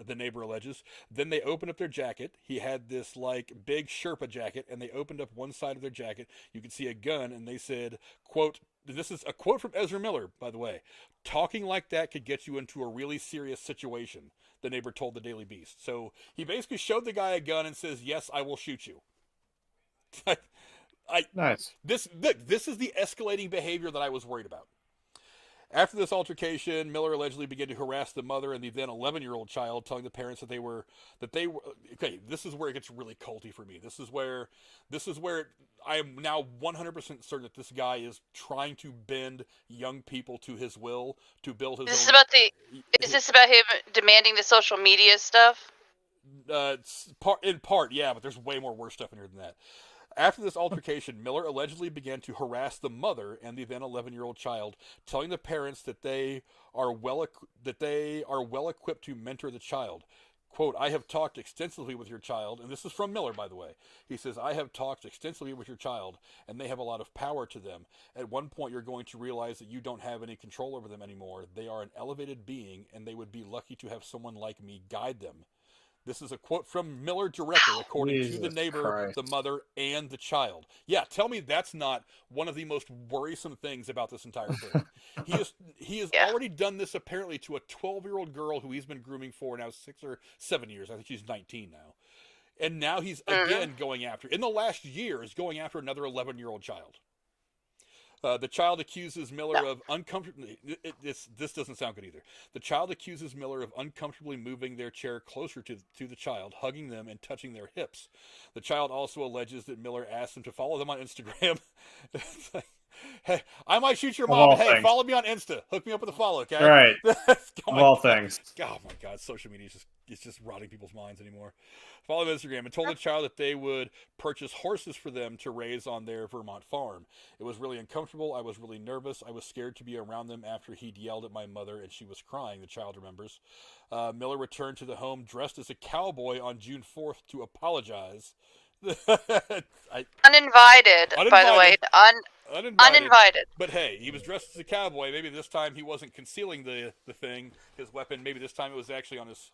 the neighbor alleges. Then they opened up their jacket. He had this, like, big Sherpa jacket, and they opened up one side of their jacket. You could see a gun, and they said, quote, this is a quote from Ezra Miller, by the way, talking like that could get you into a really serious situation, the neighbor told the Daily Beast. So he basically showed the guy a gun and says, yes, I will shoot you. Nice. This is the escalating behavior that I was worried about. After this altercation, Miller allegedly began to harass the mother and the then 11-year-old child, telling the parents that they were okay. This is where it gets really culty for me. This is where I am now 100% certain that this guy is trying to bend young people to his will to build his. Is this about him demanding the social media stuff? In part, yeah, but there's way more worse stuff in here than that. After this altercation, Miller allegedly began to harass the mother and the then 11-year-old child, telling the parents that they are well equipped to mentor the child. Quote, I have talked extensively with your child, and this is from Miller, by the way. He says, I have talked extensively with your child, and they have a lot of power to them. At one point, you're going to realize that you don't have any control over them anymore. They are an elevated being, and they would be lucky to have someone like me guide them. This is a quote from Miller directly, according to the neighbor, Christ. the mother, and the child. Yeah, tell me that's not one of the most worrisome things about this entire thing. He has already done this apparently to a 12-year-old girl who he's been grooming for now 6 or 7 years. I think she's 19 now. And now he's again going after, in the last year, is going after another 11-year-old child. The child accuses Miller of uncomfortably... This doesn't sound good either. The child accuses Miller of uncomfortably moving their chair closer to the child, hugging them and touching their hips. The child also alleges that Miller asked him to follow them on Instagram. Hey, I might shoot your mom, but hey, follow me on Insta. Hook me up with a follow, okay? Right. Of all things. Oh my God, social media is just rotting people's minds anymore. Follow him on Instagram and told the child that they would purchase horses for them to raise on their Vermont farm. It was really uncomfortable. I was really nervous. I was scared to be around them after he'd yelled at my mother and she was crying, the child remembers. Miller returned to the home dressed as a cowboy on June 4th to apologize. Uninvited, by the way. Uninvited. But hey, he was dressed as a cowboy. Maybe this time he wasn't concealing the thing, his weapon. Maybe this time it was actually on his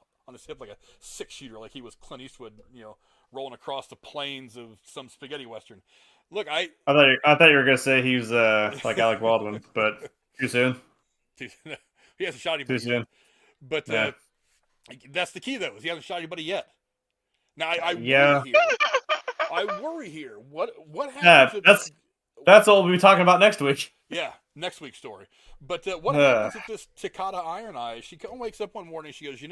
hip like a 6-shooter, like he was Clint Eastwood, rolling across the plains of some spaghetti western. Look, I thought you were gonna say he was like Alec Baldwin, but too soon. He hasn't shot anybody. Too soon. But that's the key, though. Is he hasn't shot anybody yet. Now I worry here. What happens? Yeah, that's what we'll be talking about next week. Yeah, next week's story. But what happens with this Takata Iron Eye? She wakes up one morning and she goes,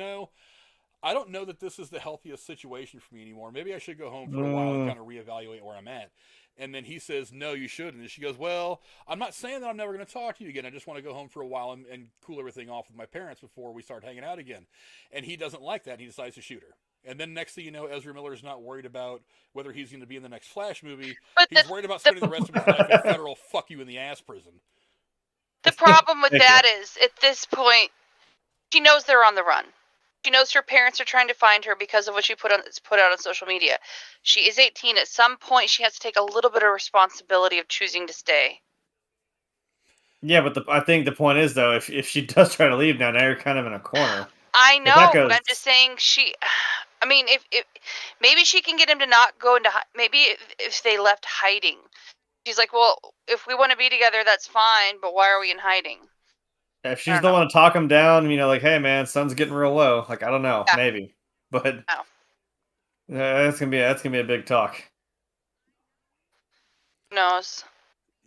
I don't know that this is the healthiest situation for me anymore. Maybe I should go home for a while and kind of reevaluate where I'm at. And then he says, no, you shouldn't. And she goes, well, I'm not saying that I'm never going to talk to you again. I just want to go home for a while and cool everything off with my parents before we start hanging out again. And he doesn't like that. And he decides to shoot her. And then next thing you know, Ezra Miller is not worried about whether he's going to be in the next Flash movie. He's worried about spending the rest of his life in federal fuck you in the ass prison. The problem with that is, at this point, she knows they're on the run. She knows her parents are trying to find her because of what she put out on social media. She is 18. At some point, she has to take a little bit of responsibility of choosing to stay. Yeah, but I think the point is, though, if she does try to leave now you're kind of in a corner. I know, but I'm just saying if maybe she can get him to not go into, maybe if they left hiding. She's like, well, if we want to be together, that's fine, but why are we in hiding? If she's the one to talk him down, like, hey, man, sun's getting real low. Like, I don't know, maybe. But that's gonna be a big talk. Who knows?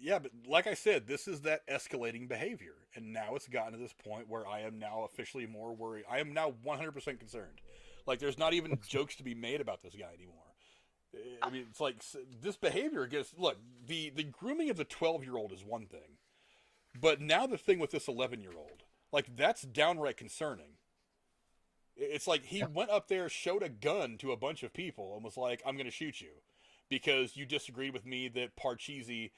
Yeah, but like I said, this is that escalating behavior. And now it's gotten to this point where I am now officially more worried. I am now 100% concerned. Like, there's not even jokes to be made about this guy anymore. I mean, it's like, this behavior gets... Look, the grooming of the 12-year-old is one thing. But now the thing with this 11-year-old, like, that's downright concerning. It's like he went up there, showed a gun to a bunch of people, and was like, I'm going to shoot you because you disagreed with me that Parcheesi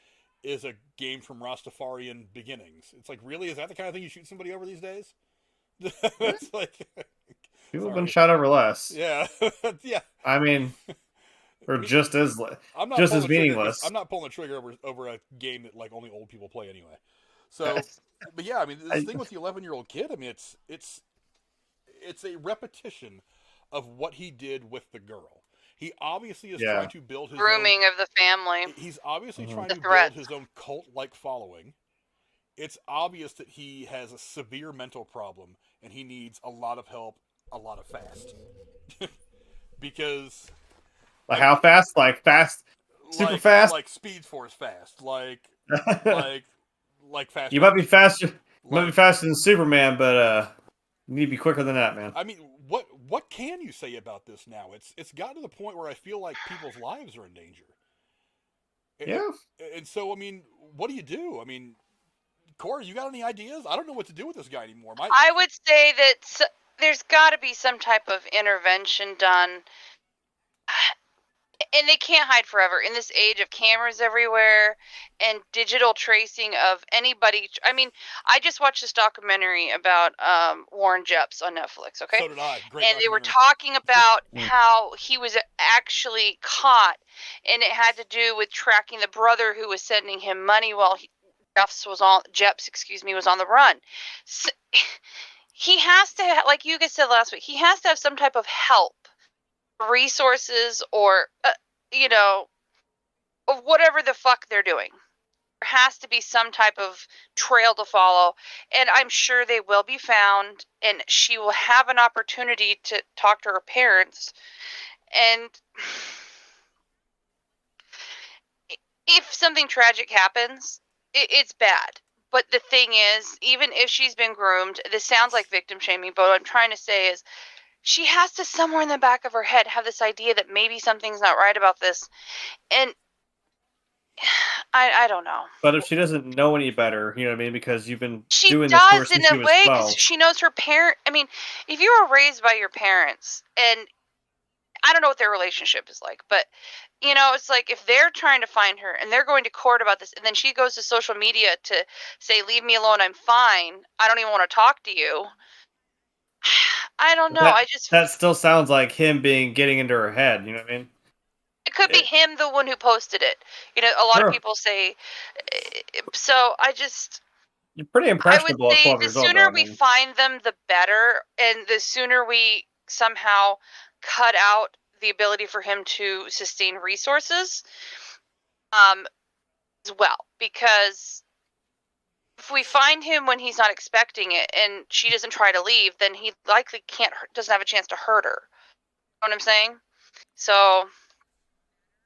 is a game from Rastafarian beginnings. It's like, really? Is that the kind of thing you shoot somebody over these days? That's like... People have been shot over less. Yeah. Yeah. I mean... Or just as meaningless. I'm not pulling the trigger over a game that like only old people play anyway. So, but yeah, I mean, this thing with the 11-year-old kid, I mean, it's a repetition of what he did with the girl. He obviously is trying to build his grooming of the family. He's obviously trying to build his own cult-like following. It's obvious that he has a severe mental problem and he needs a lot of help, a lot of fast. Because. Like how fast? Like fast, super fast. Like Speed Force fast. Like fast. You might be faster. You might be faster than Superman, but you need to be quicker than that, man. I mean, what can you say about this now? It's gotten to the point where I feel like people's lives are in danger. Yeah. And so, I mean, what do you do? I mean, Cora, you got any ideas? I don't know what to do with this guy anymore. I would say that there's got to be some type of intervention done. And they can't hide forever in this age of cameras everywhere and digital tracing of anybody. I mean, I just watched this documentary about Warren Jeffs on Netflix, okay? So did I. Great and they were talking about how he was actually caught, and it had to do with tracking the brother who was sending him money while Jeffs was on the run. So, he has to, like you guys said last week, he has to have some type of help. Resources or of whatever the fuck they're doing. There has to be some type of trail to follow, and I'm sure they will be found, and she will have an opportunity to talk to her parents. And if something tragic happens, it's bad. But the thing is, even if she's been groomed, this sounds like victim shaming, but what I'm trying to say is she has to, somewhere in the back of her head, have this idea that maybe something's not right about this. And I don't know. But if she doesn't know any better, you know what I mean? Because you've been doing this for since she was 12. She does in a way, because she knows her parent. I mean, if you were raised by your parents, and I don't know what their relationship is like, but, it's like if they're trying to find her and they're going to court about this, and then she goes to social media to say, leave me alone, I'm fine, I don't even want to talk to you. I don't know. That still sounds like him getting into her head. You know what I mean? It could be him, the one who posted it. A lot of people say. So you're pretty impressionable. I would say the sooner we find them, the better, and the sooner we somehow cut out the ability for him to sustain resources, as well, because. If we find him when he's not expecting it and she doesn't try to leave, then he likely doesn't have a chance to hurt her. You know what I'm saying? So I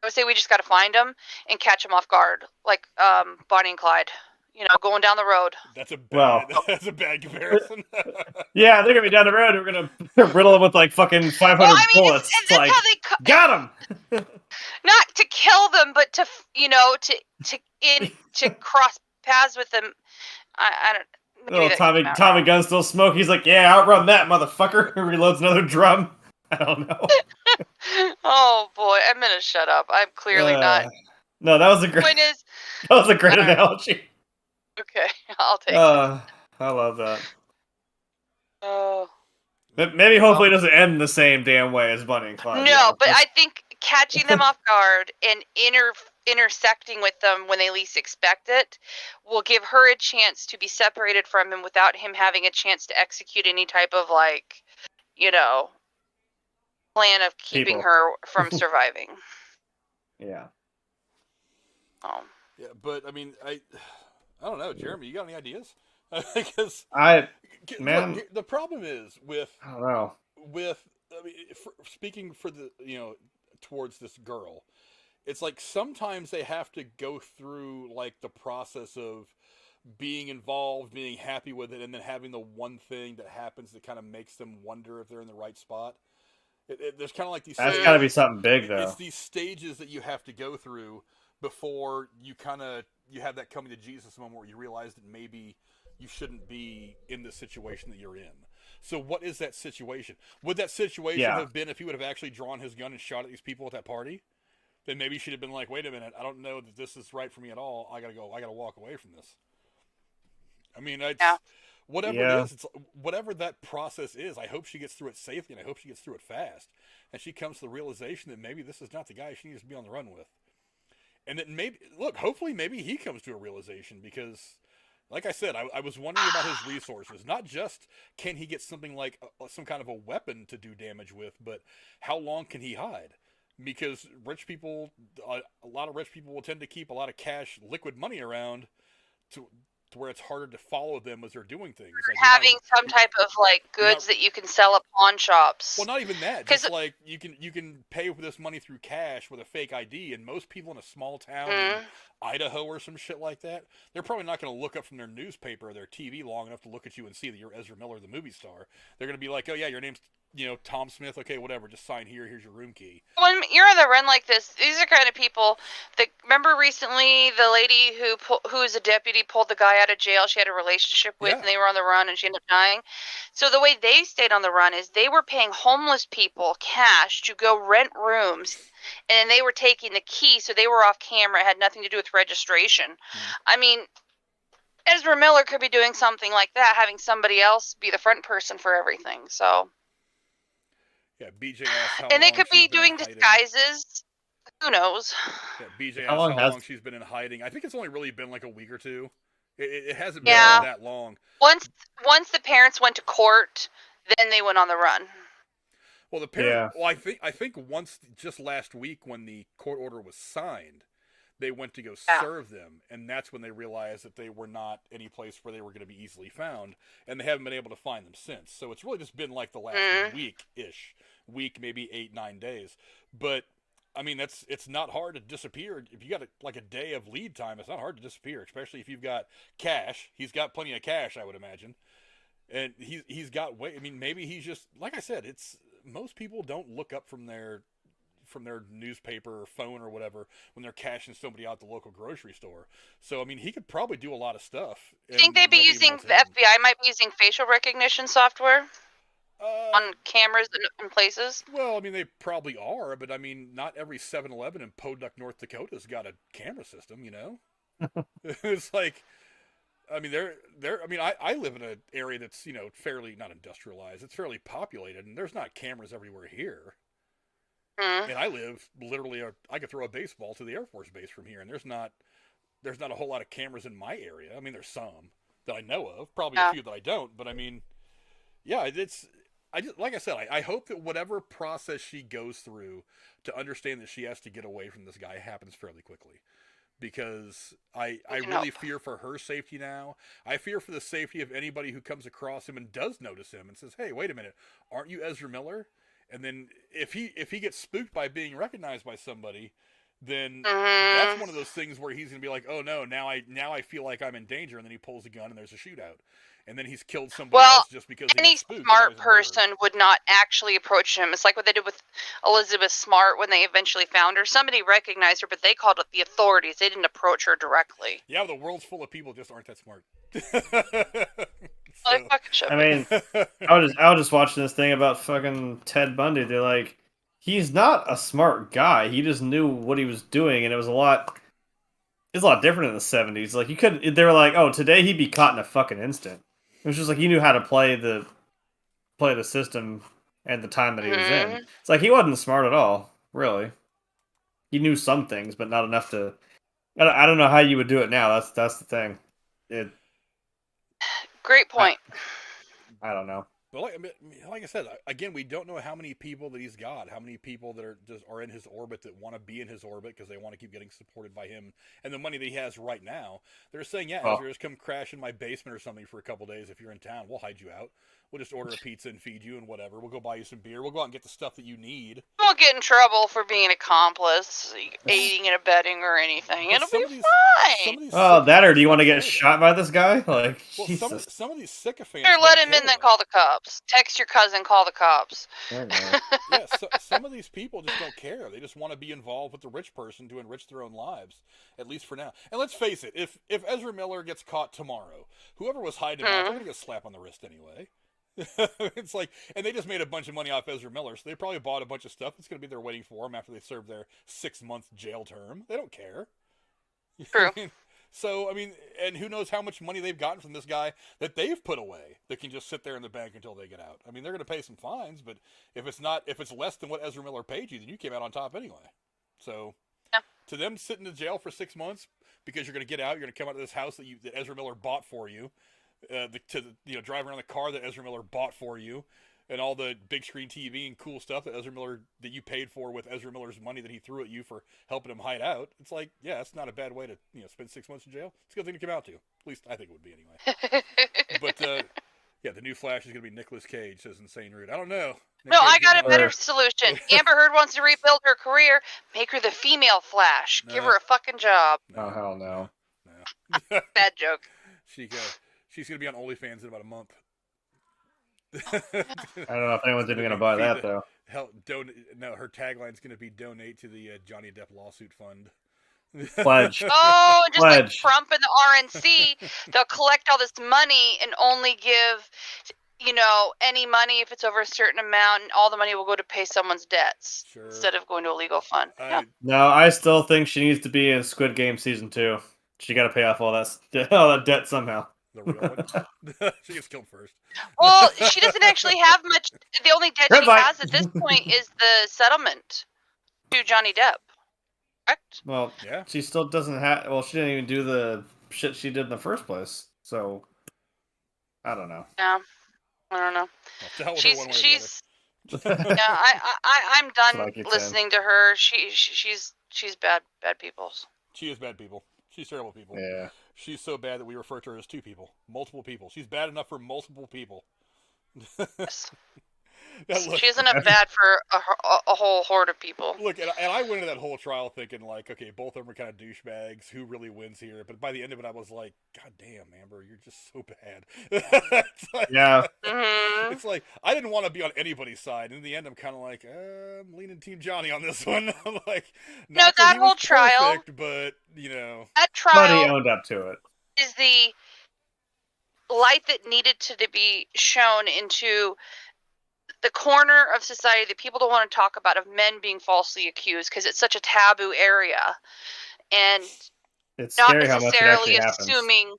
would say we just got to find him and catch him off guard, like Bonnie and Clyde. Going down the road. That's a bad comparison. Yeah, they're gonna be down the road. We're gonna riddle him with like fucking 500 bullets. It's like, how they got him. Not to kill them, but to to cross paths with them. I don't. Little Tommy gun still smoke. He's like, yeah, outrun that motherfucker. Reloads another drum. I don't know. Oh boy, I'm gonna shut up. I'm clearly not. No, that was a great analogy. Okay, I'll take it. I love that. Oh. Maybe hopefully it doesn't end the same damn way as Bunny and Clyde. No, but I think catching them off guard and intersecting with them when they least expect it will give her a chance to be separated from him without him having a chance to execute any type of plan of keeping her from surviving. Yeah. Oh. Yeah, but I mean, I don't know, Jeremy. You got any ideas? Because look, the problem is with I don't know. Speaking for the towards this girl, it's like sometimes they have to go through like the process of being involved, being happy with it, and then having the one thing that happens that kind of makes them wonder if they're in the right spot. There's kind of like these. That's got to be something big, though. It's these stages that you have to go through before you have that coming to Jesus moment where you realize that maybe you shouldn't be in the situation that you're in. So what is that situation? Would that situation have been if he would have actually drawn his gun and shot at these people at that party? Then maybe he should have been like, wait a minute, I don't know that this is right for me at all. I gotta walk away from this. I mean, whatever it is, whatever that process is, I hope she gets through it safely, and I hope she gets through it fast. And she comes to the realization that maybe this is not the guy she needs to be on the run with. And that hopefully maybe he comes to a realization, because, like I said, I was wondering about his resources. Not just can he get something like some kind of a weapon to do damage with, but how long can he hide? Because rich people, a lot of rich people will tend to keep a lot of cash, liquid money around to where it's harder to follow them as they're doing things. Like having some type of goods that you can sell at pawn shops. Well, not even that. Just like you can pay with this money through cash with a fake ID, and most people in a small town in Idaho or some shit like that, they're probably not going to look up from their newspaper or their TV long enough to look at you and see that you're Ezra Miller, the movie star. They're going to be like, oh yeah, your name's Tom Smith. Okay, whatever. Just sign here. Here's your room key. When you're on the run like this, these are kind of people that remember recently the lady who was a deputy pulled the guy out of jail she had a relationship with, and they were on the run and she ended up dying. So the way they stayed on the run is they were paying homeless people cash to go rent rooms, and they were taking the key, so they were off camera. It had nothing to do with registration. I mean, Ezra Miller could be doing something like that, having somebody else be the front person for everything. So. Yeah, BJ asked how and they could be doing disguises. Who knows? Yeah, BJ asked how long she's been in hiding. I think it's only really been like a week or two. It hasn't been that long. Once the parents went to court, then they went on the run. Well, the parents. Well, I think once just last week when the court order was signed, they went to go serve them, and that's when they realized that they were not any place where they were going to be easily found, and they haven't been able to find them since. So it's really just been like the last week, maybe 8-9 days. But I mean, it's not hard to disappear if you got a day of lead time. It's not hard to disappear, especially if you've got cash. He's got plenty of cash, I would imagine, and he's got way. I mean, maybe he's just like I said. It's most people don't look up from their newspaper or phone or whatever when they're cashing somebody out at the local grocery store. So, I mean, he could probably do a lot of stuff. I think they'd be using, the FBI might be using facial recognition software on cameras in places. Well, I mean, they probably are, but I mean, not every 7-Eleven in Podunk, North Dakota's got a camera system, It's like, I mean, I live in an area that's, fairly, not industrialized. It's fairly populated, and there's not cameras everywhere here. And I live literally, I could throw a baseball to the Air Force Base from here, and there's not a whole lot of cameras in my area. I mean, there's some that I know of, probably a few that I don't, but I mean, like I said, I hope that whatever process she goes through to understand that she has to get away from this guy happens fairly quickly. Because I really fear for her safety now. I fear for the safety of anybody who comes across him and does notice him and says, hey, wait a minute, aren't you Ezra Miller? And then if he gets spooked by being recognized by somebody, then that's one of those things where he's going to be like, oh no, now I feel like I'm in danger, and then he pulls a gun and there's a shootout. And then he's killed somebody else just because he got spooked. Any smart person would not actually approach him. It's like what they did with Elizabeth Smart when they eventually found her. Somebody recognized her, but they called it the authorities. They didn't approach her directly. Yeah, the world's full of people just aren't that smart. I mean, I was just watching this thing about fucking Ted Bundy. They're like, he's not a smart guy. He just knew what he was doing, and it was a lot different in the 70s. Like, they were like, oh, today he'd be caught in a fucking instant. It was just like he knew how to play the system at the time that he was in. It's like he wasn't smart at all, really. He knew some things, but not enough to. I don't know how you would do it now. That's the thing. Great point. I don't know. But like I said, again, we don't know how many people that he's got, how many people that are in his orbit that want to be in his orbit because they want to keep getting supported by him and the money that he has right now. They're saying, Ezra, just come crash in my basement or something for a couple days if you're in town. We'll hide you out. We'll just order a pizza and feed you and whatever. We'll go buy you some beer. We'll go out and get the stuff that you need. You won't get in trouble for being an accomplice, aiding and abetting or anything. It'll be fine. That, or do you want to get shot by this guy? Like, well, some of these sycophants. Sure, let him in, then call the cops. Text your cousin, call the cops. Yeah, some of these people just don't care. They just want to be involved with the rich person to enrich their own lives, at least for now. And let's face it, if Ezra Miller gets caught tomorrow, whoever was hiding him out, they're going to get a slap on the wrist anyway. It's like, and they just made a bunch of money off Ezra Miller, so they probably bought a bunch of stuff that's going to be there waiting for them after they serve their 6-month jail term. They don't care. True. So, I mean, and who knows how much money they've gotten from this guy that they've put away that can just sit there in the bank until they get out. I mean, they're going to pay some fines, but if it's less than what Ezra Miller paid you, then you came out on top anyway. So, yeah. To them sitting in jail for 6 months because you're going to get out, you're going to come out of this house that Ezra Miller bought for you, drive around the car that Ezra Miller bought for you, and all the big screen TV and cool stuff that you paid for with Ezra Miller's money that he threw at you for helping him hide out. It's like, yeah, it's not a bad way to spend 6 months in jail. It's a good thing to come out to. At least I think it would be anyway. But yeah, the new Flash is going to be Nicolas Cage, says Insane Rude. I don't know. No, I got a better solution. Amber Heard wants to rebuild her career. Make her the female Flash. No. Give her a fucking job. Oh, hell no. Bad joke. She's going to be on OnlyFans in about a month. I don't know if anyone's even going to buy that, though. Her tagline's going to be donate to the Johnny Depp lawsuit fund. Pledge. Oh, just like Trump and the RNC, they'll collect all this money and only give, any money if it's over a certain amount, and all the money will go to pay someone's debts instead of going to a legal fund. No, I still think she needs to be in Squid Game Season 2. She got to pay off all that debt somehow. The real one. She gets killed first. Well, she doesn't actually have much. The only debt she has at this point is the settlement to Johnny Depp. Correct? Well, yeah. She still doesn't have. Well, she didn't even do the shit she did in the first place. So, I don't know. Yeah, I don't know. She's. Yeah, I'm done listening to her. She's bad people. She is bad people. She's terrible people. Yeah. She's so bad that we refer to her as two people. Multiple people. She's bad enough for multiple people. Yes. She isn't bad for a whole horde of people. Look, and I went into that whole trial thinking, like, okay, both of them are kind of douchebags. Who really wins here? But by the end of it, I was like, God damn, Amber, you're just so bad. Yeah. It's like, I didn't want to be on anybody's side. In the end, I'm kind of like, I'm leaning Team Johnny on this one. I'm like, no, that whole trial. Perfect, but, that trial. Buddy owned up to it. Is the light that needed to be shown into the corner of society that people don't want to talk about of men being falsely accused because it's such a taboo area, and it's not necessarily assuming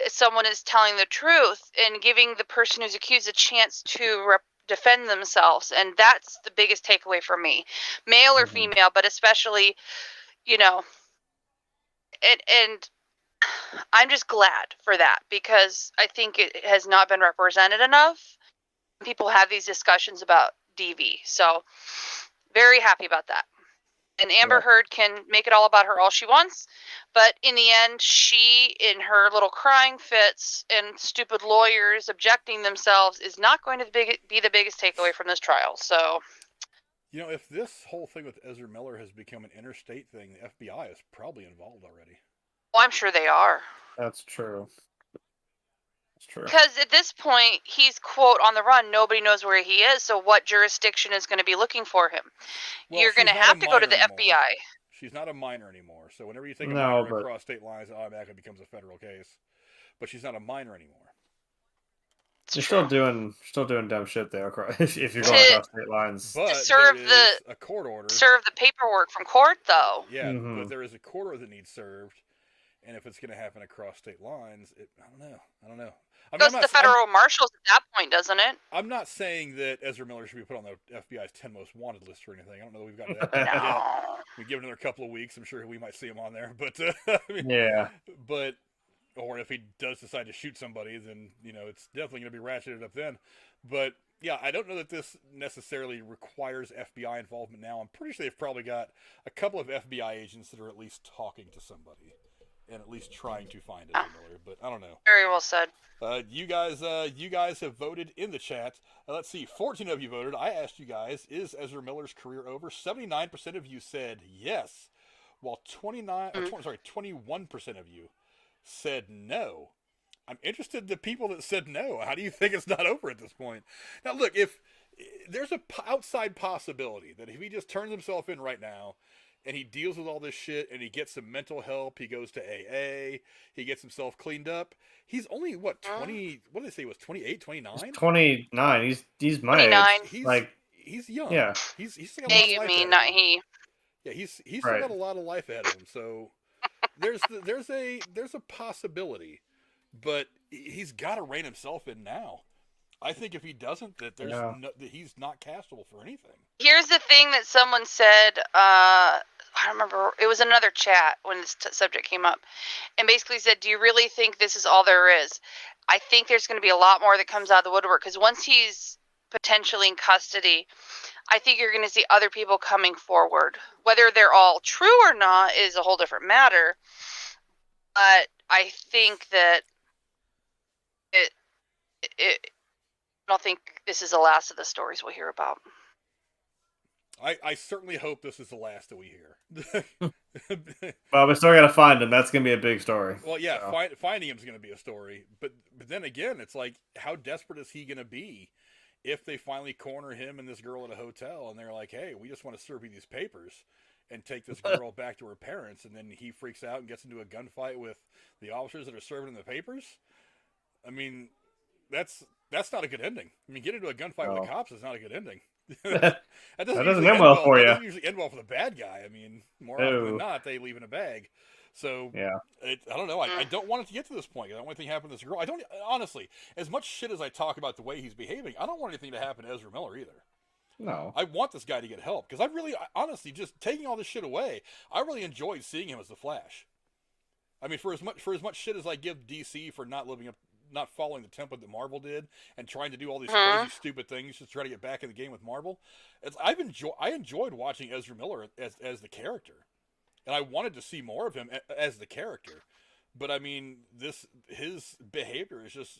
someone is telling the truth and giving the person who's accused a chance to defend themselves. And that's the biggest takeaway for me, male or female, but especially, and I'm just glad for that because I think it has not been represented enough. People have these discussions about DV, so very happy about that. And Amber Heard can make it all about her all she wants, but in the end, she, in her little crying fits and stupid lawyers objecting themselves, is not going to be the biggest takeaway from this trial. So, if this whole thing with Ezra Miller has become an interstate thing, the FBI is probably involved already. Well, I'm sure they are. That's true. True. Because at this point, he's, quote, on the run. Nobody knows where he is, so what jurisdiction is going to be looking for him? Well, you're going to have to go to the FBI. She's not a minor anymore, so whenever you think of minor across state lines, it automatically becomes a federal case. But she's not a minor anymore. You're still doing dumb shit there if you're going across state lines. But to serve a court order. Serve the paperwork from court, though. Yeah, but there is a court order that needs served. And if it's going to happen across state lines, I don't know. It goes to the federal marshals at that point, doesn't it? I'm not saying that Ezra Miller should be put on the FBI's 10 most wanted list or anything. I don't know that we've got to that point yet. We give it another couple of weeks. I'm sure we might see him on there. But yeah. But or if he does decide to shoot somebody, then it's definitely going to be ratcheted up then. But yeah, I don't know that this necessarily requires FBI involvement now. I'm pretty sure they've probably got a couple of FBI agents that are at least talking to somebody. and at least trying to find Ezra Miller. But I don't know. Very well said. You guys have voted in the chat. Let's see, 14 of you voted. I asked you guys, is Ezra Miller's career over? 79% of you said yes, while 21% of you said no. I'm interested in the people that said no. How do you think it's not over at this point? Now, look, if there's a outside possibility that if he just turns himself in right now and he deals with all this shit and he gets some mental help, he goes to AA, he gets himself cleaned up. He's only, what, 20, what did they say he was, 28, 29? He's 29. He's my 29. age. He's young. Yeah. He's still got a lot of life ahead not of him. he. Yeah, he's still got a lot of life ahead of him. So there's a possibility, but he's got to rein himself in now. I think if he doesn't, that that he's not castable for anything. Here's the thing that someone said. I don't remember. It was another chat when this subject came up, and basically said, "Do you really think this is all there is?" I think there's going to be a lot more that comes out of the woodwork, because once he's potentially in custody, I think you're going to see other people coming forward. Whether they're all true or not is a whole different matter. But I think that I don't think this is the last of the stories we'll hear about. I certainly hope this is the last that we hear. Well, we still got to find him. That's going to be a big story. Well, yeah, finding him is going to be a story. But then again, it's like, how desperate is he going to be if they finally corner him and this girl at a hotel and they're like, hey, we just want to serve you these papers and take this girl back to her parents, and then he freaks out and gets into a gunfight with the officers that are serving him the papers? I mean, that's not a good ending. I mean, get into a gunfight with the cops is not a good ending. that doesn't end well for you. That doesn't usually end well for the bad guy. I mean, more often than not, they leave in a bag. So, I don't know. I don't want it to get to this point. I don't want anything to happen to this girl. I don't, honestly, as much shit as I talk about the way he's behaving, I don't want anything to happen to Ezra Miller either. No. I want this guy to get help, because honestly, just taking all this shit away, I really enjoyed seeing him as the Flash. I mean, for as much shit as I give DC for not following the template that Marvel did and trying to do all these crazy, stupid things to try to get back in the game with Marvel, I enjoyed watching Ezra Miller as the character, and I wanted to see more of him as the character. But I mean, his behavior is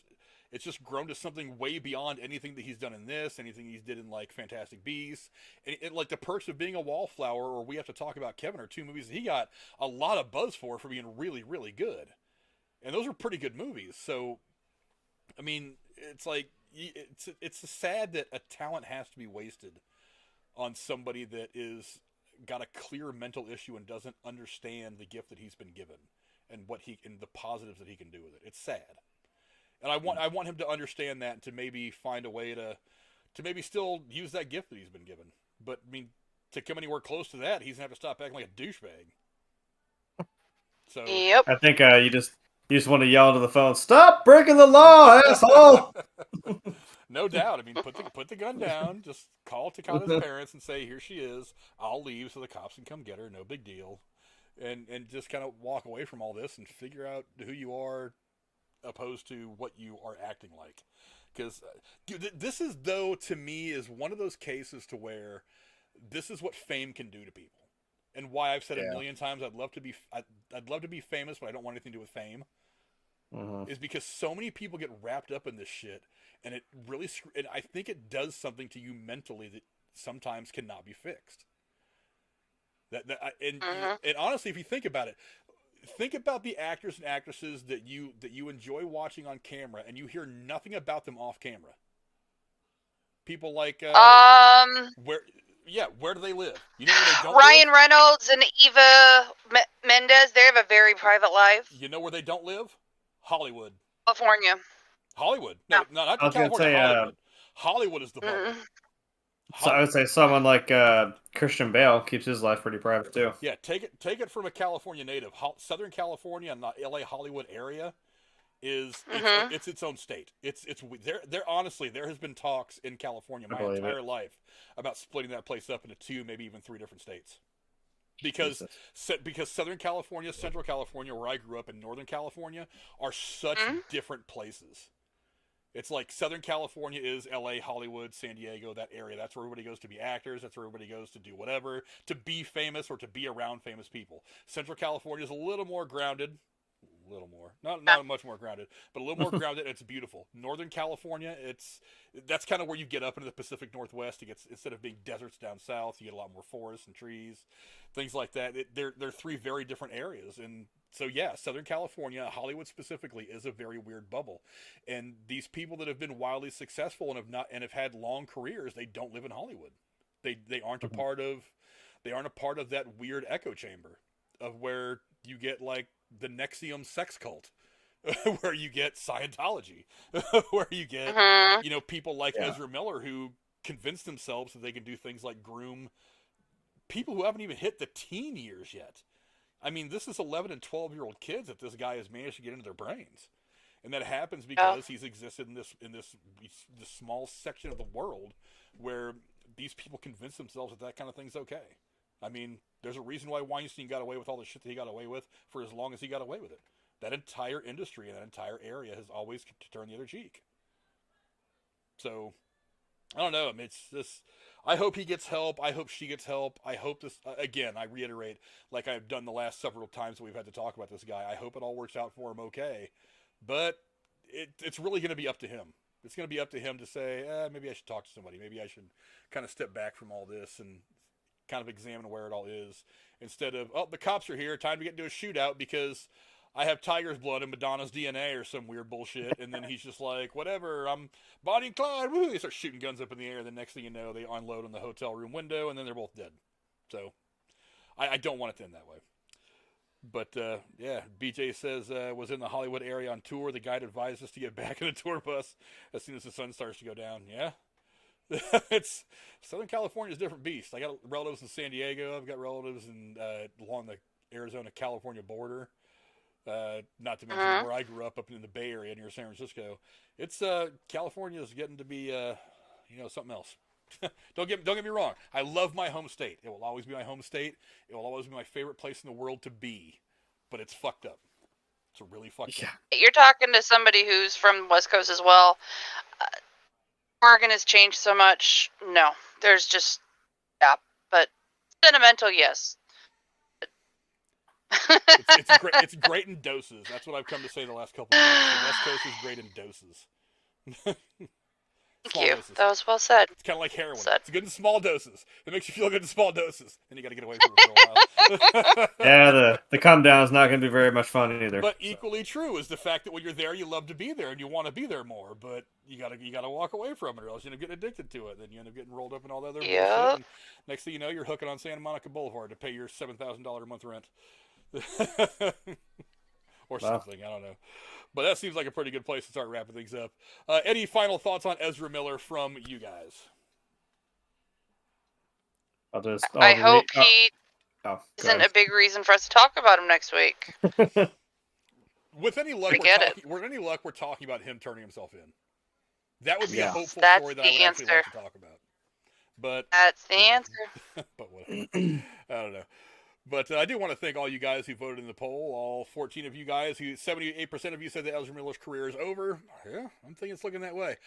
it's just grown to something way beyond anything that he's done in this, anything he's did in like Fantastic Beasts, and like The Perks of Being a Wallflower, or We Have to Talk About Kevin, are two movies that he got a lot of buzz for being really, really good, and those are pretty good movies. So, I mean, it's like, it's sad that a talent has to be wasted on somebody that is got a clear mental issue and doesn't understand the gift that he's been given and and the positives that he can do with it. It's sad. And I want him to understand that, and to maybe find a way to maybe still use that gift that he's been given. But I mean, to come anywhere close to that, he's gonna have to stop acting like a douchebag. So yep. I think you just want to yell into the phone, "Stop breaking the law, asshole!" No doubt. I mean, put the gun down. Just call Takata's parents and say, "Here she is. I'll leave so the cops can come get her. No big deal." And just kind of walk away from all this and figure out who you are, opposed to what you are acting like. Because this is, though, to me, is one of those cases to where this is what fame can do to people, and why I've said a million times I'd love to be famous, but I don't want anything to do with fame. Is because so many people get wrapped up in this shit, and it really, and I think it does something to you mentally that sometimes cannot be fixed. And honestly, if you think about it, think about the actors and actresses that you enjoy watching on camera, and you hear nothing about them off camera. People like where do they live? You know where they don't Ryan live? Reynolds and Eva Mendes. They have a very private life. You know where they don't live? Hollywood. California. Hollywood. No, not California. Hollywood. Hollywood is the bubble. So I would say someone like Christian Bale keeps his life pretty private too. Yeah, take it from a California native. Southern California and the LA Hollywood area is it's its own state. It's there honestly, there has been talks in California my entire life about splitting that place up into 2, maybe even 3 different states. Because Southern California, Central California, where I grew up, in Northern California, are such different places. It's like Southern California is LA, Hollywood, San Diego, that area. That's where everybody goes to be actors. That's where everybody goes to do whatever, to be famous or to be around famous people. Central California is a little more grounded. more. Not much more grounded, but a little more grounded. It's beautiful. Northern California, that's kind of where you get up into the Pacific Northwest. It gets, instead of being deserts down south, you get a lot more forests and trees, things like that. They're three very different areas, and so yeah, Southern California, Hollywood specifically, is a very weird bubble. And these people that have been wildly successful and have had long careers, they don't live in Hollywood. They aren't a part of that weird echo chamber of where you get like the NXIVM sex cult, where you get Scientology, where you get people like Ezra Miller who convince themselves that they can do things like groom people who haven't even hit the teen years yet. I mean, this is 11 and 12-year-old kids that this guy has managed to get into their brains, and that happens because he's existed in this small section of the world where these people convince themselves that kind of thing's okay. I mean, there's a reason why Weinstein got away with all the shit that he got away with for as long as he got away with it. That entire industry and that entire area has always turned the other cheek. So, I don't know. I mean, it's this. I hope he gets help. I hope she gets help. I hope this, again, I reiterate, like I've done the last several times that we've had to talk about this guy, I hope it all works out for him okay. But it's really going to be up to him. It's going to be up to him to say, maybe I should talk to somebody. Maybe I should kind of step back from all this and kind of examine where it all is, instead of, the cops are here, time to get into a shootout because I have tiger's blood and Madonna's DNA or some weird bullshit. And then he's just like, whatever, I'm Bonnie and Clyde, woo! They start shooting guns up in the air. The next thing you know, they unload on the hotel room window and then they're both dead. So I don't want it to end that way. But yeah, BJ says, was in the Hollywood area on tour. The guide advised us to get back in the tour bus as soon as the sun starts to go down. Yeah. It's Southern California is a different beast. I got relatives in San Diego. I've got relatives in along the Arizona-California border. Not to mention where I grew up in the Bay Area near San Francisco. It's California is getting to be something else. Don't get me wrong. I love my home state. It will always be my home state. It will always be my favorite place in the world to be. But it's fucked up. It's really fucked up. You're talking to somebody who's from the West Coast as well. Oregon has changed so much. No, there's just but sentimental, yes. It's great in doses. That's what I've come to say the last couple of years. The West Coast is great in doses. Thank you. Doses. That was well said. It's kind of like heroin. It's good in small doses. It makes you feel good in small doses. Then you got to get away from it for a while. Yeah, the come down is not going to be very much fun either. But equally true is the fact that when you're there, you love to be there and you want to be there more. But you gotta walk away from it, or else you end up getting addicted to it. Then you end up getting rolled up in all the other bullshit. And next thing you know, you're hooking on Santa Monica Boulevard to pay your $7,000 a month rent. Or something, I don't know. But that seems like a pretty good place to start wrapping things up. Any final thoughts on Ezra Miller from you guys? I hope he isn't a big reason for us to talk about him next week. With any luck, we're talking about him turning himself in. That would be a hopeful story that I would actually like to talk about. But that's the answer. But whatever. I don't know. But I do want to thank all you guys who voted in the poll. All 14 of you guys, 78% of you said that Ezra Miller's career is over. Yeah, I'm thinking it's looking that way.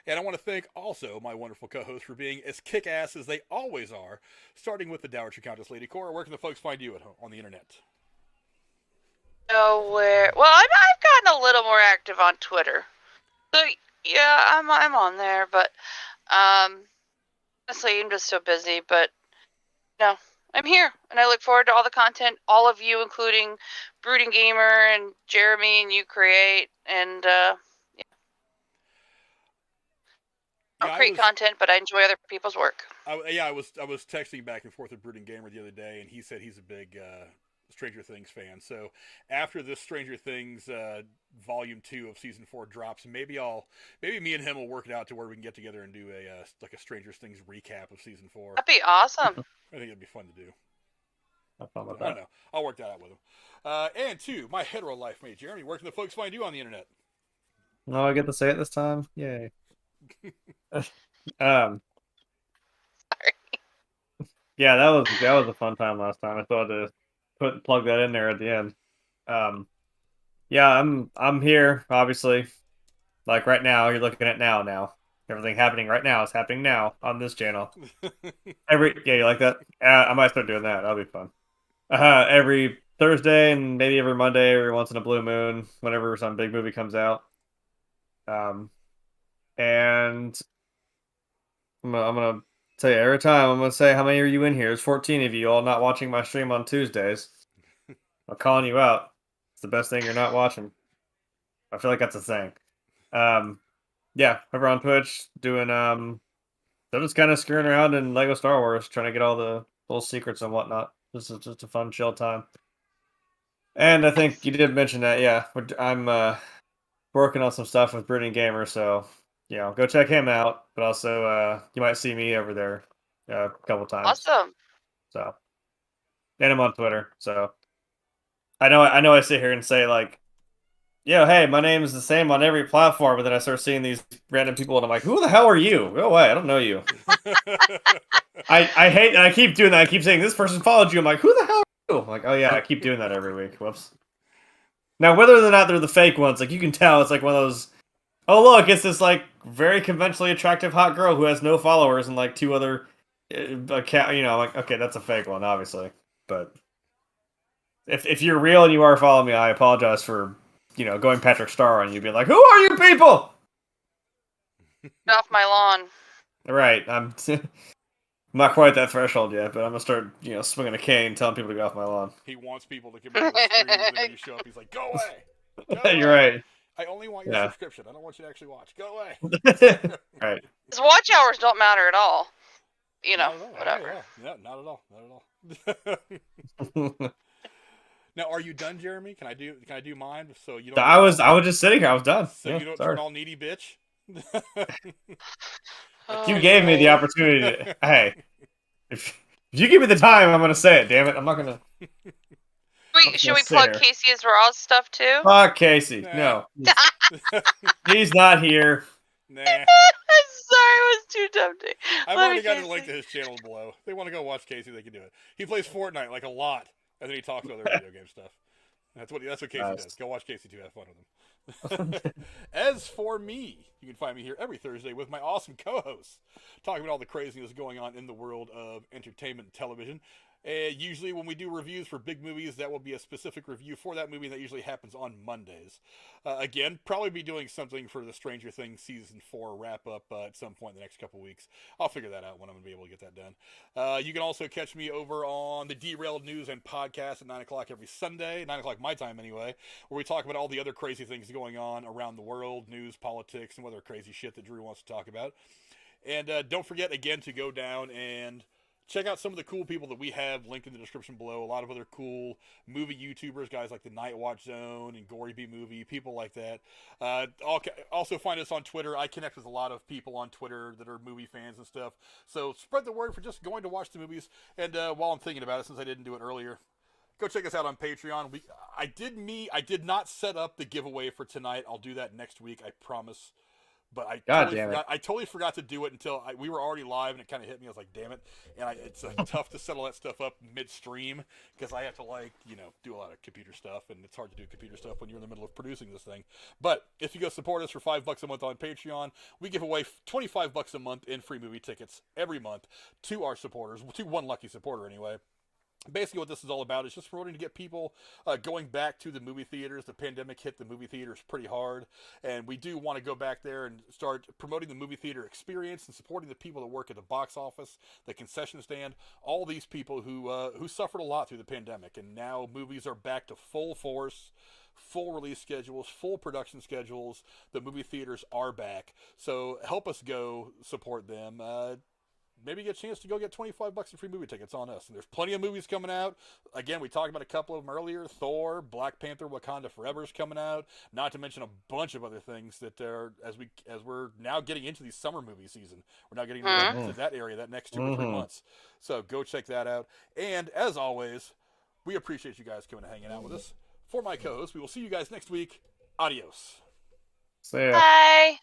And I want to thank also my wonderful co-hosts for being as kick-ass as they always are, starting with the Dowager Countess, Lady Cora. Where can the folks find you on the internet? Nowhere. Well, I've gotten a little more active on Twitter. So, yeah, I'm on there, but honestly, I'm just so busy. But, no. I'm here, and I look forward to all the content all of you, including Brooding Gamer and Jeremy and you create, and I create content, but I enjoy other people's work. I was texting back and forth with Brooding Gamer the other day, and he said he's a big Stranger Things fan. So after this Stranger Things Volume 2 of Season 4 drops, maybe me and him will work it out to where we can get together and do a Stranger Things recap of Season 4. That'd be awesome. I think it'd be fun to do. Have fun with that. I don't know. I'll work that out with him. And two, my hetero life mate, Jeremy. Where can the folks find you on the internet? No, I get to say it this time. Yay. Sorry. Yeah, that was a fun time last time. I thought to plug that in there at the end. Yeah, I'm here, obviously. Like right now, you're looking at now. Everything happening right now is happening now on this channel. Yeah, you like that? I might start doing that. That'll be fun. Every Thursday and maybe every Monday, every once in a blue moon, whenever some big movie comes out. And I'm gonna tell you every time. I'm gonna say how many are you in here? There's 14 of you all not watching my stream on Tuesdays. I'm calling you out. It's the best thing you're not watching. I feel like that's a thing. Yeah, over on Twitch doing they're just kind of screwing around in Lego Star Wars, trying to get all the little secrets and whatnot. This is just a fun, chill time. And I think you did mention that, yeah. I'm working on some stuff with Brooding Gamer, so go check him out. But also, you might see me over there a couple times. Awesome. So, and I'm on Twitter. So, I know I sit here and say like, hey, my name is the same on every platform, but then I start seeing these random people, and I'm like, who the hell are you? Go away, I don't know you. I hate that I keep doing that. I keep saying this person followed you. I'm like, who the hell are you? I'm like, oh yeah, I keep doing that every week. Whoops. Now, whether or not they're the fake ones, like you can tell, it's like one of those. Oh look, it's this like very conventionally attractive hot girl who has no followers and like 2 other account. Like okay, that's a fake one, obviously. But if you're real and you are following me, I apologize for going Patrick Star on you, being like, who are you people? Get off my lawn. Right, I'm not quite that threshold yet, but I'm gonna start, swinging a cane, telling people to get off my lawn. He wants people to come in the stream, and then when you show up, he's like, "Go away!" Go away. You're right. I only want your subscription. I don't want you to actually watch. Go away. Right. His watch hours don't matter at all. Whatever. Yeah, not at all. Not at all. Now, are you done, Jeremy? Can I do mine? So you don't. I was just sitting here. I was done. So you don't turn all needy, bitch. You gave me the opportunity to, hey, if you give me the time, I'm gonna say it. Damn it, I'm not gonna. Should we plug Casey's Raw stuff too? Fuck Casey. Nah. No, he's not here. Nah. I'm sorry, it was too tempting. I've already got a link to his channel below. If they want to go watch Casey, they can do it. He plays Fortnite like a lot, and then he talks about other video game stuff. That's what Casey does. Go watch Casey too. Have fun with him. As for me, you can find me here every Thursday with my awesome co-hosts, talking about all the craziness going on in the world of entertainment and television. Usually when we do reviews for big movies, that will be a specific review for that movie. That usually happens on Mondays. Again, probably be doing something for the Stranger Things Season 4 wrap-up at some point in the next couple weeks. I'll figure that out when I'm going to be able to get that done. You can also catch me over on the Derailed News and Podcast at 9 o'clock every Sunday, 9 o'clock my time anyway, where we talk about all the other crazy things going on around the world, news, politics, and other crazy shit that Drew wants to talk about. And don't forget, again, to go down and check out some of the cool people that we have linked in the description below. A lot of other cool movie YouTubers, guys like the Night Watch Zone and Gory B Movie, people like that. Also find us on Twitter. I connect with a lot of people on Twitter that are movie fans and stuff. So spread the word for just going to watch the movies. And while I'm thinking about it, since I didn't do it earlier, go check us out on Patreon. I did not set up the giveaway for tonight. I'll do that next week, I promise. But I totally forgot to do it until we were already live, and it kind of hit me. I was like, damn it. And it's tough to settle that stuff up midstream because I have to, do a lot of computer stuff, and it's hard to do computer stuff when you're in the middle of producing this thing. But if you go support us for $5 a month on Patreon, we give away $25 a month in free movie tickets every month to our supporters, to one lucky supporter anyway. Basically what this is all about is just promoting to get people going back to the movie theaters. The pandemic hit the movie theaters pretty hard, and we do want to go back there and start promoting the movie theater experience and supporting the people that work at the box office, the concession stand, all these people who suffered a lot through the pandemic. And now movies are back to full force, full release schedules, full production schedules. The movie theaters are back, so help us go support them. Maybe get a chance to go get $25 in free movie tickets on us. And there's plenty of movies coming out. Again, we talked about a couple of them earlier. Thor, Black Panther, Wakanda Forever is coming out. Not to mention a bunch of other things that are as we're now getting into the summer movie season. We're now getting into that area that next 2 or 3 months. So go check that out. And as always, we appreciate you guys coming and hanging out with us. For my co-host, we will see you guys next week. Adios. See ya. Bye.